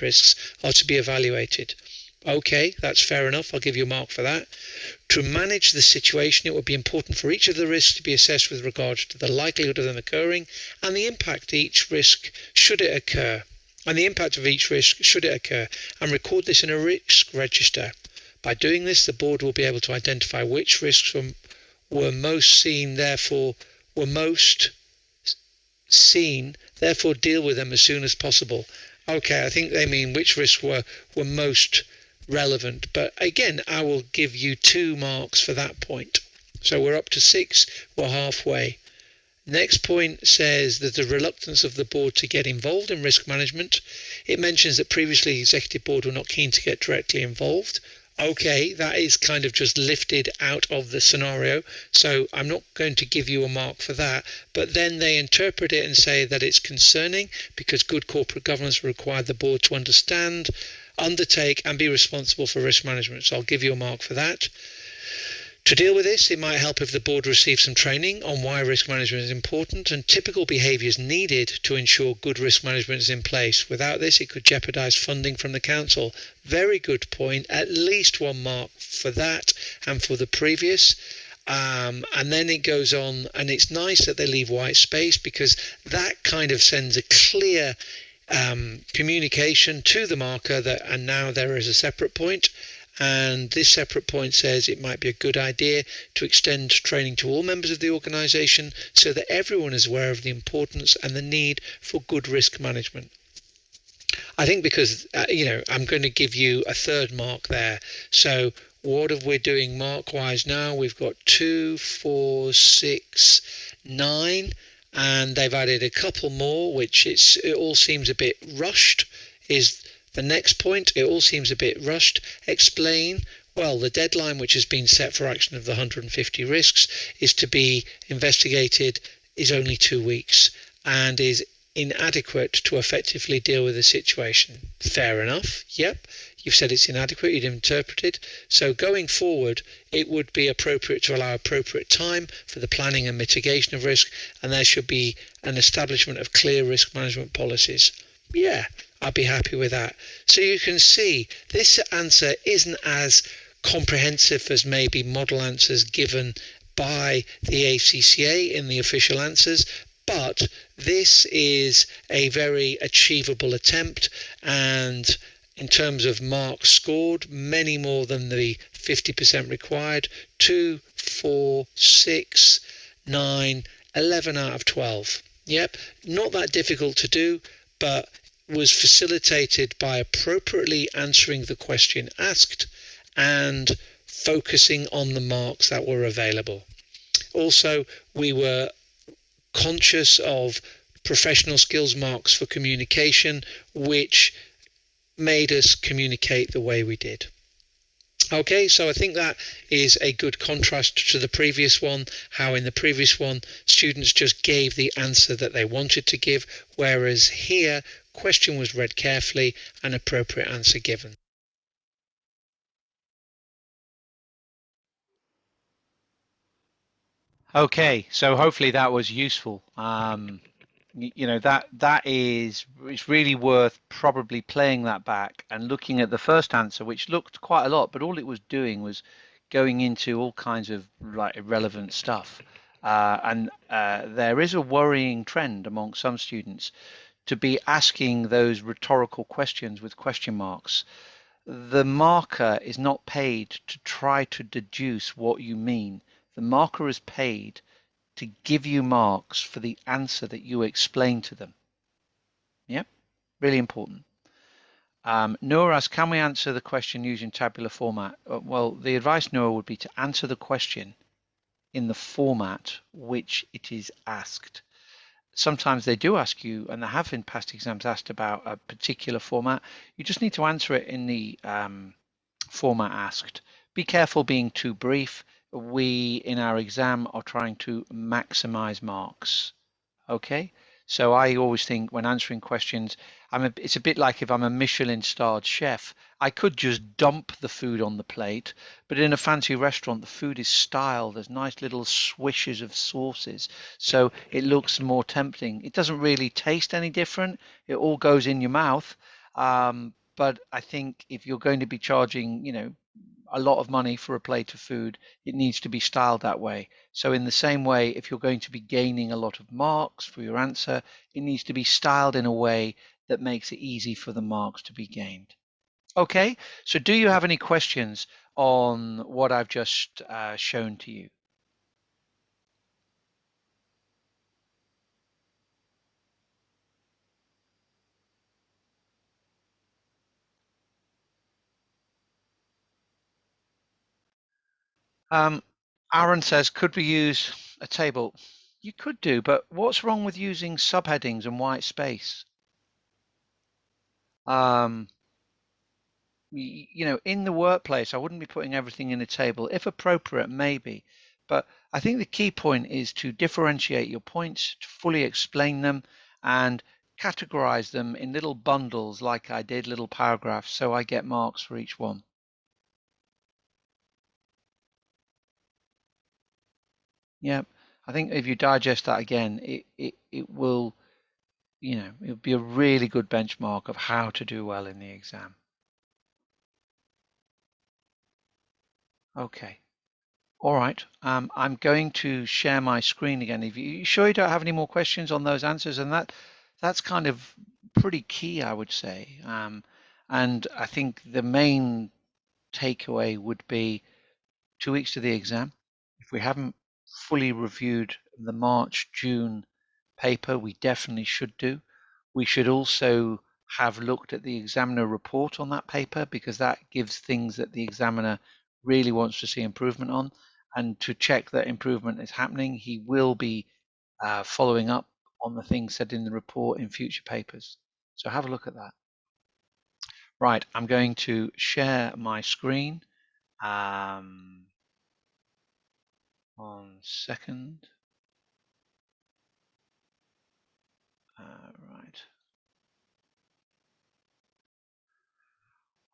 risks are to be evaluated. Okay, that's fair enough. I'll give you a mark for that. To manage the situation, it would be important for each of the risks to be assessed with regard to the likelihood of them occurring and the impact of each risk should it occur. And record this in a risk register. By doing this, the board will be able to identify which risks were most seen, therefore were most seen, therefore deal with them as soon as possible. Okay, I think they mean which risks were most relevant. But again, I will give you 2 marks for that point. So we're up to 6, we're halfway. Next point says that the reluctance of the board to get involved in risk management. It mentions that previously the executive board were not keen to get directly involved. Okay, that is kind of just lifted out of the scenario, so I'm not going to give you a mark for that. But then they interpret it and say that it's concerning because good corporate governance required the board to understand, undertake and be responsible for risk management. So I'll give you a mark for that. To deal with this, it might help if the board receives some training on why risk management is important and typical behaviours needed to ensure good risk management is in place. Without this, it could jeopardise funding from the council. Very good point. At least 1 mark for that and for the previous. And then it goes on, and it's nice that they leave white space because that kind of sends a clear communication to the marker that, and now there is a separate point. And this separate point says it might be a good idea to extend training to all members of the organisation so that everyone is aware of the importance and the need for good risk management. I think because, I'm going to give you a 3rd mark there. So what are we doing mark-wise now? We've got 2, 4, 6, 9, and they've added a couple more, which it all seems a bit rushed, is the next point. It all seems a bit rushed. Explain. Well, the deadline which has been set for action of the 150 risks is to be investigated is only 2 weeks and is inadequate to effectively deal with the situation. Fair enough. Yep. You've said it's inadequate, you've interpreted. So going forward, it would be appropriate to allow appropriate time for the planning and mitigation of risk, and there should be an establishment of clear risk management policies. Yeah, I'd be happy with that. So you can see this answer isn't as comprehensive as maybe model answers given by the ACCA in the official answers, but this is a very achievable attempt, and in terms of marks scored, many more than the 50% required. 2, 4, 6, 9, 11 out of 12. Yep, not that difficult to do, but was facilitated by appropriately answering the question asked and focusing on the marks that were available. Also, we were conscious of professional skills marks for communication, which made us communicate the way we did. Okay, so I think that is a good contrast to the previous one, how in the previous one students just gave the answer that they wanted to give, whereas here question was read carefully and appropriate answer given. Okay, so hopefully that was useful. It's really worth probably playing that back and looking at the first answer, which looked quite a lot, but all it was doing was going into all kinds of like irrelevant stuff. There is a worrying trend among some students to be asking those rhetorical questions with question marks. The marker is not paid to try to deduce what you mean. The marker is paid to give you marks for the answer that you explain to them. Yep, really important. Noor asks, can we answer the question using tabular format? Well, the advice, Noor, would be to answer the question in the format which it is asked. Sometimes they do ask you, and there have in past exams asked about a particular format. You just need to answer it in the format asked. Be careful being too brief. We, in our exam, are trying to maximize marks. Okay, so I always think when answering questions, it's a bit like if I'm a Michelin-starred chef, I could just dump the food on the plate, but in a fancy restaurant, the food is styled. There's nice little swishes of sauces, so it looks more tempting. It doesn't really taste any different. It all goes in your mouth. But I think if you're going to be charging, a lot of money for a plate of food, it needs to be styled that way. So in the same way, if you're going to be gaining a lot of marks for your answer, it needs to be styled in a way that makes it easy for the marks to be gained. Okay, so do you have any questions on what I've just shown to you? Aaron says, could we use a table? You could do, but what's wrong with using subheadings and white space? You know, in the workplace, I wouldn't be putting everything in a table. If appropriate, maybe. But I think the key point is to differentiate your points, to fully explain them, and categorize them in little bundles like I did, little paragraphs, so I get marks for each one. Yeah, I think if you digest that again, it will, you know, it'll be a really good benchmark of how to do well in the exam. Okay. All right. I'm going to share my screen again. If you sure you don't have any more questions on those answers, and that's kind of pretty key, I would say. And I think the main takeaway would be 2 weeks to the exam. If we haven't fully reviewed the March, June paper, we definitely should do. We should also have looked at the examiner report on that paper, because that gives things that the examiner really wants to see improvement on. And to check that improvement is happening, he will be following up on the things said in the report in future papers. So have a look at that. Right, I'm going to share my screen. 1 second. Right.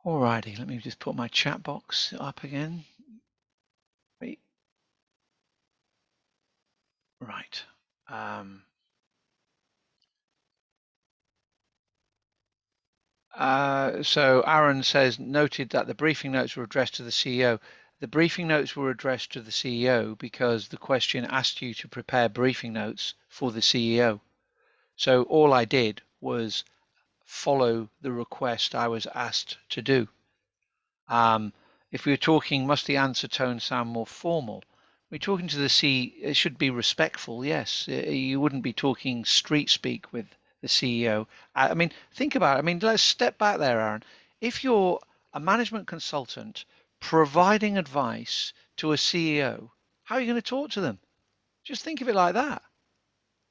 Alrighty, let me just put my chat box up again. Wait. Right. So Aaron says, noted that the briefing notes were addressed to the CEO. The briefing notes were addressed to the CEO because the question asked you to prepare briefing notes for the CEO. So all I did was follow the request I was asked to do. If we were talking, must the answer tone sound more formal? We're talking to the C, it should be respectful, yes. You wouldn't be talking street speak with the CEO. I mean, think about it. I mean, let's step back there, Aaron. If you're a management consultant providing advice to a CEO, how are you going to talk to them? Just think of it like that.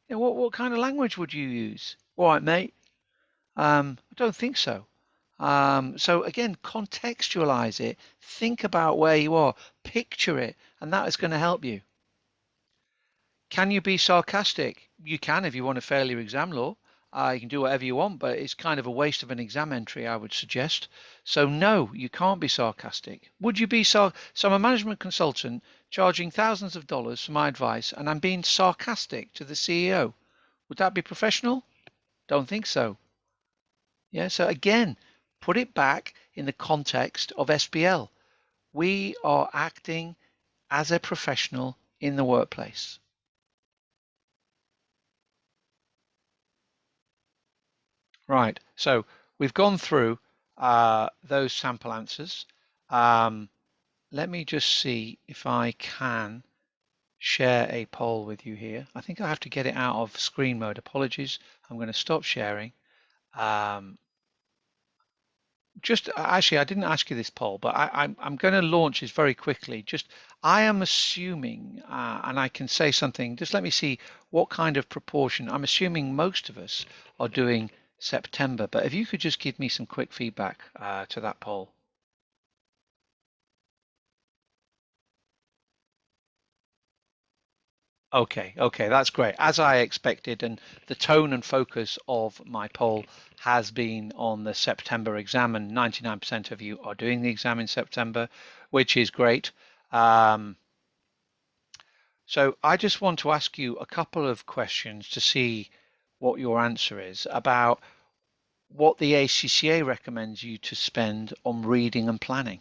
You know, what kind of language would you use? All right, mate. I don't think so. So again, contextualize it. Think about where you are. Picture it, and that is going to help you. Can you be sarcastic? You can if you want to fail your exam law. You can do whatever you want, but it's kind of a waste of an exam entry, I would suggest. So no, you can't be sarcastic. Would you be so I'm a management consultant charging thousands of dollars for my advice, and I'm being sarcastic to the CEO. Would that be professional? Don't think so. Yeah, so again, put it back in the context of SBL. We are acting as a professional in the workplace. Right, so we've gone through those sample answers. Let me just see if I can share a poll with you here. I think I have to get it out of screen mode. Apologies. I'm going to stop sharing. Just actually, I didn't ask you this poll, but I'm going to launch this very quickly. Just, I am assuming, and I can say something, just let me see what kind of proportion. I'm assuming most of us are doing September, but if you could just give me some quick feedback to that poll. Okay, that's great. As I expected, and the tone and focus of my poll has been on the September exam, and 99% of you are doing the exam in September, which is great. So I just want to ask you a couple of questions to see what your answer is about what the ACCA recommends you to spend on reading and planning.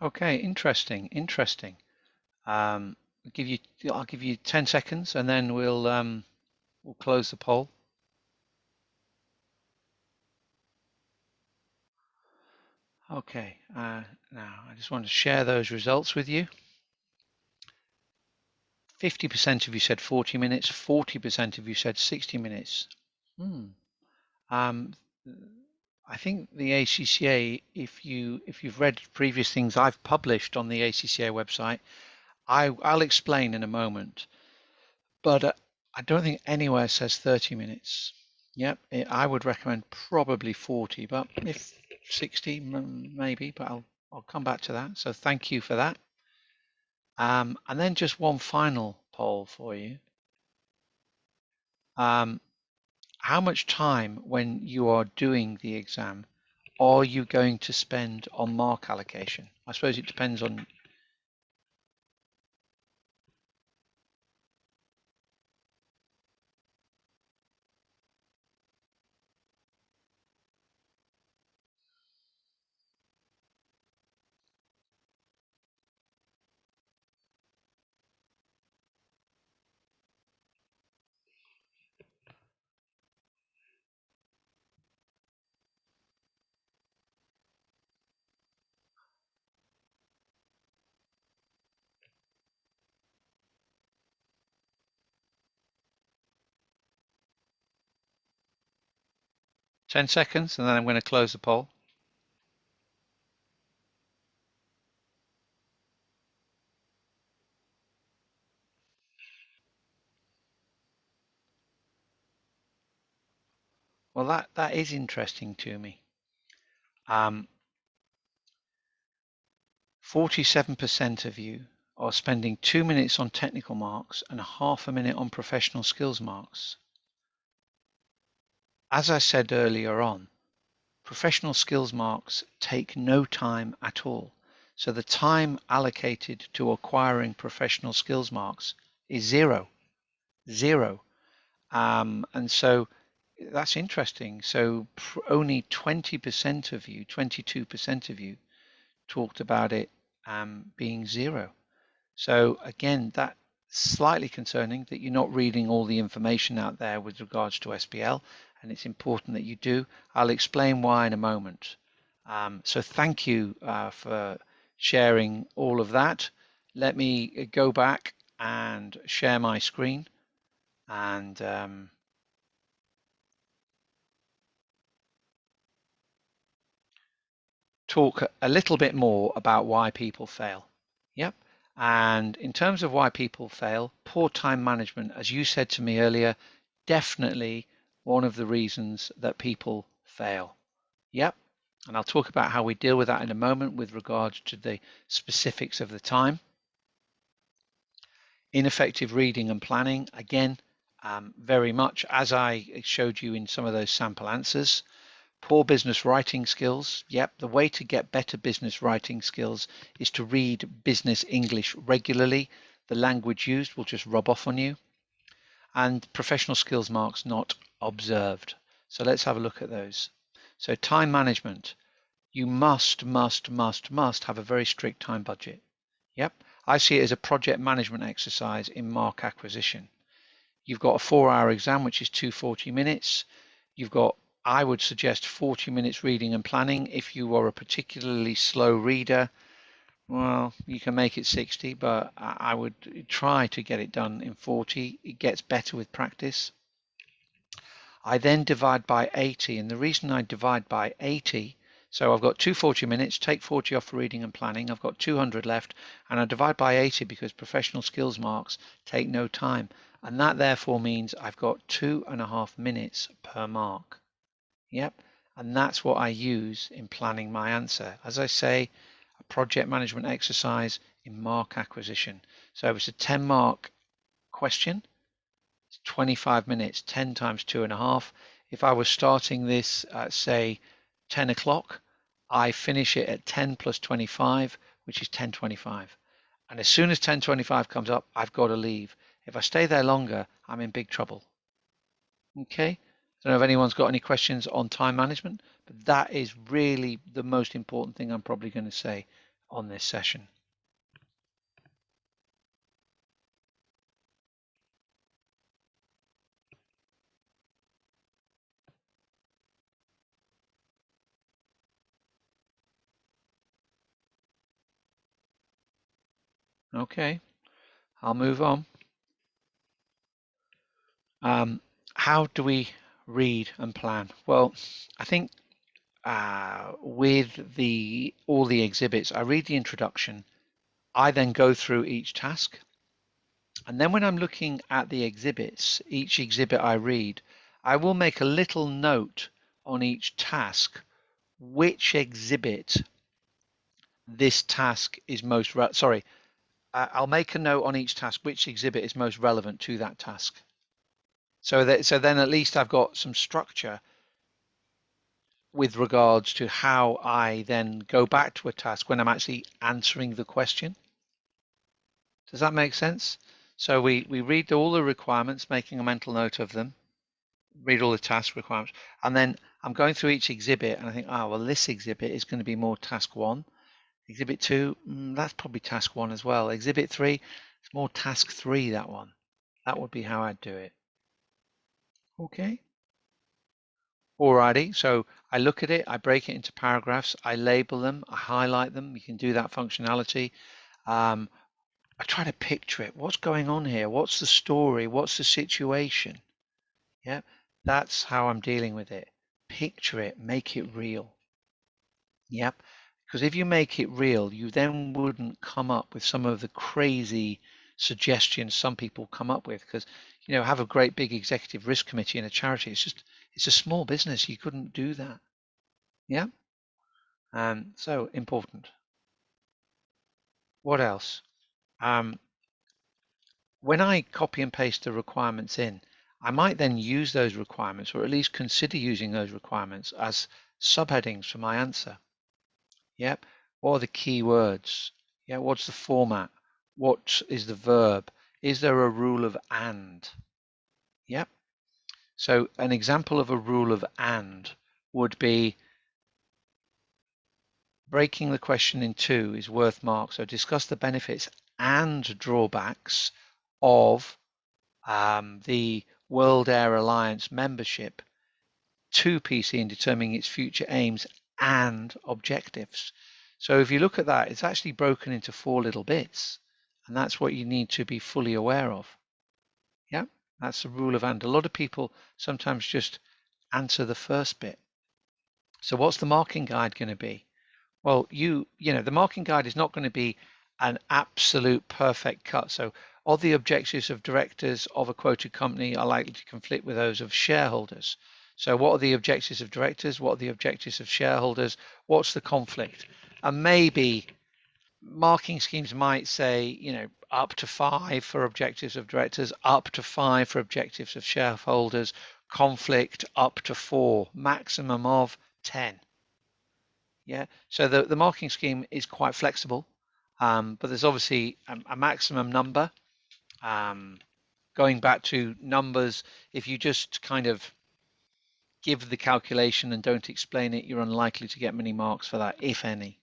Okay, interesting. I'll give you 10 seconds, and then we'll close the poll. Okay, now I just want to share those results with you. 50% of you said 40 minutes, 40% of you said 60 minutes. I think the ACCA, if you've read previous things I've published on the ACCA website, I'll explain in a moment. But I don't think anywhere says 30 minutes. Yep, I would recommend probably 40, but if 60, maybe, but I'll come back to that. So thank you for that. And then just one final poll for you. How much time when you are doing the exam are you going to spend on mark allocation? I suppose it depends on. Ten seconds, and then I'm going to close the poll. Well, that is interesting to me. 47% of you are spending 2 minutes on technical marks and half a minute on professional skills marks. As I said earlier on, professional skills marks take no time at all. So the time allocated to acquiring professional skills marks is zero. And so that's interesting. So only 20% of you, 22% of you talked about it being zero. So again, that's slightly concerning that you're not reading all the information out there with regards to SBL, and it's important that you do. I'll explain why in a moment. So thank you for sharing all of that. Let me go back and share my screen and talk a little bit more about why people fail. Yep. And in terms of why people fail, poor time management, as you said to me earlier, definitely one of the reasons that people fail. Yep. And I'll talk about how we deal with that in a moment with regards to the specifics of the time. Ineffective reading and planning, again, very much as I showed you in some of those sample answers. Poor business writing skills. Yep, the way to get better business writing skills is to read business English regularly. The language used will just rub off on you. And professional skills marks not observed. So let's have a look at those. So time management. You must have a very strict time budget. Yep, I see it as a project management exercise in mark acquisition. You've got a 4-hour exam, which is 240 minutes. You've got, I would suggest, 40 minutes reading and planning. If you are a particularly slow reader, well, you can make it 60, but I would try to get it done in 40. It gets better with practice. I then divide by 80, and the reason I divide by 80, so I've got 240 minutes, take 40 off for reading and planning, I've got 200 left, and I divide by 80 because professional skills marks take no time. And that therefore means I've got 2.5 minutes per mark. Yep, and that's what I use in planning my answer. As I say, a project management exercise in mark acquisition. So it's a 10-mark question. It's 25 minutes, 10 times 2.5. If I was starting this at, say, 10 o'clock, I finish it at 10 plus 25, which is 10:25. And as soon as 10:25 comes up, I've got to leave. If I stay there longer, I'm in big trouble. Okay, I don't know if anyone's got any questions on time management, but that is really the most important thing I'm probably going to say on this session. Okay, I'll move on. How do we read and plan? Well, I think with all the exhibits, I read the introduction. I then go through each task. And then when I'm looking at the exhibits, each exhibit I read, I will make a little note on each task which exhibit this task is most I'll make a note on each task which exhibit is most relevant to that task. So then at least I've got some structure with regards to how I then go back to a task when I'm actually answering the question. Does that make sense? So we read all the requirements, making a mental note of them, read all the task requirements, and then I'm going through each exhibit and I think, well, this exhibit is going to be more task 1. Exhibit 2, that's probably task 1 as well. Exhibit 3, it's more task 3, that one. That would be how I'd do it. Okay. Alrighty, so I look at it, I break it into paragraphs, I label them, I highlight them. You can do that functionality. I try to picture it. What's going on here? What's the story? What's the situation? Yeah, that's how I'm dealing with it. Picture it, make it real. Yep, because if you make it real, you then wouldn't come up with some of the crazy suggestions some people come up with. Because, you know, have a great big executive risk committee in a charity. It's a small business. You couldn't do that. Yeah. So important. What else? When I copy and paste the requirements in, I might then use those requirements, or at least consider using those requirements as subheadings for my answer. Yep. What are the key words? Yeah. What's the format? What is the verb? Is there a rule of and? Yep. So an example of a rule of and would be breaking the question in two is worth marks. So discuss the benefits and drawbacks of the World Air Alliance membership to PC in determining its future aims and objectives. So if you look at that, it's actually broken into 4 little bits, and that's what you need to be fully aware of. Yeah, that's the rule of and. A lot of people sometimes just answer the first bit. So what's the marking guide going to be? Well, you know, the marking guide is not going to be an absolute perfect cut. So all the objectives of directors of a quoted company are likely to conflict with those of shareholders. So what are the objectives of directors? What are the objectives of shareholders? What's the conflict? And maybe marking schemes might say, you know, up to 5 for objectives of directors, up to 5 for objectives of shareholders, conflict up to 4, maximum of 10. Yeah, so the marking scheme is quite flexible, but there's obviously a maximum number. Going back to numbers, if you just kind of give the calculation and don't explain it, you're unlikely to get many marks for that, if any.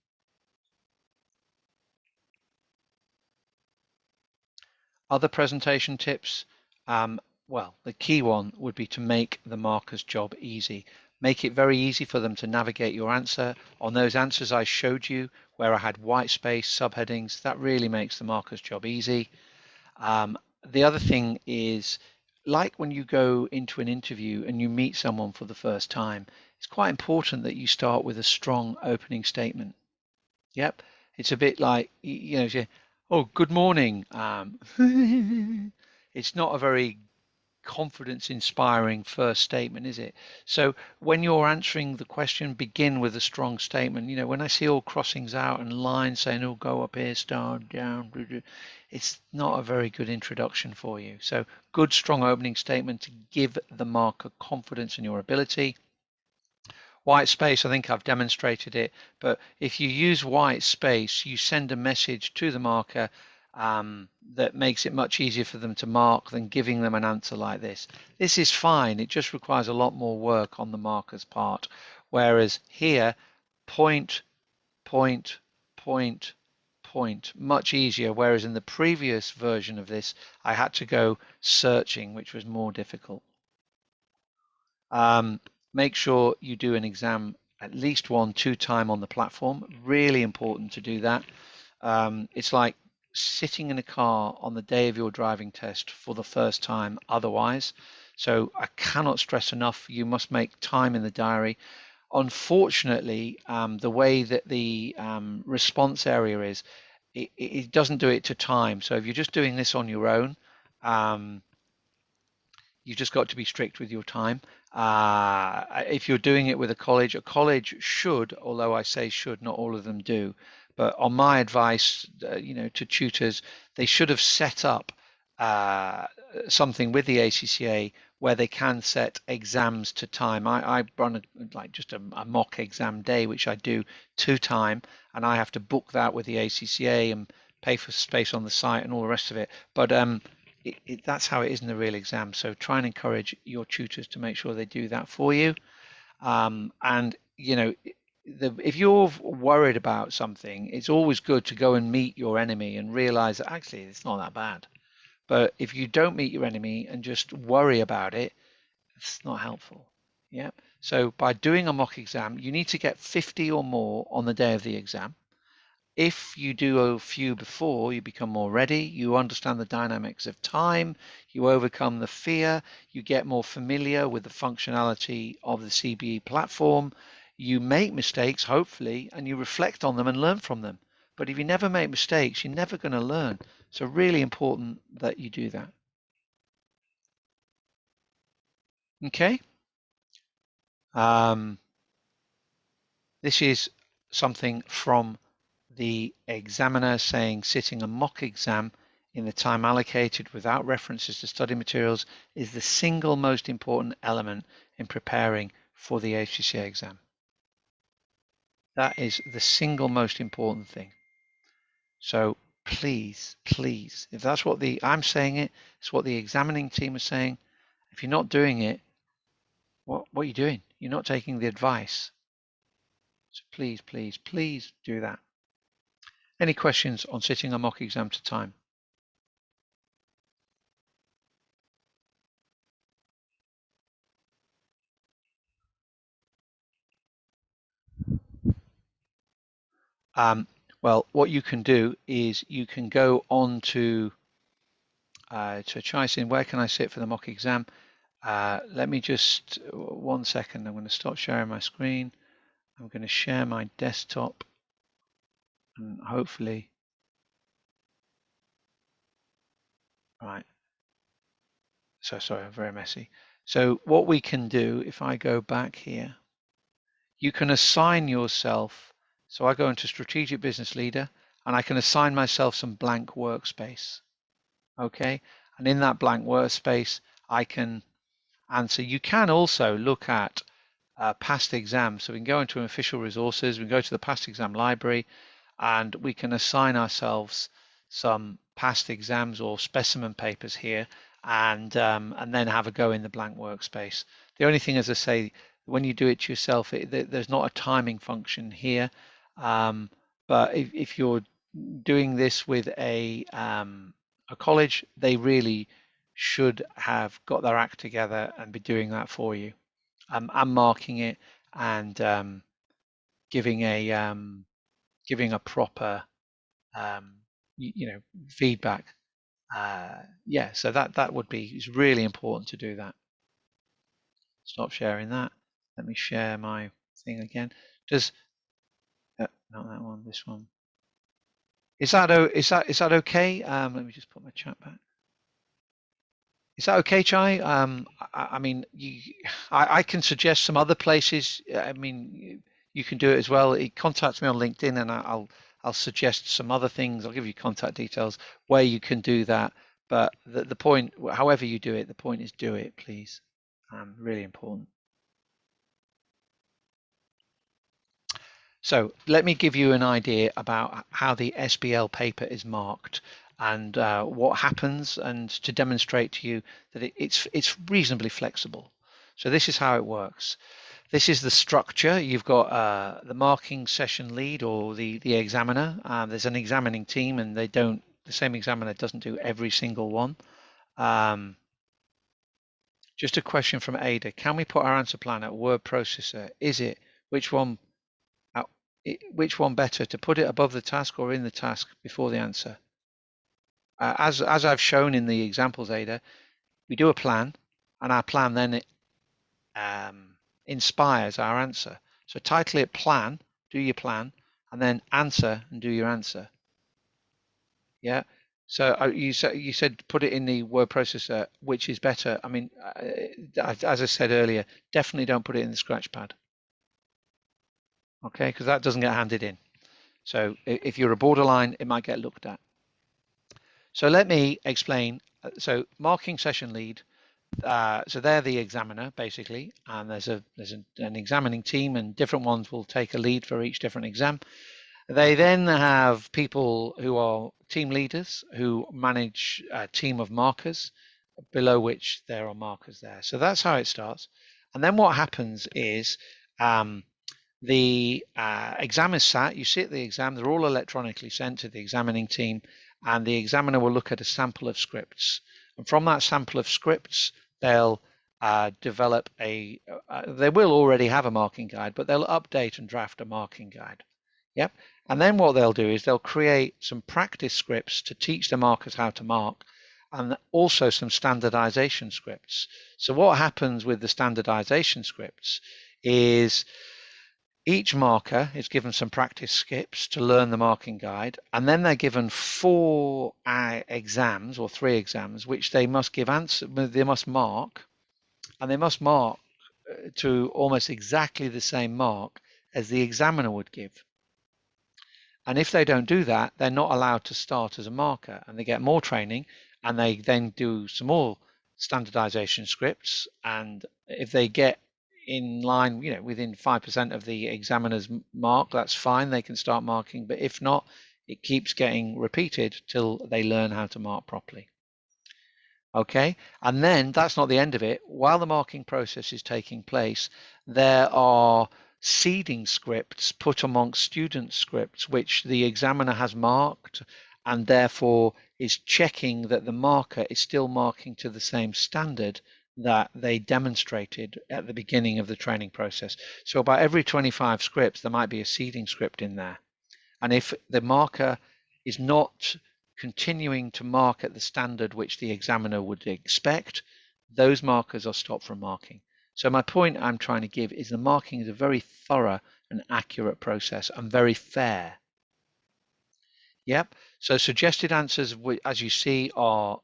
Other presentation tips, well, the key one would be to make the marker's job easy. Make it very easy for them to navigate your answer. On those answers I showed you where I had white space, subheadings, that really makes the marker's job easy. The other thing is, like when you go into an interview and you meet someone for the first time, it's quite important that you start with a strong opening statement. Yep, it's a bit like, you know, oh, good morning. It's not a very confidence-inspiring first statement, is it? So when you're answering the question, begin with a strong statement. You know, when I see all crossings out and lines saying, oh, go up here, start down, it's not a very good introduction for you. So good, strong opening statement to give the marker confidence in your ability. White space, I think I've demonstrated it, but if you use white space, you send a message to the marker that makes it much easier for them to mark than giving them an answer like this. This is fine, it just requires a lot more work on the marker's part. Whereas here, point, point, point, point, much easier. Whereas in the previous version of this, I had to go searching, which was more difficult. Make sure you do an exam at least 1-2 times on the platform. Really important to do that. It's like sitting in a car on the day of your driving test for the first time otherwise. So I cannot stress enough, you must make time in the diary. Unfortunately, the way that the response area is, it doesn't do it to time. So if you're just doing this on your own, you've just got to be strict with your time. If you're doing it with a college should, although I say should, not all of them do, but on my advice, to tutors, they should have set up something with the ACCA where they can set exams to time. I run just a mock exam day, which I do to time, and I have to book that with the ACCA and pay for space on the site and all the rest of it. But that's how it is in the real exam. So try and encourage your tutors to make sure they do that for you. And if you're worried about something, it's always good to go and meet your enemy and realize that actually it's not that bad. But if you don't meet your enemy and just worry about it, it's not helpful. Yeah. So by doing a mock exam, you need to get 50 or more on the day of the exam. If you do a few before, you become more ready, you understand the dynamics of time, you overcome the fear, you get more familiar with the functionality of the Cbe platform, you make mistakes, hopefully, and you reflect on them and learn from them. But if you never make mistakes, you're never going to learn. So really important that you do that. Okay. This is something from the examiner saying sitting a mock exam in the time allocated without references to study materials is the single most important element in preparing for the ACCA exam. That is the single most important thing. So please, please, if that's what I'm saying it's what the examining team is saying. If you're not doing it, what are you doing? You're not taking the advice. So please, please, please do that. Any questions on sitting a mock exam to time? Well, what you can do is you can go on to Chaisin, where can I sit for the mock exam? Let me just, 1 second, I'm going to stop sharing my screen. I'm going to share my desktop and hopefully, right. So sorry, I'm very messy. So what we can do, if I go back here, you can assign yourself. So I go into Strategic Business Leader and I can assign myself some blank workspace. Okay. And in that blank workspace, I can answer. You can also look at past exams. So we can go into official resources, we can go to the past exam library, and we can assign ourselves some past exams or specimen papers here, and then have a go in the blank workspace. The only thing, as I say, when you do it to yourself, there's not a timing function here. But if you're doing this with a college, they really should have got their act together and be doing that for you. I'm marking it and giving a proper feedback. Yeah, so that would be, it's really important to do that. Stop sharing that. Let me share my thing again. Not that one, this one. Is that okay? Let me just put my chat back. Is that okay, Chai? I mean, I can suggest some other places. I mean, you can do it as well. Contact me on LinkedIn, and I'll suggest some other things. I'll give you contact details where you can do that. But the point, however you do it, the point is do it, please. Really important. So let me give you an idea about how the SBL paper is marked and what happens, and to demonstrate to you that it's reasonably flexible. So this is how it works. This is the structure. You've got the marking session lead or the examiner. There's an examining team, and the same examiner doesn't do every single one. Just a question from Ada. Can we put our answer plan at word processor? Which one better, to put it above the task or in the task before the answer? as I've shown in the examples, Ada, we do a plan, and our plan then inspires our answer. So title it plan, do your plan, and then answer and do your answer. Yeah. So you said put it in the word processor, which is better. I mean, as I said earlier, definitely don't put it in the scratch pad. Okay, because that doesn't get handed in. So if you're a borderline, it might get looked at. So let me explain. So marking session lead. So they're the examiner basically, and there's an examining team, and different ones will take a lead for each different exam. They then have people who are team leaders who manage a team of markers, below which there are markers there. So that's how it starts. And then what happens is the exam is sat, you sit the exam, they're all electronically sent to the examining team, and the examiner will look at a sample of scripts. And from that sample of scripts, they'll develop they will already have a marking guide, but they'll update and draft a marking guide. Yep. And then what they'll do is they'll create some practice scripts to teach the markers how to mark, and also some standardization scripts. So what happens with the standardization scripts is each marker is given some practice scripts to learn the marking guide, and then they're given 4 exams or 3 exams, which they must give answer. They must mark, and they must mark to almost exactly the same mark as the examiner would give. And if they don't do that, they're not allowed to start as a marker, and they get more training, and they then do some more standardization scripts. And if they get in line, within 5% of the examiner's mark, that's fine, they can start marking. But if not, it keeps getting repeated till they learn how to mark properly. Okay, and then that's not the end of it. While the marking process is taking place, there are seeding scripts put amongst student scripts, which the examiner has marked, and therefore is checking that the marker is still marking to the same standard that they demonstrated at the beginning of the training process. So about every 25 scripts, there might be a seeding script in there. And if the marker is not continuing to mark at the standard which the examiner would expect, those markers are stopped from marking. So my point I'm trying to give is the marking is a very thorough and accurate process and very fair. Yep. So suggested answers, as you see, are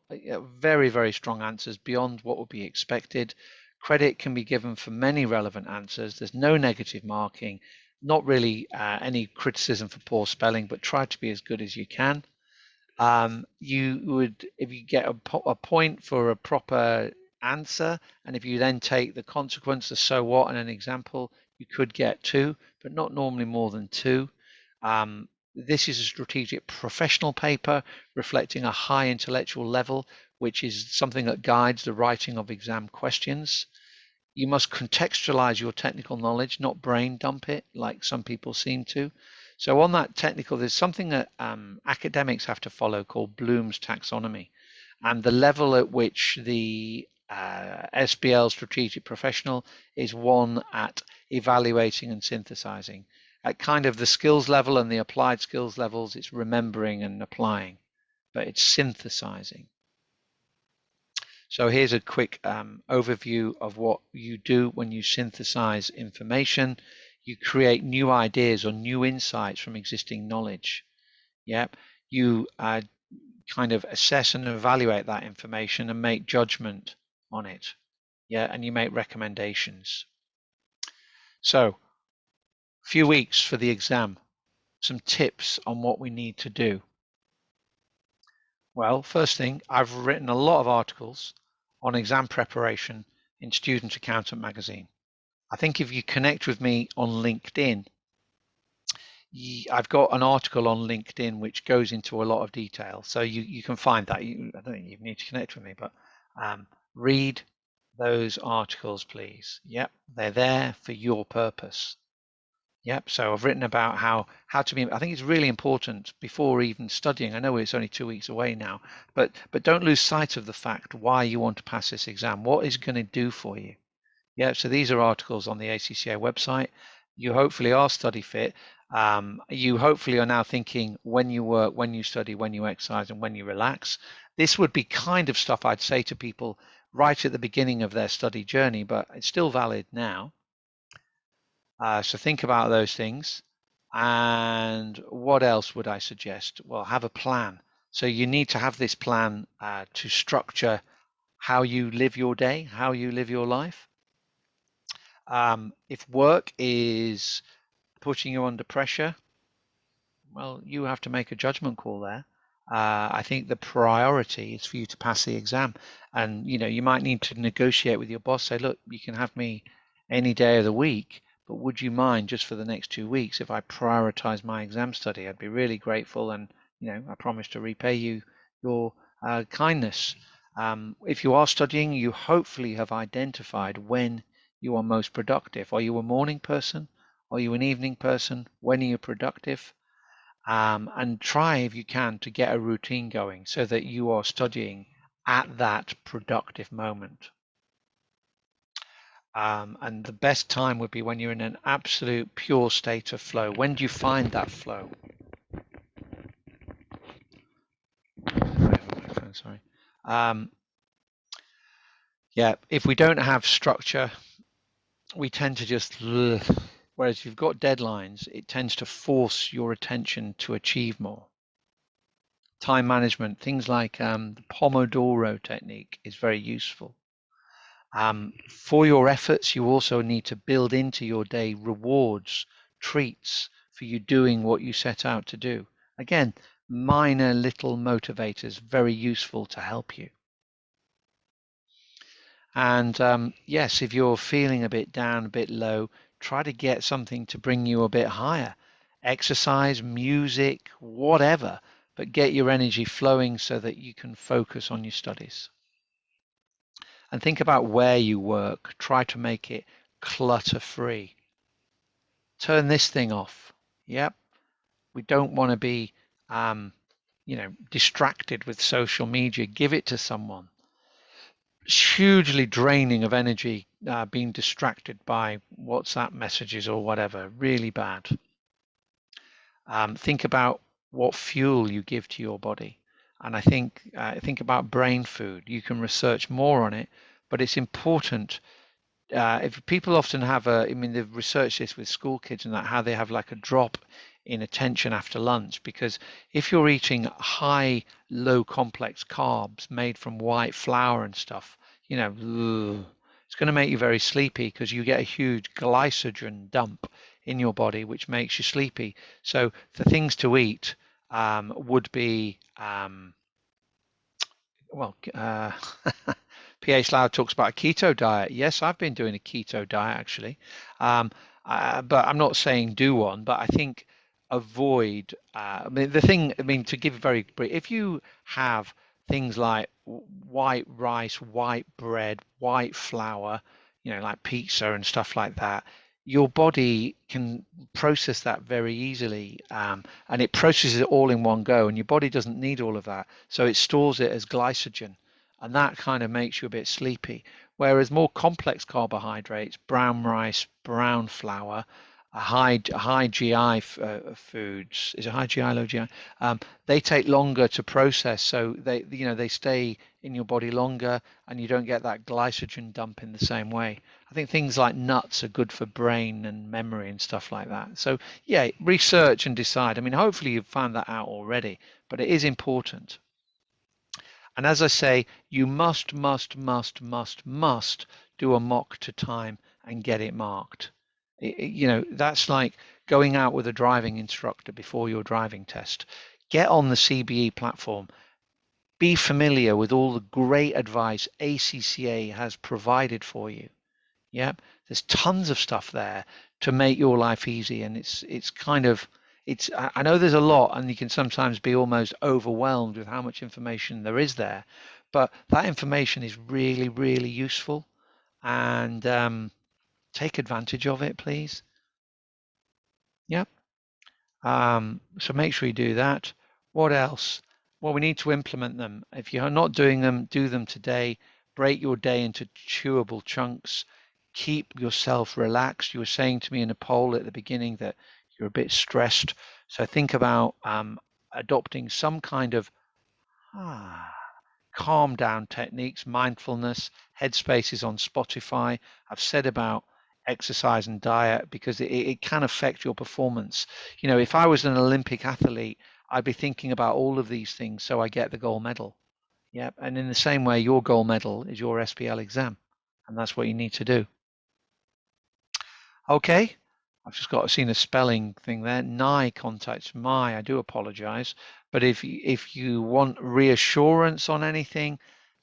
very, very strong answers beyond what would be expected. Credit can be given for many relevant answers. There's no negative marking, not really any criticism for poor spelling, but try to be as good as you can. You would, if you get a point for a proper answer, and if you then take the consequence, the so what, and an example, you could get 2, but not normally more than 2. This is a strategic professional paper reflecting a high intellectual level, which is something that guides the writing of exam questions. You must contextualize your technical knowledge, not brain dump it like some people seem to. So on that technical, there's something that academics have to follow called Bloom's taxonomy, and the level at which the SBL strategic professional is one at evaluating and synthesizing. At kind of the skills level and the applied skills levels, it's remembering and applying, but it's synthesizing. So here's a quick overview of what you do when you synthesize information. You create new ideas or new insights from existing knowledge. Yep. You kind of assess and evaluate that information and make judgment on it. Yeah, and you make recommendations. So, a few weeks for the exam. Some tips on what we need to do. Well, first thing, I've written a lot of articles on exam preparation in Student Accountant magazine. I think if you connect with me on LinkedIn, I've got an article on LinkedIn which goes into a lot of detail. So you can find that. I don't think you need to connect with me, but read those articles, please. Yep, they're there for your purpose. Yep, so I've written about how to be, I think it's really important before even studying. I know it's only 2 weeks away now, but don't lose sight of the fact why you want to pass this exam. What is it going to do for you? Yeah, so these are articles on the ACCA website. You hopefully are study fit. You hopefully are now thinking when you work, when you study, when you exercise, and when you relax. This would be kind of stuff I'd say to people right at the beginning of their study journey, but it's still valid now. So think about those things. And what else would I suggest? Well, have a plan. So you need to have this plan to structure how you live your day, how you live your life. If work is putting you under pressure, well, you have to make a judgment call there. I think the priority is for you to pass the exam, and you might need to negotiate with your boss. Say, look, you can have me any day of the week, but would you mind just for the next 2 weeks if I prioritize my exam study? I'd be really grateful, and I promise to repay you your kindness. If you are studying, you hopefully have identified when you are most productive. Are you a morning person? Are you an evening person? When are you productive? And try, if you can, to get a routine going so that you are studying at that productive moment. And the best time would be when you're in an absolute pure state of flow. When do you find that flow? Sorry. Yeah, if we don't have structure, we tend to just, whereas if you've got deadlines, it tends to force your attention to achieve more. Time management, things like the Pomodoro technique is very useful. For your efforts, you also need to build into your day rewards, treats for you doing what you set out to do. Again, minor little motivators, very useful to help you. And yes, if you're feeling a bit down, a bit low, try to get something to bring you a bit higher. Exercise, music, whatever, but get your energy flowing so that you can focus on your studies. And think about where you work. Try to make it clutter-free. Turn this thing off. Yep. We don't want to be, distracted with social media. Give it to someone. It's hugely draining of energy being distracted by WhatsApp messages or whatever. Really bad. Think about what fuel you give to your body. And I think about brain food. You can research more on it, but it's important. If people often have they've researched this with school kids and that, how they have like a drop in attention after lunch, because if you're eating high, low complex carbs made from white flour and stuff, it's going to make you very sleepy because you get a huge glycogen dump in your body, which makes you sleepy. So the things to eat would be, PH Loud talks about a keto diet. Yes, I've been doing a keto diet actually, but I'm not saying do one. But I think avoid. To give very brief, if you have things like white rice, white bread, white flour, like pizza and stuff like that, your body can process that very easily, and it processes it all in one go, and your body doesn't need all of that, so it stores it as glycogen, and that kind of makes you a bit sleepy. Whereas more complex carbohydrates, brown rice, brown flour, high GI foods, is it high GI, low GI? They take longer to process, so they stay in your body longer, and you don't get that glycogen dump in the same way. I think things like nuts are good for brain and memory and stuff like that. So yeah, research and decide. Hopefully you've found that out already, but it is important. And as I say, you must do a mock to time and get it marked. That's like going out with a driving instructor before your driving test. Get on the Cbe platform. Be familiar with all the great advice ACCA has provided for you. Yep, there's tons of stuff there to make your life easy, and I know there's a lot, and you can sometimes be almost overwhelmed with how much information there is there, but that information is really, really useful, and take advantage of it, please. Yep. So make sure you do that. What else? Well, we need to implement them. If you're not doing them, do them today. Break your day into chewable chunks. keep yourself relaxed. You were saying to me in a poll at the beginning that you're a bit stressed. So think about adopting some kind of calm down techniques, mindfulness. Headspace is on Spotify. I've said about exercise and diet because it can affect your performance. You know, if I was an Olympic athlete, I'd be thinking about all of these things so I get the gold medal. Yep. And in the same way, your gold medal is your SBL exam. And that's what you need to do. Okay. I've just seen a spelling thing there. Nye contacts my. I do apologize. But if you want reassurance on anything,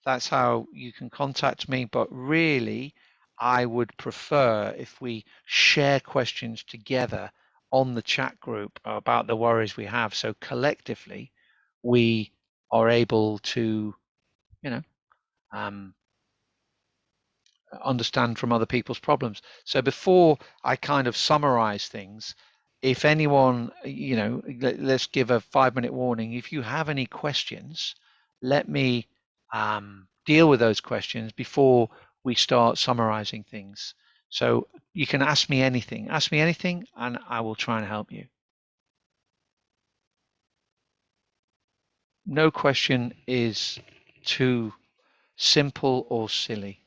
that's how you can contact me. But really, I would prefer if we share questions together on the chat group about the worries we have. So collectively, we are able to, you know, understand from other people's problems. So before I kind of summarize things, if anyone, you know, let's give a 5-minute warning. If you have any questions, let me deal with those questions before we start summarizing things. So you can ask me anything, and I will try and help you. No question is too simple or silly.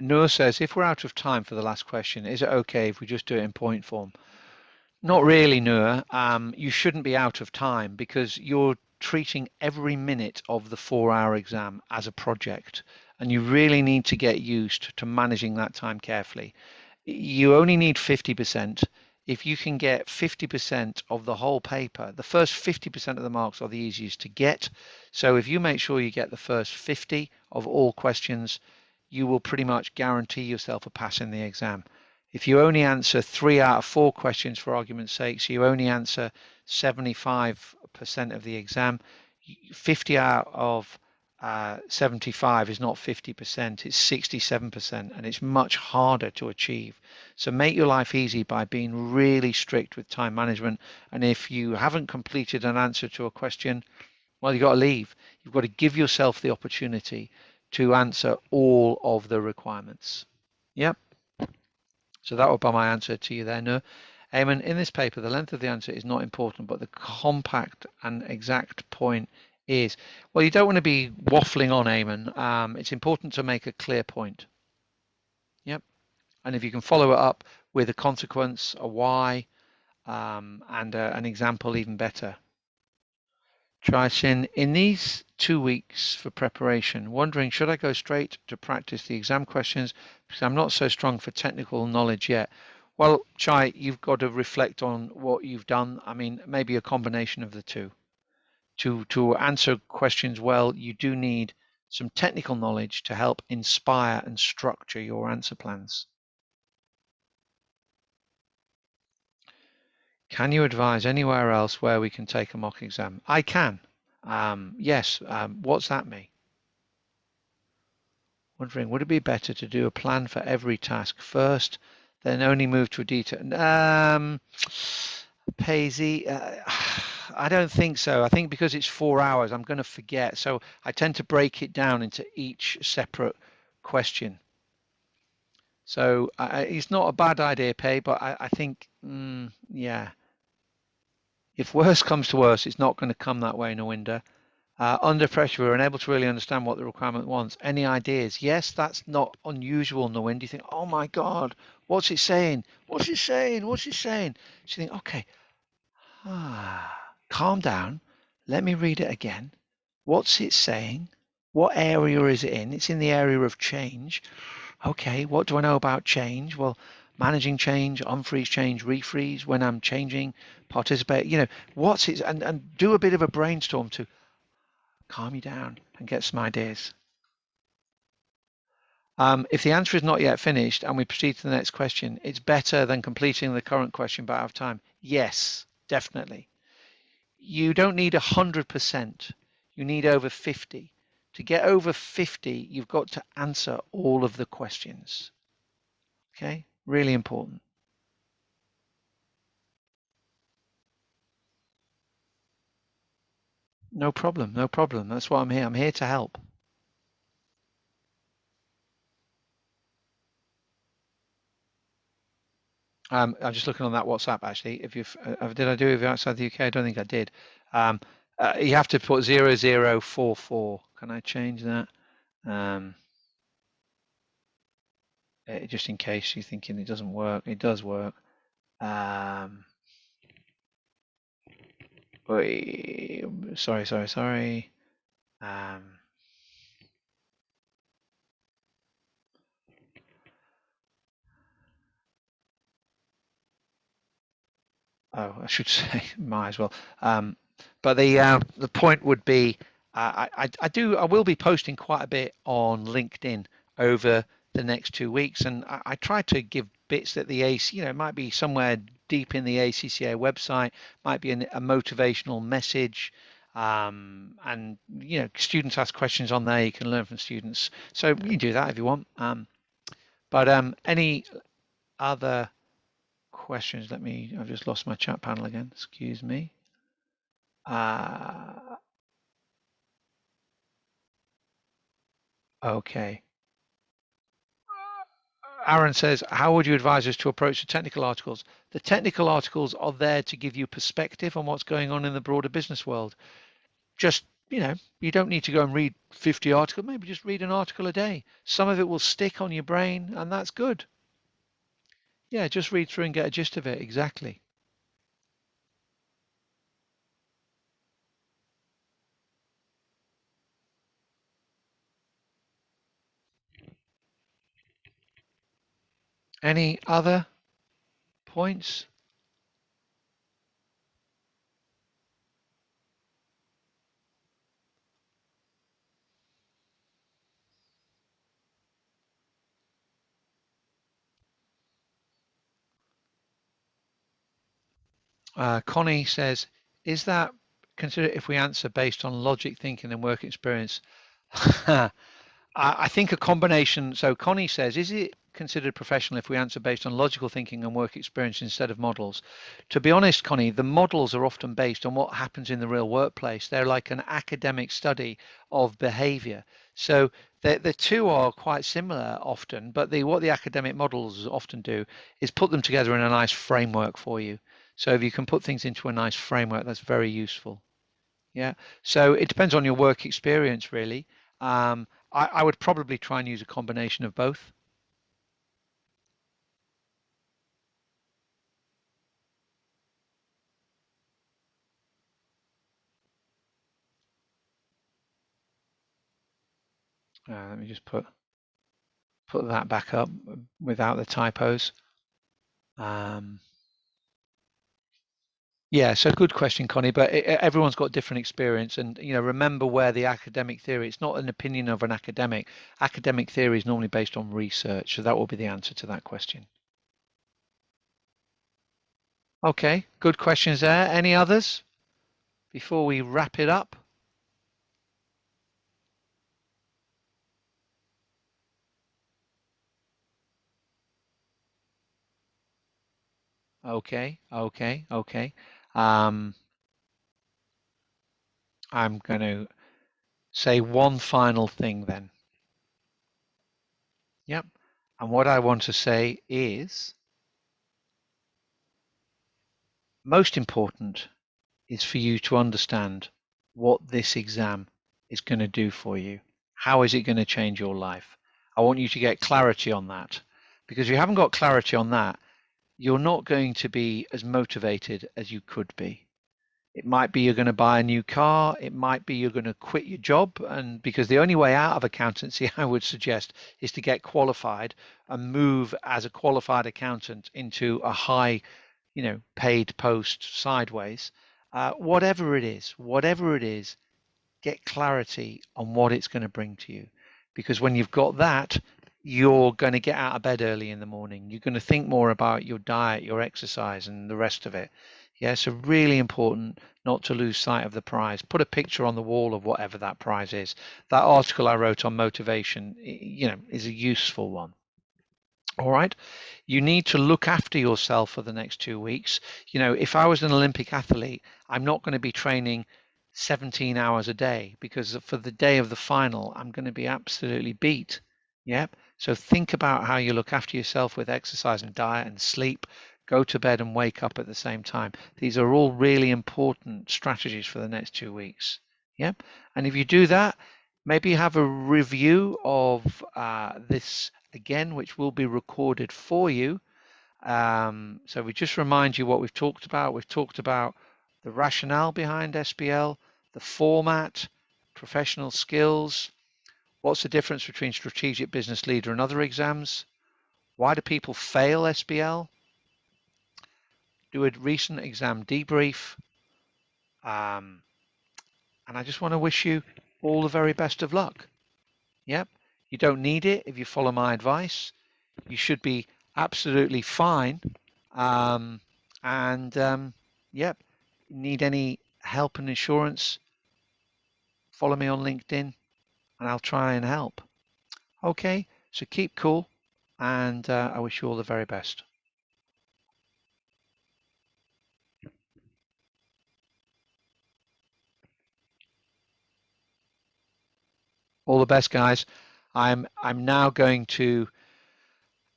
Noor says, if we're out of time for the last question, is it okay if we just do it in point form? Not really, Noor. You shouldn't be out of time because you're treating every minute of the 4-hour exam as a project, and you really need to get used to managing that time carefully. You only need 50%. If you can get 50% of the whole paper, the first 50% of the marks are the easiest to get. So if you make sure you get the first 50 of all questions, you will pretty much guarantee yourself a pass in the exam. If you only answer 3 out of 4 questions, for argument's sake, so you only answer 75% of the exam, 50 out of 75 is not 50%, it's 67%, and it's much harder to achieve. So make your life easy by being really strict with time management. And if you haven't completed an answer to a question, well, you've got to leave. You've got to give yourself the opportunity to answer all of the requirements. Yep. So that would be my answer to you there, Noor. Eamon, in this paper, the length of the answer is not important, but the compact and exact point is. Well, you don't want to be waffling on, Eamon. It's important to make a clear point. Yep. And if you can follow it up with a consequence, a why, and an example, even better. Trishin, in these 2 weeks for preparation, wondering, should I go straight to practice the exam questions because I'm not so strong for technical knowledge yet? Well, Chai, you've got to reflect on what you've done. I mean, maybe a combination of the two. To answer questions well, you do need some technical knowledge to help inspire and structure your answer plans. Can you advise anywhere else where we can take a mock exam? I can. Yes. What's that mean? Wondering, would it be better to do a plan for every task first, then only move to a detail? Paisy, I don't think so. I think because it's 4 hours, I'm going to forget. So I tend to break it down into each separate question. So it's not a bad idea, Pei, but I think, yeah. If worse comes to worse, it's not going to come that way, Nawinder. Under pressure, we're unable to really understand what the requirement wants. Any ideas? Yes, that's not unusual, Nawinder. You think, oh my God, what's it saying? What's it saying? What's it saying? So you think, okay, calm down. Let me read it again. What's it saying? What area is it in? It's in the area of change. Okay, what do I know about change? Well, managing change, unfreeze change, refreeze, when I'm changing, participate, you know, what's it, and do a bit of a brainstorm to calm you down and get some ideas. If the answer is not yet finished and we proceed to the next question, it's better than completing the current question but out of time. Yes, definitely. You don't need 100%. You you need over 50. To get over 50, you've got to answer all of the questions. Okay, really important. No problem, no problem. That's why I'm here. I'm here to help. I'm just looking on that WhatsApp actually. If you've did I do it outside the UK? I don't think I did. You have to put 0044. Can I change that? Just in case you're thinking it doesn't work. It does work. Sorry. I should say, might as well. But the point would be, I will be posting quite a bit on LinkedIn over the next 2 weeks, and I try to give bits that the AC, it might be somewhere deep in the ACCA website, might be a motivational message, and students ask questions on there. You can learn from students, so you can do that if you want. But any other questions? I've just lost my chat panel again. Excuse me. Okay. Aaron says, how would you advise us to approach the technical articles? The technical articles are there to give you perspective on what's going on in the broader business world. Just, you don't need to go and read 50 articles. Maybe just read an article a day. Some of it will stick on your brain, and that's good. Yeah, just read through and get a gist of it. Exactly. Any other points? Connie says, is that considered if we answer based on logic thinking and work experience? I think a combination. So Connie says, is it considered professional if we answer based on logical thinking and work experience instead of models? To be honest, Connie, the models are often based on what happens in the real workplace. They're like an academic study of behavior. So the two are quite similar often, but what the academic models often do is put them together in a nice framework for you. So if you can put things into a nice framework, that's very useful. Yeah. So it depends on your work experience, really. I would probably try and use a combination of both. Let me just put that back up without the typos. Yeah, so good question, Connie, but everyone's got different experience, and remember where the academic theory, it's not an opinion of an academic. Academic theory is normally based on research, so that will be the answer to that question. Okay, good questions there. Any others before we wrap it up? Okay. I'm going to say one final thing then. Yep. And what I want to say is, most important is for you to understand what this exam is going to do for you. How is it going to change your life? I want you to get clarity on that, because if you haven't got clarity on that, you're not going to be as motivated as you could be. It might be you're going to buy a new car. It might be you're going to quit your job. And because the only way out of accountancy, I would suggest, is to get qualified and move as a qualified accountant into a high, paid post sideways. Whatever it is, get clarity on what it's going to bring to you. Because when you've got that, you're going to get out of bed early in the morning. You're going to think more about your diet, your exercise, and the rest of it. Yeah, so really important not to lose sight of the prize. Put a picture on the wall of whatever that prize is. That article I wrote on motivation, is a useful one. All right. You need to look after yourself for the next 2 weeks. If I was an Olympic athlete, I'm not going to be training 17 hours a day, because for the day of the final, I'm going to be absolutely beat. Yep. So think about how you look after yourself with exercise and diet and sleep. Go to bed and wake up at the same time. These are all really important strategies for the next 2 weeks. Yep. And if you do that, maybe have a review of this again, which will be recorded for you. So we just remind you what we've talked about. We've talked about the rationale behind SBL, the format, professional skills, what's the difference between strategic business leader and other exams, why do people fail SBL, do a recent exam debrief, and I just want to wish you all the very best of luck. Yep, you don't need it if you follow my advice. You should be absolutely fine. Yep, need any help and insurance, follow me on LinkedIn and I'll try and help. Okay, so keep cool, and I wish you all the very best. All the best, guys. I'm now going to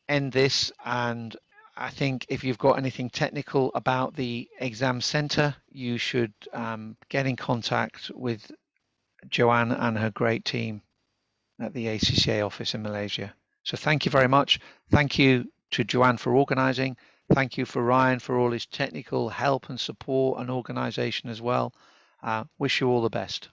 end this, and I think if you've got anything technical about the exam center, you should get in contact with Joanne and her great team at the ACCA office in Malaysia. So thank you very much. Thank you to Joanne for organizing. Thank you for Ryan for all his technical help and support and organization as well. Wish you all the best.